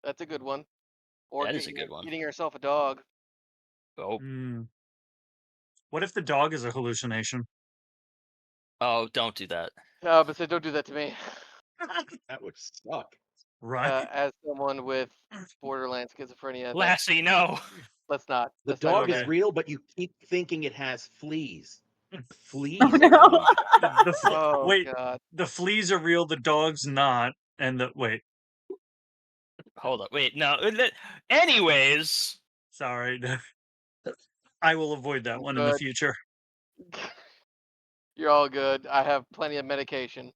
That's a good one. Or That is a good one. getting yourself a dog. Oh, What if the dog is a hallucination? oh, don't do that. But say, don't do that to me. That would suck. Right. As someone with borderline schizophrenia, Lassie, no. let's not. The Let's not dog go is there. real, but you keep thinking it has fleas. Oh Fleas are no! real. Oh Wait, God. the fleas are real, the dog's not, and the wait. Hold up. Wait, no. Anyways, Sorry, I will avoid that I'm one in the good. future. You're all good. I have plenty of medication.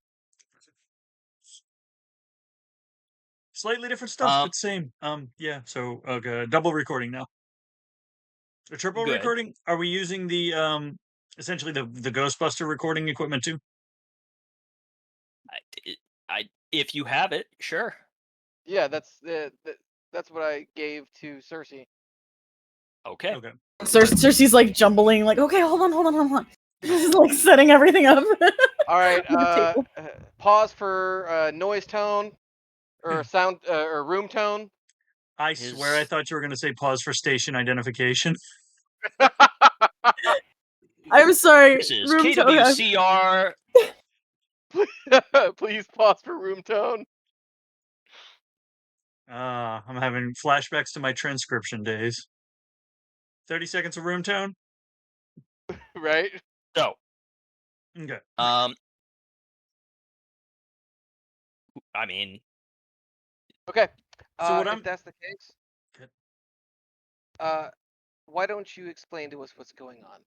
Slightly different stuff, Um, but same. Yeah. So, okay, double recording now. A triple good. recording? Are we using the essentially the Ghostbuster recording equipment too? If you have it, sure. Yeah, that's what I gave to Cersei. Okay. Okay. Cersei's like jumbling, like, okay, hold on. Just like setting everything up. All right. On the table. Pause for noise tone or sound or room tone. I swear I thought you were going to say pause for station identification. I'm sorry. This is Room tone. KWCR. Please pause for room tone. I'm having flashbacks to my transcription days. 30 seconds of room tone? Right. So, Okay. I mean, Okay. So what If that's the case, Okay. why don't you explain to us what's going on?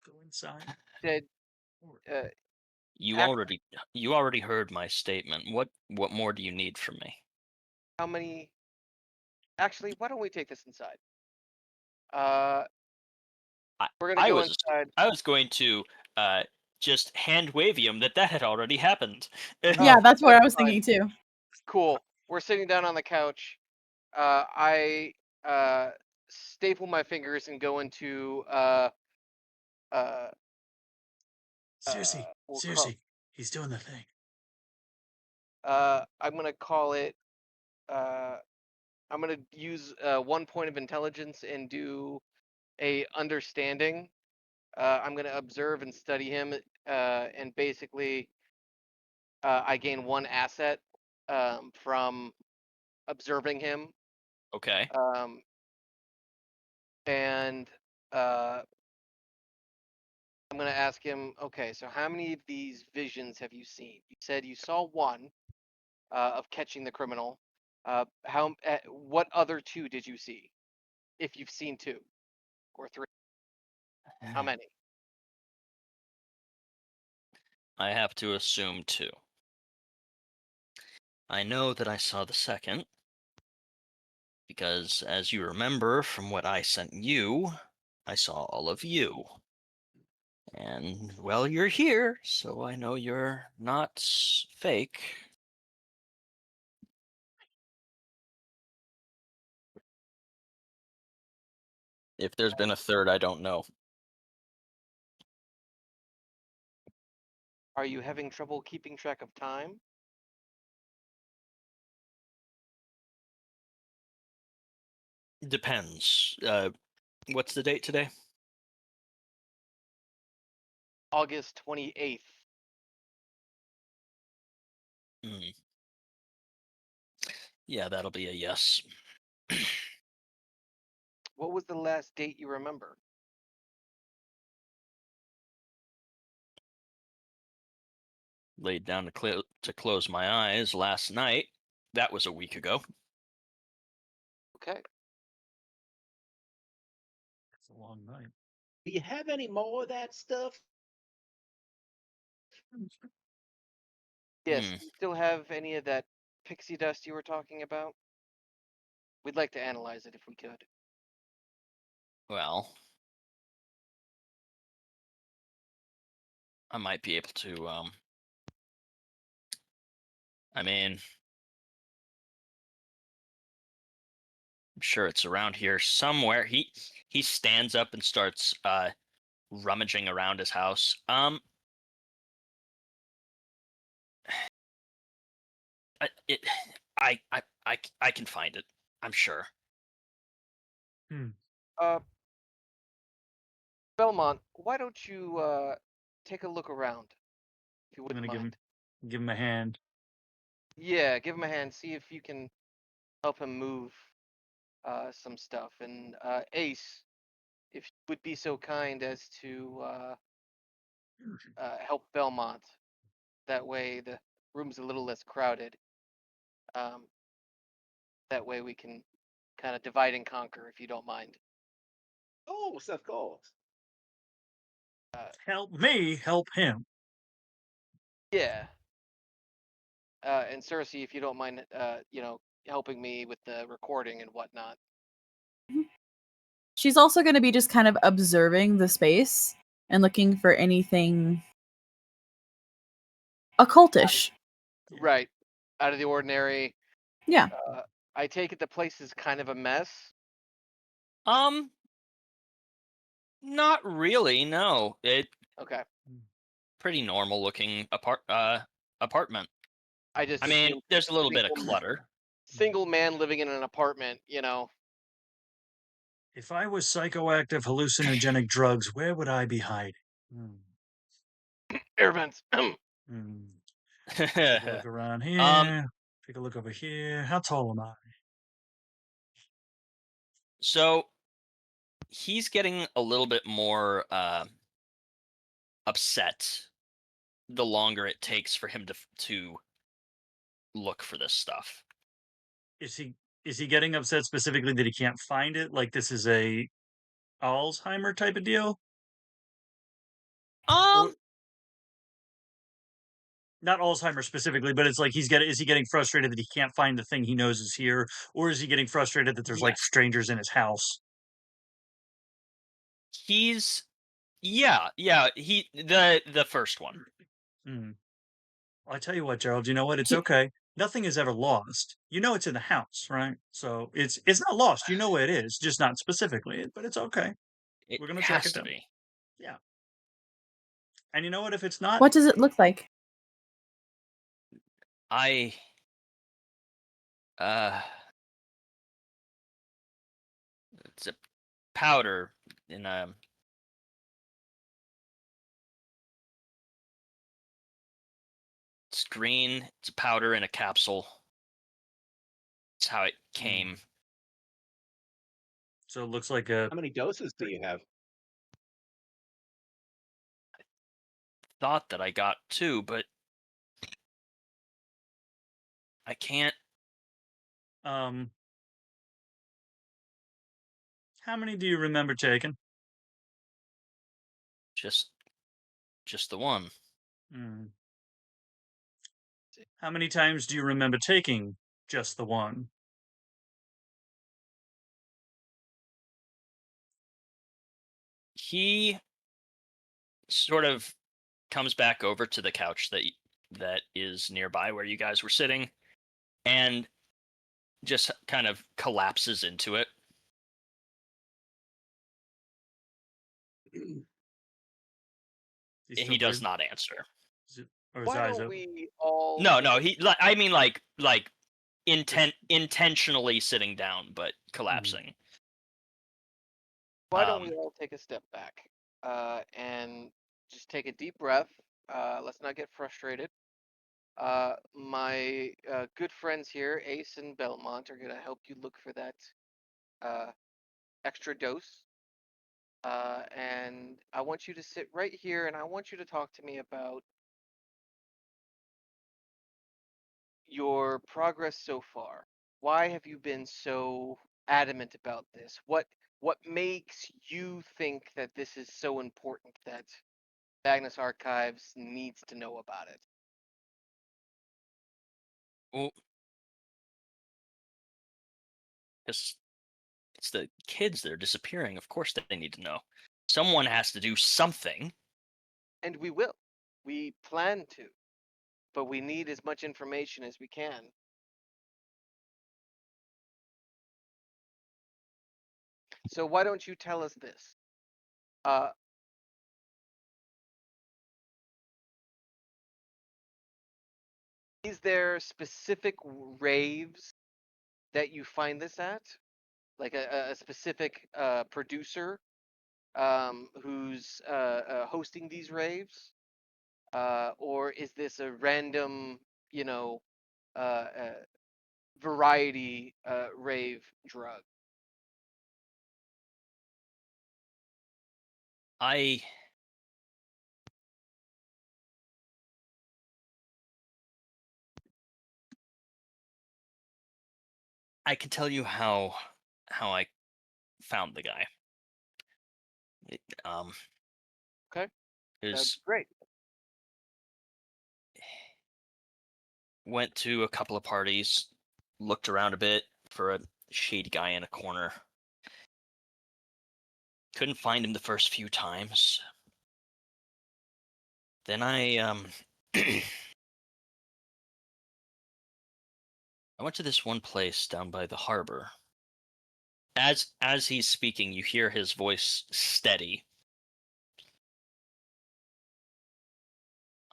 Go inside. Did you Act- already heard my statement. What more do you need from me? how many? Actually, why don't we take this inside? Uh, I, we're gonna I go was inside. I was going to just hand wave him that had already happened. Yeah, Oh, that's what I was fine. thinking too. Cool. We're sitting down on the couch. I staple my fingers and go into uh Seriously, we'll seriously, he's doing the thing. I'm gonna call it I'm gonna use 1 point of intelligence and do a understanding. I'm gonna observe and study him, and basically I gain 1 asset from observing him. Okay. And I'm gonna ask him. Okay, so how many of these visions have you seen? You said you saw one of catching the criminal. What other 2 did you see? If you've seen 2 or 3, how many? I have to assume 2. I know that I saw the second because, as you remember from what I sent you, I saw all of you. And, well, you're here, so I know you're not fake. If there's been a third, I don't know. Are you having trouble keeping track of time? Depends. What's the date today? August 28th. Hmm. Yeah, that'll be a yes. What was the last date you remember? Laid down to close my eyes last night. That was a week ago. Okay. It's a long night. Do you have any more of that stuff? Yes. Hmm. Do you still have any of that pixie dust you were talking about? We'd like to analyze it if we could. Well, I might be able to. I mean, I'm sure it's around here somewhere. He stands up and starts rummaging around his house. I, it, I can find it. I'm sure. Uh, Belmont, why don't you take a look around, if you I'm wouldn't gonna mind? give him a hand. Yeah, give him a hand. See if you can help him move some stuff. And Ace, if you would be so kind as to help Belmont. That way the room's a little less crowded. Um, that way we can kind of divide and conquer, if you don't mind. Oh, of course. Help me, help him. Yeah. And Cersei, if you don't mind, helping me with the recording and whatnot. She's also going to be just kind of observing the space and looking for anything occultish. Yeah. Right. Out of the ordinary. Yeah. I take it the place is kind of a mess. Not really. No, it Okay. pretty normal looking apartment. I just I mean, assume there's a little bit of single, clutter. single man living in an apartment, If I was psychoactive hallucinogenic drugs, where would I be hiding? air vents. Take a look around Um, here. Take a look over here. How tall am I? so he's getting a little bit more upset the longer it takes for him to look for this stuff. Is he getting upset specifically that he can't find it? Like this is a Alzheimer type of deal? Or Um, not Alzheimer specifically, but it's like is he getting frustrated that he can't find the thing he knows is here? Or is he getting frustrated that there's like yes, strangers in his house? he's the first one. Hmm. I tell you what, Gerald, you know what? It's He- okay. Nothing is ever lost. You know it's in the house, right? So it's not lost. You know where it is, just not specifically, but it's okay. It We're gonna track has it to down. be. Yeah. And you know what? If it's not, What does it look like? I uh, it's a powder in a. It's green. It's a powder in a capsule. It's how it came. so it looks like a How many doses do you have? Thought that I got two, but I can't. um. How many do you remember taking? Just the one. Hmm. How many times do you remember taking just the one? He sort of comes back over to the couch that is nearby where you guys were sitting, and just kind of collapses into it. He's And still he does breathing? not answer. Or his Why eyes don't open? we all No, take no. a I mean, like intentionally sitting down, but collapsing. Why don't we all take a step back and just take a deep breath? Let's not get frustrated. My good friends here, Ace and Belmont, are going to help you look for that uh, extra dose. And I want you to sit right here and I want you to talk to me about your progress so far. Why have you been so adamant about this? What makes you think that this is so important that Magnus Archives needs to know about it? Well, it's the kids that are disappearing. Of course, they need to know. Someone has to do something. And we will. We plan to, but we need as much information as we can. So why don't you tell us this? Uh, Is there specific raves that you find this at? Like a specific producer who's hosting these raves? Or is this a random, you know, variety rave drug? I can tell you how I found the guy. It, Okay, it that'd be was great. went to a couple of parties, looked around a bit for a shady guy in a corner. Couldn't find him the first few times. Then I I went to this one place down by the harbor. As he's speaking, you hear his voice steady.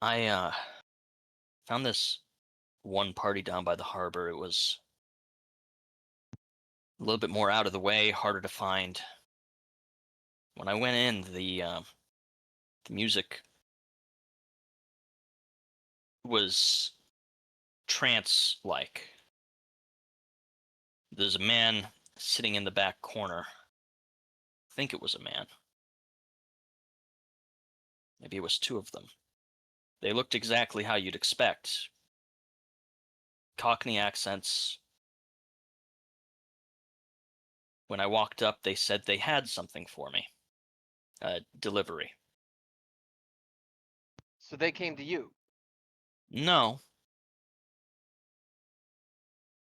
I found this one party down by the harbor. It was a little bit more out of the way, harder to find. When I went in, the music was trance-like. There's a man sitting in the back corner. I think it was a man. Maybe it was two of them. They looked exactly how you'd expect. Cockney accents. When I walked up, they said they had something for me. A delivery. So they came to you. No,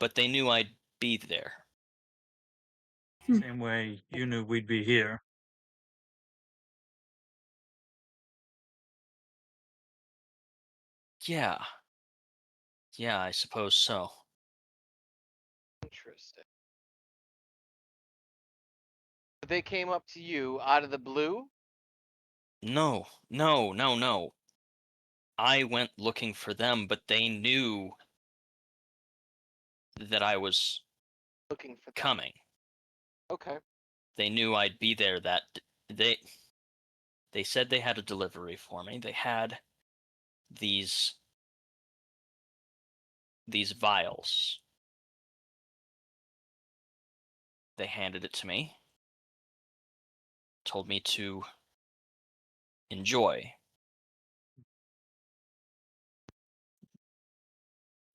but they knew I'd be there. Same way you knew we'd be here. Yeah. Yeah, I suppose so. Interesting. They came up to you out of the blue. No, no, no, no. I went looking for them, but they knew that I was Looking for them. coming. Okay. They knew I'd be there they said they had a delivery for me. They had these vials. They handed it to me. Told me to enjoy.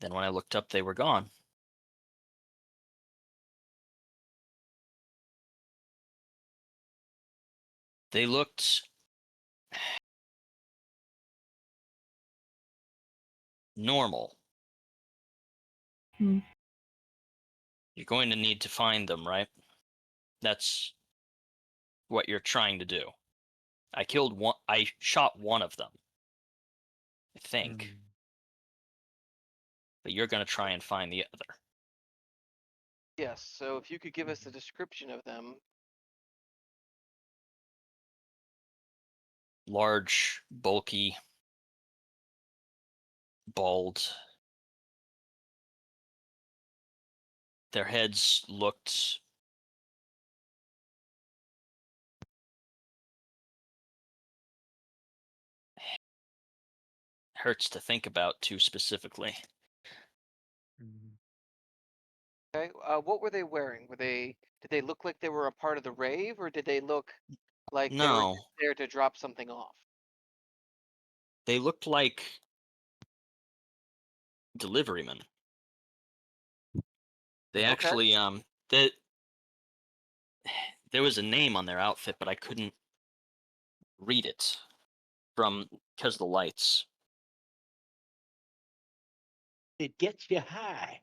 Then when I looked up, they were gone. They looked normal. Hmm. You're going to need to find them, right? That's what you're trying to do. I shot one of them, I think. Mm. But you're going to try and find the other. Yes. So if you could give us a description of them. Large, bulky, bald. Their heads looked hurts to think about too specifically. Mm. Okay. What were they wearing? Did they look like they were a part of the rave, or did they look like they were No, just there to drop something off? they looked like deliverymen. They Okay. actually that there was a name on their outfit, but I couldn't read it because of the lights. It gets you high.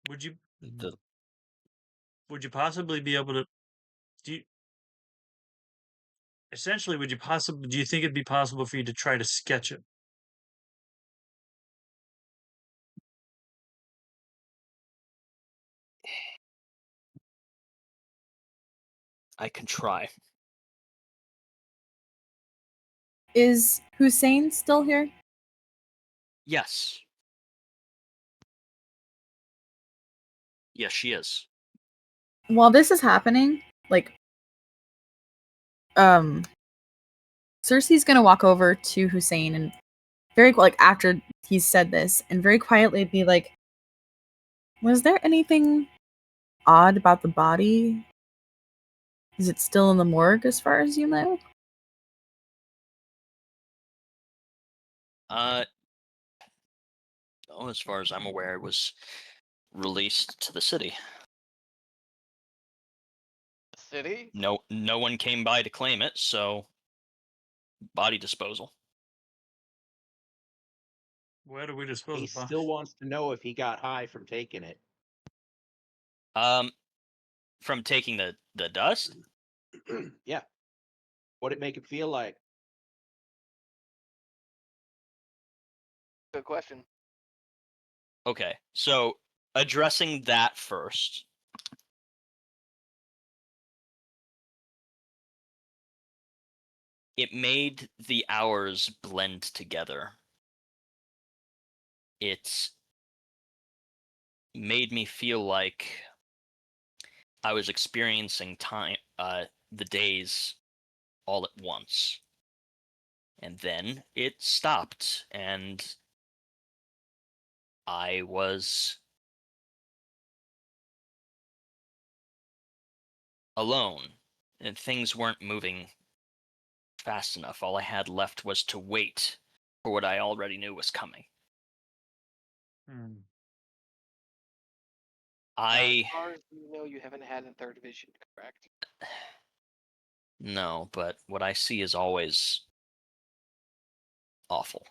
Would you The would you possibly be able to do you, essentially do you think it'd be possible for you to try to sketch it? I can try. Is Hussein still here? Yes. Yes, she is. While this is happening, like, Cersei's gonna walk over to Hussein and after he's said this, and very quietly be like, "Was there anything odd about the body? Is it still in the morgue, as far as you know?" As far as I'm aware, it was released to the city. City? No one came by to claim it, so body disposal. Where do we dispose He of bodies? still wants to know if he got high from taking it. From taking the dust? Yeah. What it make it feel like? Good question. Okay, so addressing that first. It made the hours blend together. It made me feel like I was experiencing time, the days all at once. And then it stopped, and I was alone, and things weren't moving fast enough. All I had left was to wait for what I already knew was coming. Hmm. As I far as you know, you haven't had a third vision, correct? No, but what I see is always awful.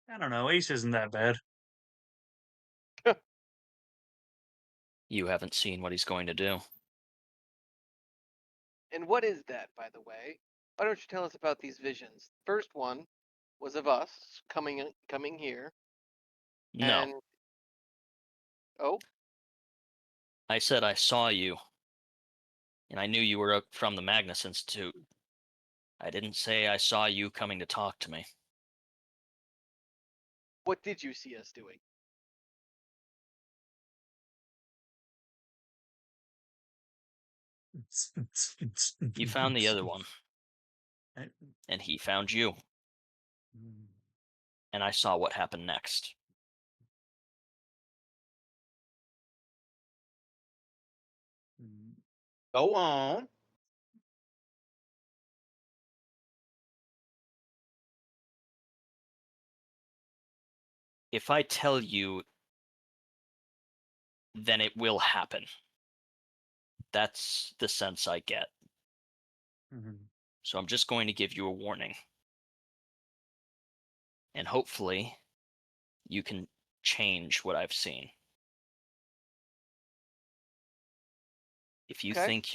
I don't know. Ace isn't that bad. You haven't seen what he's going to do. And what is that, by the way? Why don't you tell us about these visions? First one was of us coming here, No, and oh, I said I saw you, and I knew you were up from the Magnus Institute. I didn't say I saw you coming to talk to me. what did you see us doing? You found the other one, I- and he found you, and I saw what happened next. Go on. If I tell you, then it will happen. That's the sense I get. So I'm just going to give you a warning. And hopefully, you can change what I've seen. If you Okay. think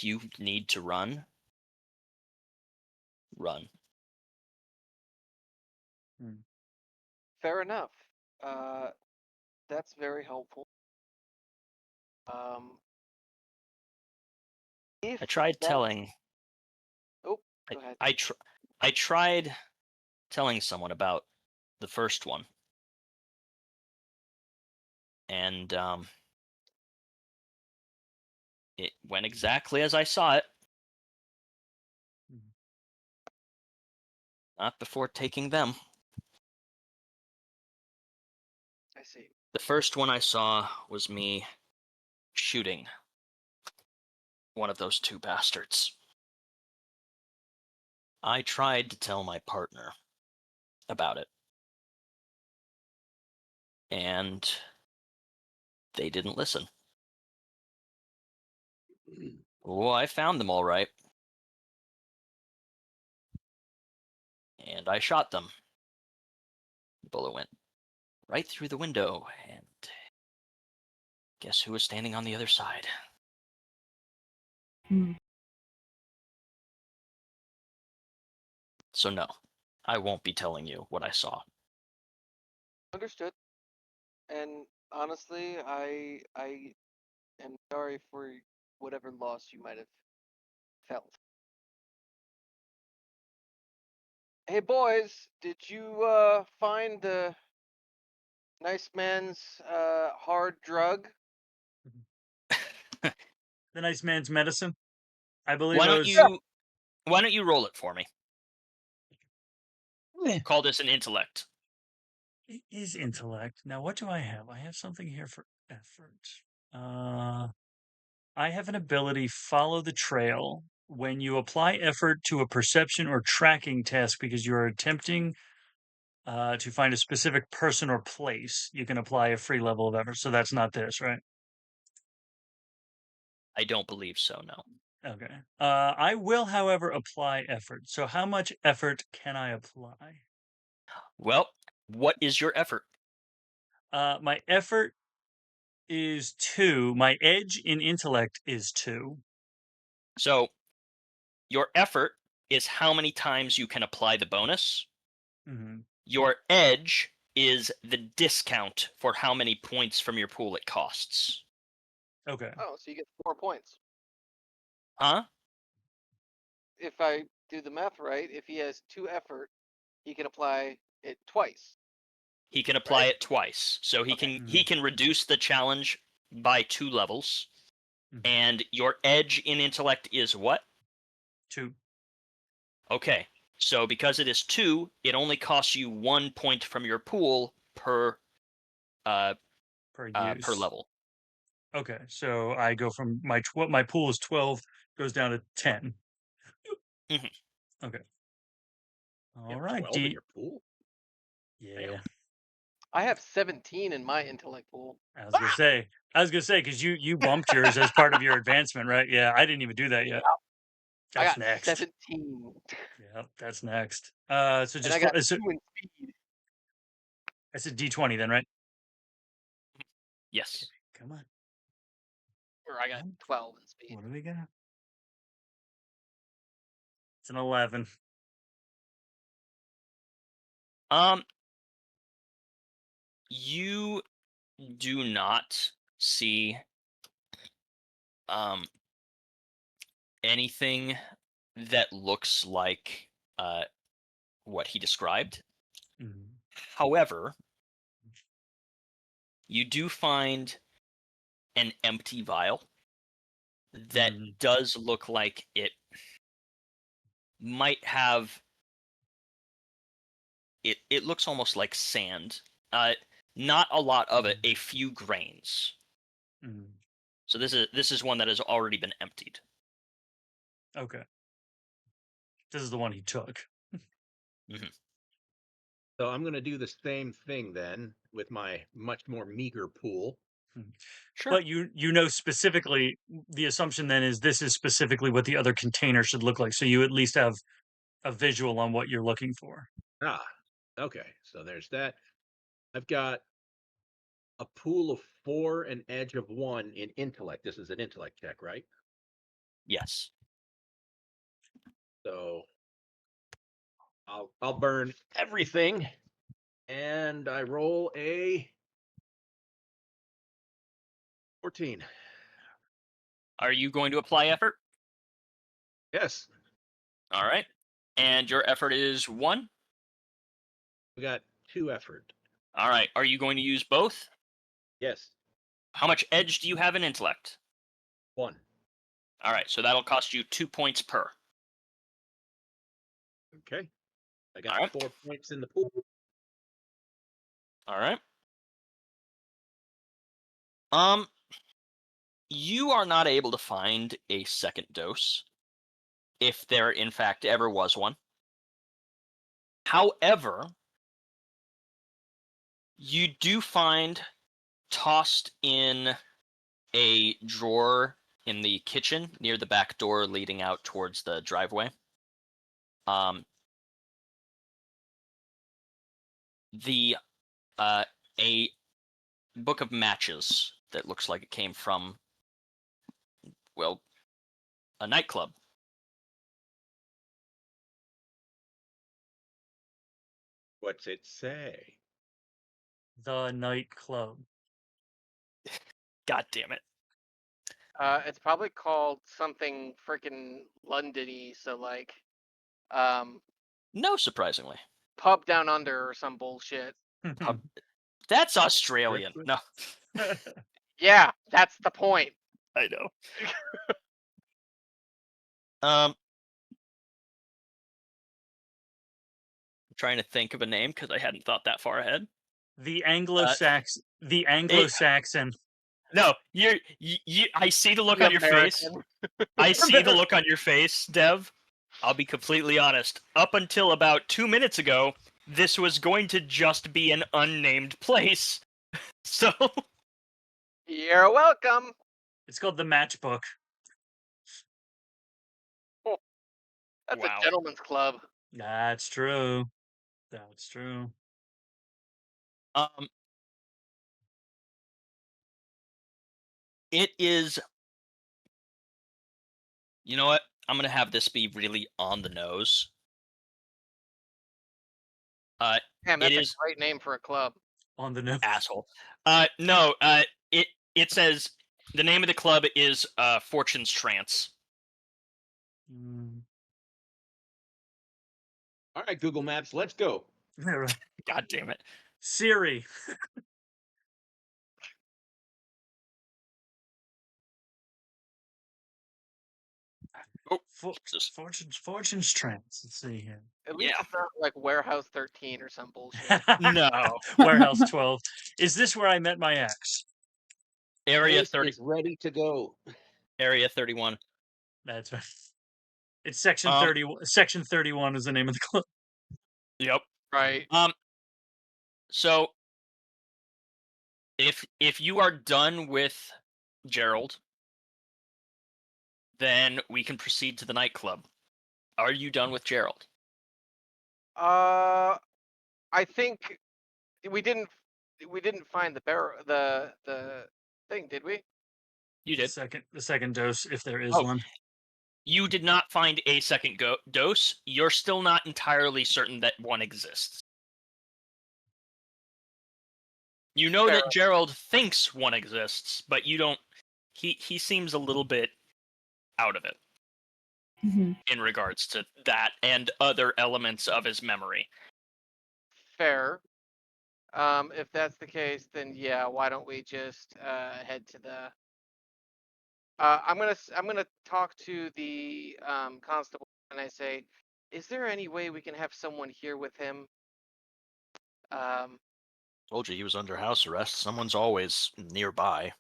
you need to run, run. Fair enough. Uh, that's very helpful. If I tried that, telling oh, I go ahead. I tried telling someone about the first one, and it went exactly as I saw it. Not before taking them. I see. The first one I saw was me shooting one of those two bastards. I tried to tell my partner about it, and they didn't listen. Oh, I found them all right. And I shot them. The bullet went right through the window, and guess who was standing on the other side? Hmm. So no, I won't be telling you what I saw. Understood. And honestly, I am sorry for whatever loss you might have felt. Hey boys, did you find the nice man's hard drug? The nice man's medicine. I believe Why it don't was. you roll it for me? Call this an intellect. It is intellect. Now, what do I have? I have something here for effort. I have an ability, follow the trail. When you apply effort to a perception or tracking task because you are attempting to find a specific person or place, you can apply a free level of effort. So that's not this, right? I don't believe so, no. Okay. I will, however, apply effort. So how much effort can I apply? Well, what is your effort? My effort is 2. My edge in intellect is 2. So, your effort is how many times you can apply the bonus. Mm-hmm. Your edge is the discount for how many points from your pool it costs. Okay. Oh, so you get 4 points. Huh? If I do the math right, if he has 2 effort, he can apply it twice. He can apply Right? it twice. So he Okay. can reduce the challenge by 2 levels. Mhm. And your edge in intellect is what? 2 Okay. So because it is 2, it only costs you 1 point from your pool per per use. per level. Okay, so I go from my pool is 12, goes down to 10. Mhm. Okay. You All have right, 12 in your pool? Yeah, Damn. I have 17 in my intellect pool. I was gonna say because you bumped yours as part of your advancement, right? Yeah, I didn't even do that yet. I That's got next. 17. Yeah, that's next. So And just I got so 2 in speed. I said D20 then, right? Yes. Come on. Or I got 12 in speed. What do we got? It's an 11. You do not see anything that looks like what he described. Mhm. However, you do find an empty vial that Mhm. does look like it might have it looks almost like sand. Not a lot of it, a few grains. Mhm. So this is one that has already been emptied. Okay. This is the one he took. So I'm going to do the same thing then with my much more meager pool. Sure. But you know specifically, the assumption then is this is specifically what the other container should look like. So you at least have a visual on what you're looking for. Ah, okay. So there's that. I've got a pool of 4, an edge of 1 in intellect. This is an intellect check, right? Yes. So I'll burn everything, and I roll a 14. Are you going to apply effort? Yes, All right. And your effort is 1? we got 2 effort. All right. Are you going to use both? Yes, How much edge do you have in intellect? 1. All right. So that'll cost you 2 points per. Okay. I All got right. 4 points in the pool. All right. You are not able to find a second dose, if there in fact ever was one. However, you do find tossed in a drawer in the kitchen near the back door leading out towards the driveway. The a book of matches that looks like it came from, well, a nightclub. What's it say? The nightclub. God damn it. It's probably called something freaking Londony, so like, um, No, surprisingly. Pub Down Under or some bullshit. That's Australian. No, Yeah, that's the point. I know. I'm trying to think of a name because I hadn't thought that far ahead. The Anglo-Saxon. No, you. I see the look on your face. American. I see the look on your face, Dev. I'll be completely honest. Up until about 2 minutes ago, this was going to just be an unnamed place. So, You're welcome. It's called the Matchbook. That's Wow. a gentleman's club. That's true. That's true. It is. You know what? I'm gonna have this be really on the nose. Damn, It that's a is great name for a club. On the nose. asshole. No. It says the name of the club is Fortune's Trance. Mm. All right, Google Maps, let's go. Yeah, right. God damn it. Siri. Oh, Jesus. Fortune's Trance. Let's see here. At least Yeah. it's not like Warehouse 13 or some bullshit. No. Warehouse 12. Is this where I met my ex? Area Ace 30. is ready to go. Area 31. That's right. It's section Um, 30. Section 31 is the name of the club. Yep. Right. So if you are done with Gerald, then we can proceed to the nightclub. Are you done with Gerald? I think we didn't find the thing, did we? You did. The second dose, if there is Oh. one. You did not find a second dose. You're still not entirely certain that one exists. You know that Gerald thinks one exists, but you don't. He seems a little bit out of it in regards to that and other elements of his memory. Fair. If that's the case, then yeah, why don't we just head to the I'm gonna talk to the constable and I say, is there any way we can have someone here with him? Told you he was under house arrest. Someone's always nearby.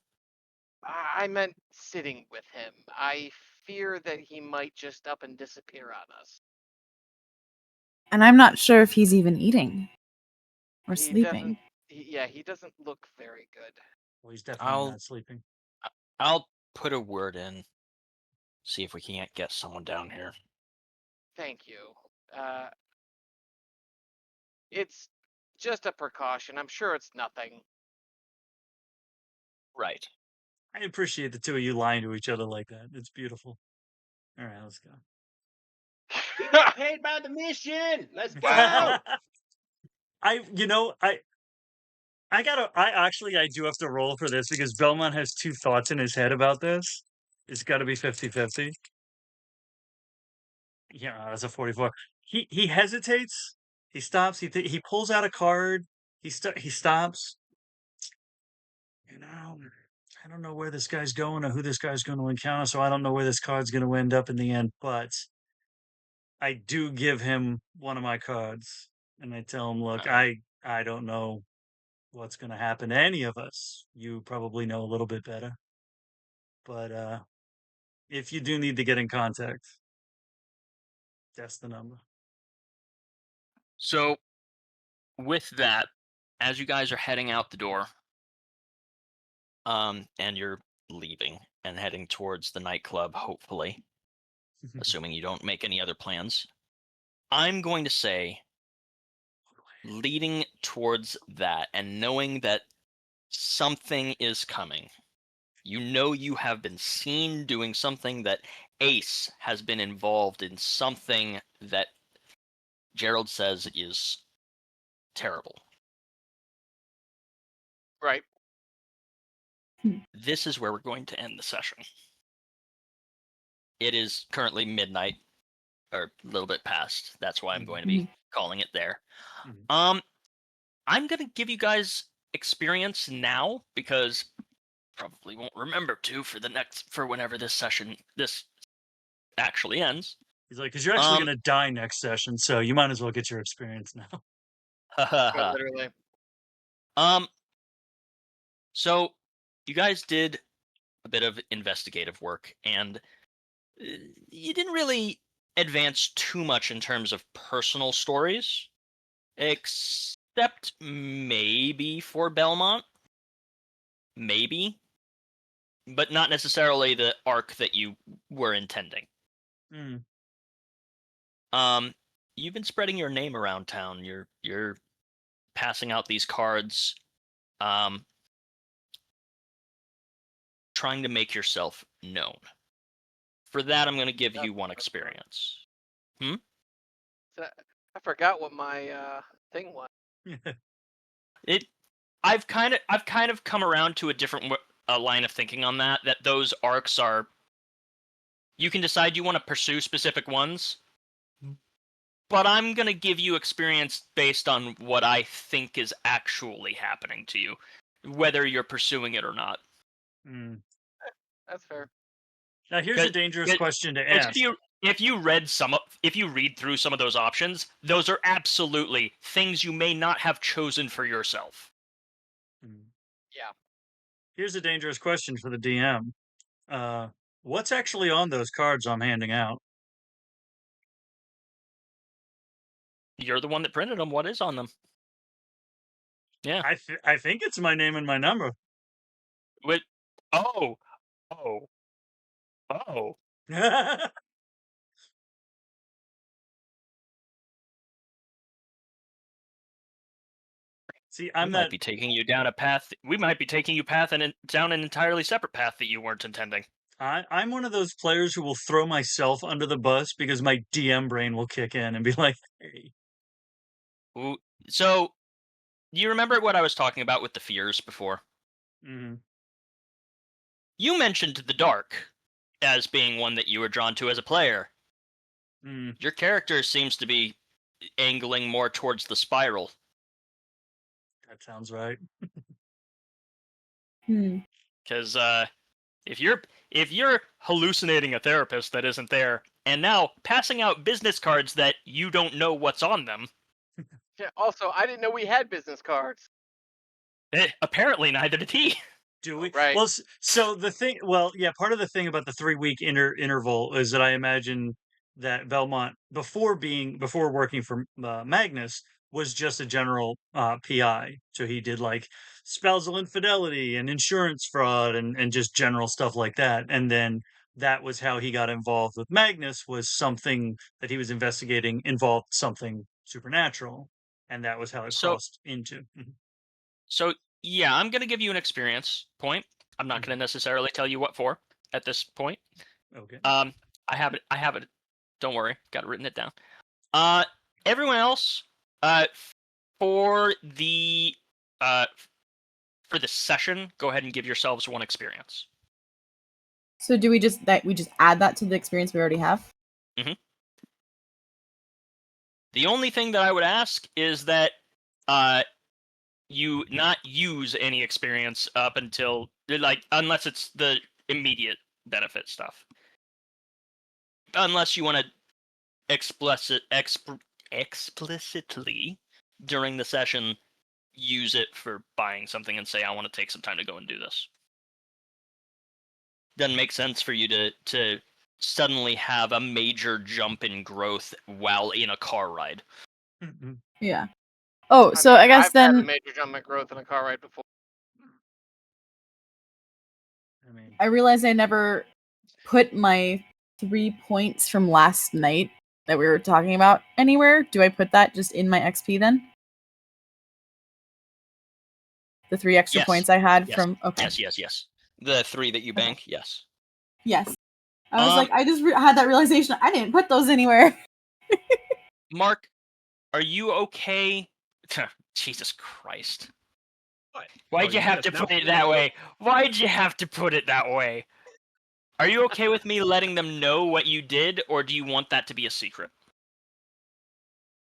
I meant sitting with him. I fear that he might just up and disappear on us. And I'm not sure if he's even eating or He sleeping. he doesn't look very good. Well, he's definitely not sleeping. I'll put a word in. See if we can't get someone down here. Thank you. It's just a precaution. I'm sure it's nothing. Right. I appreciate the two of you lying to each other like that. It's beautiful. All right, let's go. We get paid by the mission. Let's go. I do have to roll for this because Belmont has two thoughts in his head about this. It's got to be 50-50. Yeah, that's a 44. He hesitates. He stops. He pulls out a card. He stops. I don't know where this guy's going or who this guy's going to encounter, so I don't know where this card's going to end up in the end. But I do give him one of my cards, and I tell him, "Look, I don't know what's going to happen to any of us. You probably know a little bit better, but if you do need to get in contact, that's the number." So, with that, as you guys are heading out the door, and you're leaving and heading towards the nightclub, hopefully, assuming you don't make any other plans, I'm going to say, leading towards that and knowing that something is coming. You know you have been seen doing something, that Ace has been involved in something that Gerald says is terrible. Right. This is where we're going to end the session. It is currently midnight. or a little bit past. That's why I'm going to Mhm. be calling it there. Mhm. I'm gonna give you guys experience now because probably won't remember to for whenever this actually ends. He's like, because you're actually Um, going to die next session, so you might as well get your experience now. Quite literally. um, so you guys did a bit of investigative work, and you didn't really advance too much in terms of personal stories, except maybe for Belmont, maybe, but not necessarily the arc that you were intending. Mm. You've been spreading your name around town. You're passing out these cards, um, trying to make yourself known. For that, I'm going to give you one experience. So I forgot what my thing was. It, I've kind of come around to a different line of thinking on that. That those arcs are, you can decide you want to pursue specific ones, but I'm going to give you experience based on what I think is actually happening to you, whether you're pursuing it or not. Mm. That's fair. Now, here's a dangerous question to Because ask. if you read through some of those options, those are absolutely things you may not have chosen for yourself. Mm. Yeah. Here's a dangerous question for the DM. What's actually on those cards I'm handing out? You're the one that printed them. What is on them? Yeah. I think it's my name and my number. Wait. Oh. Oh. Oh. See, We might be taking you down a path. We might be taking you down an entirely separate path that you weren't intending. I'm one of those players who will throw myself under the bus because my DM brain will kick in and be like, "Hey." Ooh. So, you remember what I was talking about with the fears before? Mm-hmm. You mentioned the dark as being one that you were drawn to as a player. Mm. Your character seems to be angling more towards the spiral. That sounds right. Hmm. Because if you're hallucinating a therapist that isn't there, and now passing out business cards that you don't know what's on them, Yeah. Also, I didn't know we had business cards. apparently neither did he. Do we? Right. Well, so the thing, well, yeah, part of the thing about the 3 week interval is that I imagine that Belmont, before working for Magnus, was just a general PI. So he did like spousal infidelity and insurance fraud and just general stuff like that. And then that was how he got involved with Magnus, was something that he was investigating involved something supernatural. And that was how it So crossed into. so yeah, I'm gonna give you an experience point. I'm not Mhm. gonna necessarily tell you what for at this point. Okay. I have it. I have it. Don't worry, got it written it down. Uh, everyone else, uh, for the uh for the session, go ahead and give yourselves one experience. So do we just add that to the experience we already have? The only thing that I would ask is that uh, you not use any experience up until unless it's the immediate benefit stuff. Unless you want to explicitly during the session use it for buying something and say I want to take some time to go and do this. Doesn't make sense for you to suddenly have a major jump in growth while in a car ride. Mhm. Yeah. Oh, so I guess I've had a then major jump in growth in a car ride before. I mean, I realized I never put my 3 points from last night that we were talking about anywhere. Do I put that just in my XP then? The 3 extra Yes. points I had Yes. from okay. Yes. The 3 that you Okay. bank, yes. Yes. I was like, I just had that realization. I didn't put those anywhere. Mark, are you okay? Jesus Christ. What? Why'd Oh, you you have just to now put it feeling that good? way? Why'd you have to put it that way? Are you okay with me letting them know what you did, or do you want that to be a secret?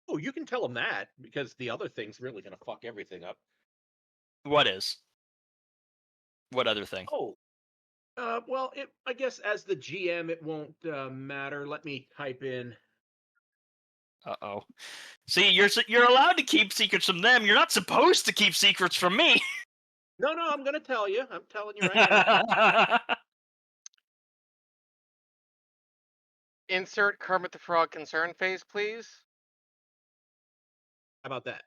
Oh, you can tell them that because the other thing's really gonna fuck everything up. What is? What other thing? Oh, well, I guess as the GM, it won't matter. Let me type in. Uh-oh. See, you're allowed to keep secrets from them. You're not supposed to keep secrets from me. No, I'm gonna tell you. I'm telling you right now. Insert Kermit the Frog concern face, please. How about that?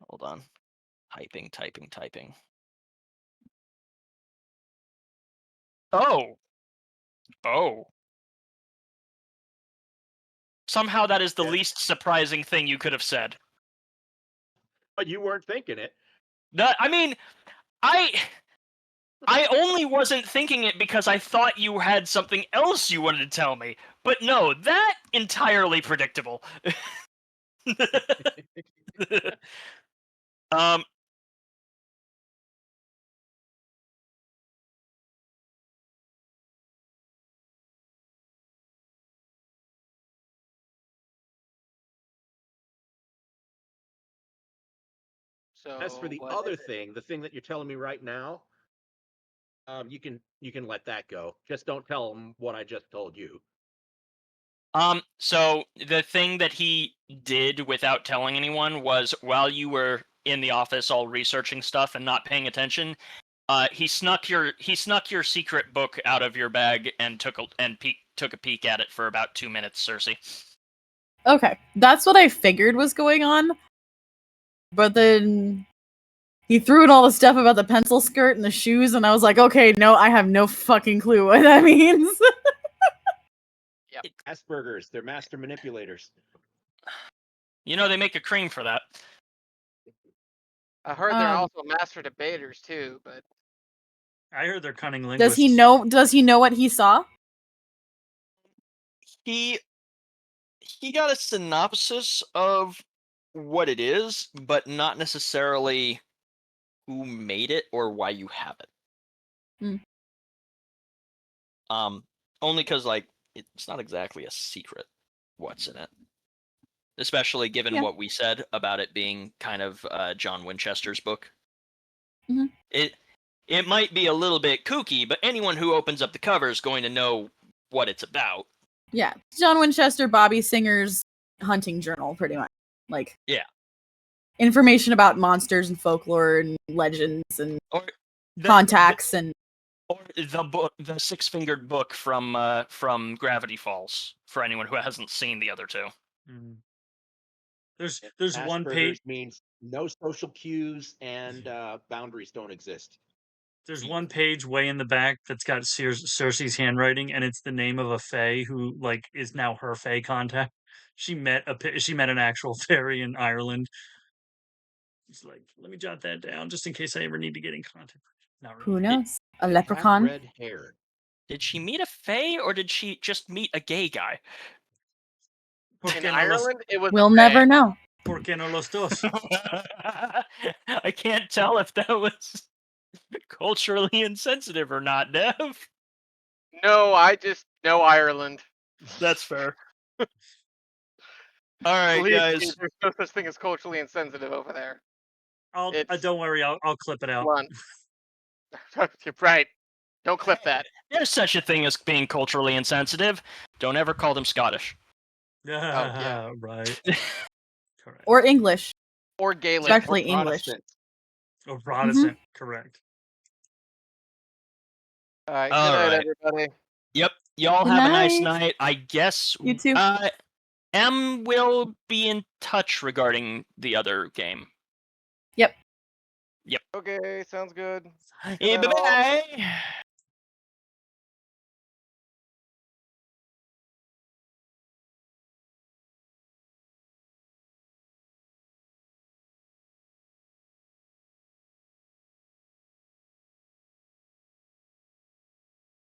Hold on. Typing. Oh. Somehow that is the Yeah. least surprising thing you could have said. But you weren't thinking it. I mean, I only wasn't thinking it because I thought you had something else you wanted to tell me. But no, that entirely predictable. um So As for the what other is it? thing, the thing that you're telling me right now, you can let that go. Just don't tell them what I just told you. so the thing that he did without telling anyone was while you were in the office all researching stuff and not paying attention, he snuck your secret book out of your bag and took a peek at it for about 2 minutes, Cersei. Okay, that's what I figured was going on. But then he threw in all the stuff about the pencil skirt and the shoes, and I was like, okay, no, I have no fucking clue what that means. Asperger's, they're master manipulators. You know they make a cream for that. I heard they're Um, also master debaters too, but I heard they're cunning linguists. Does he know what he saw? He got a synopsis of what it is, but not necessarily who made it or why you have it. Only because like it's not exactly a secret what's in it, especially given what we said about it being kind of John Winchester's book. Mhm. It might be a little bit kooky, but anyone who opens up the cover is going to know what it's about. Yeah, John Winchester, Bobby Singer's hunting journal, pretty much. Like, Yeah. Information about monsters and folklore and legends and Or contacts and or the book, the six-fingered book from Gravity Falls, for anyone who hasn't seen the other two. Mm. There's one page. Asperger's means no social cues and boundaries don't exist. There's one page way in the back that's got Cersei's handwriting, and it's the name of a fae who like is now her fae contact. She met an actual fairy in Ireland. She's like, let me jot that down just in case I ever need to get in contact. Not really. who knows? A They leprechaun? have red hair. Did she meet a fae, or did she just meet a gay guy? in Ireland it was. We'll never know. ¿Por qué no los dos? I can't tell if that was culturally insensitive or not, Dev. No, I just know Ireland. That's fair. All right, Believe me, guys. there's no such thing as culturally insensitive over there. It's Don't worry, I'll clip it out. blunt. Right. Don't clip that. There's such a thing as being culturally insensitive. Don't ever call them Scottish. yeah. Right. Correct. Or English. Or Gaelic. Especially English. Protestant. Protestant, correct. All right. All Good night, right. everybody. Yep. Y'all Good have a nice night. night. I guess. You too. M will be in touch regarding the other game. Okay, sounds good. Hey, Good night, all. bye-bye.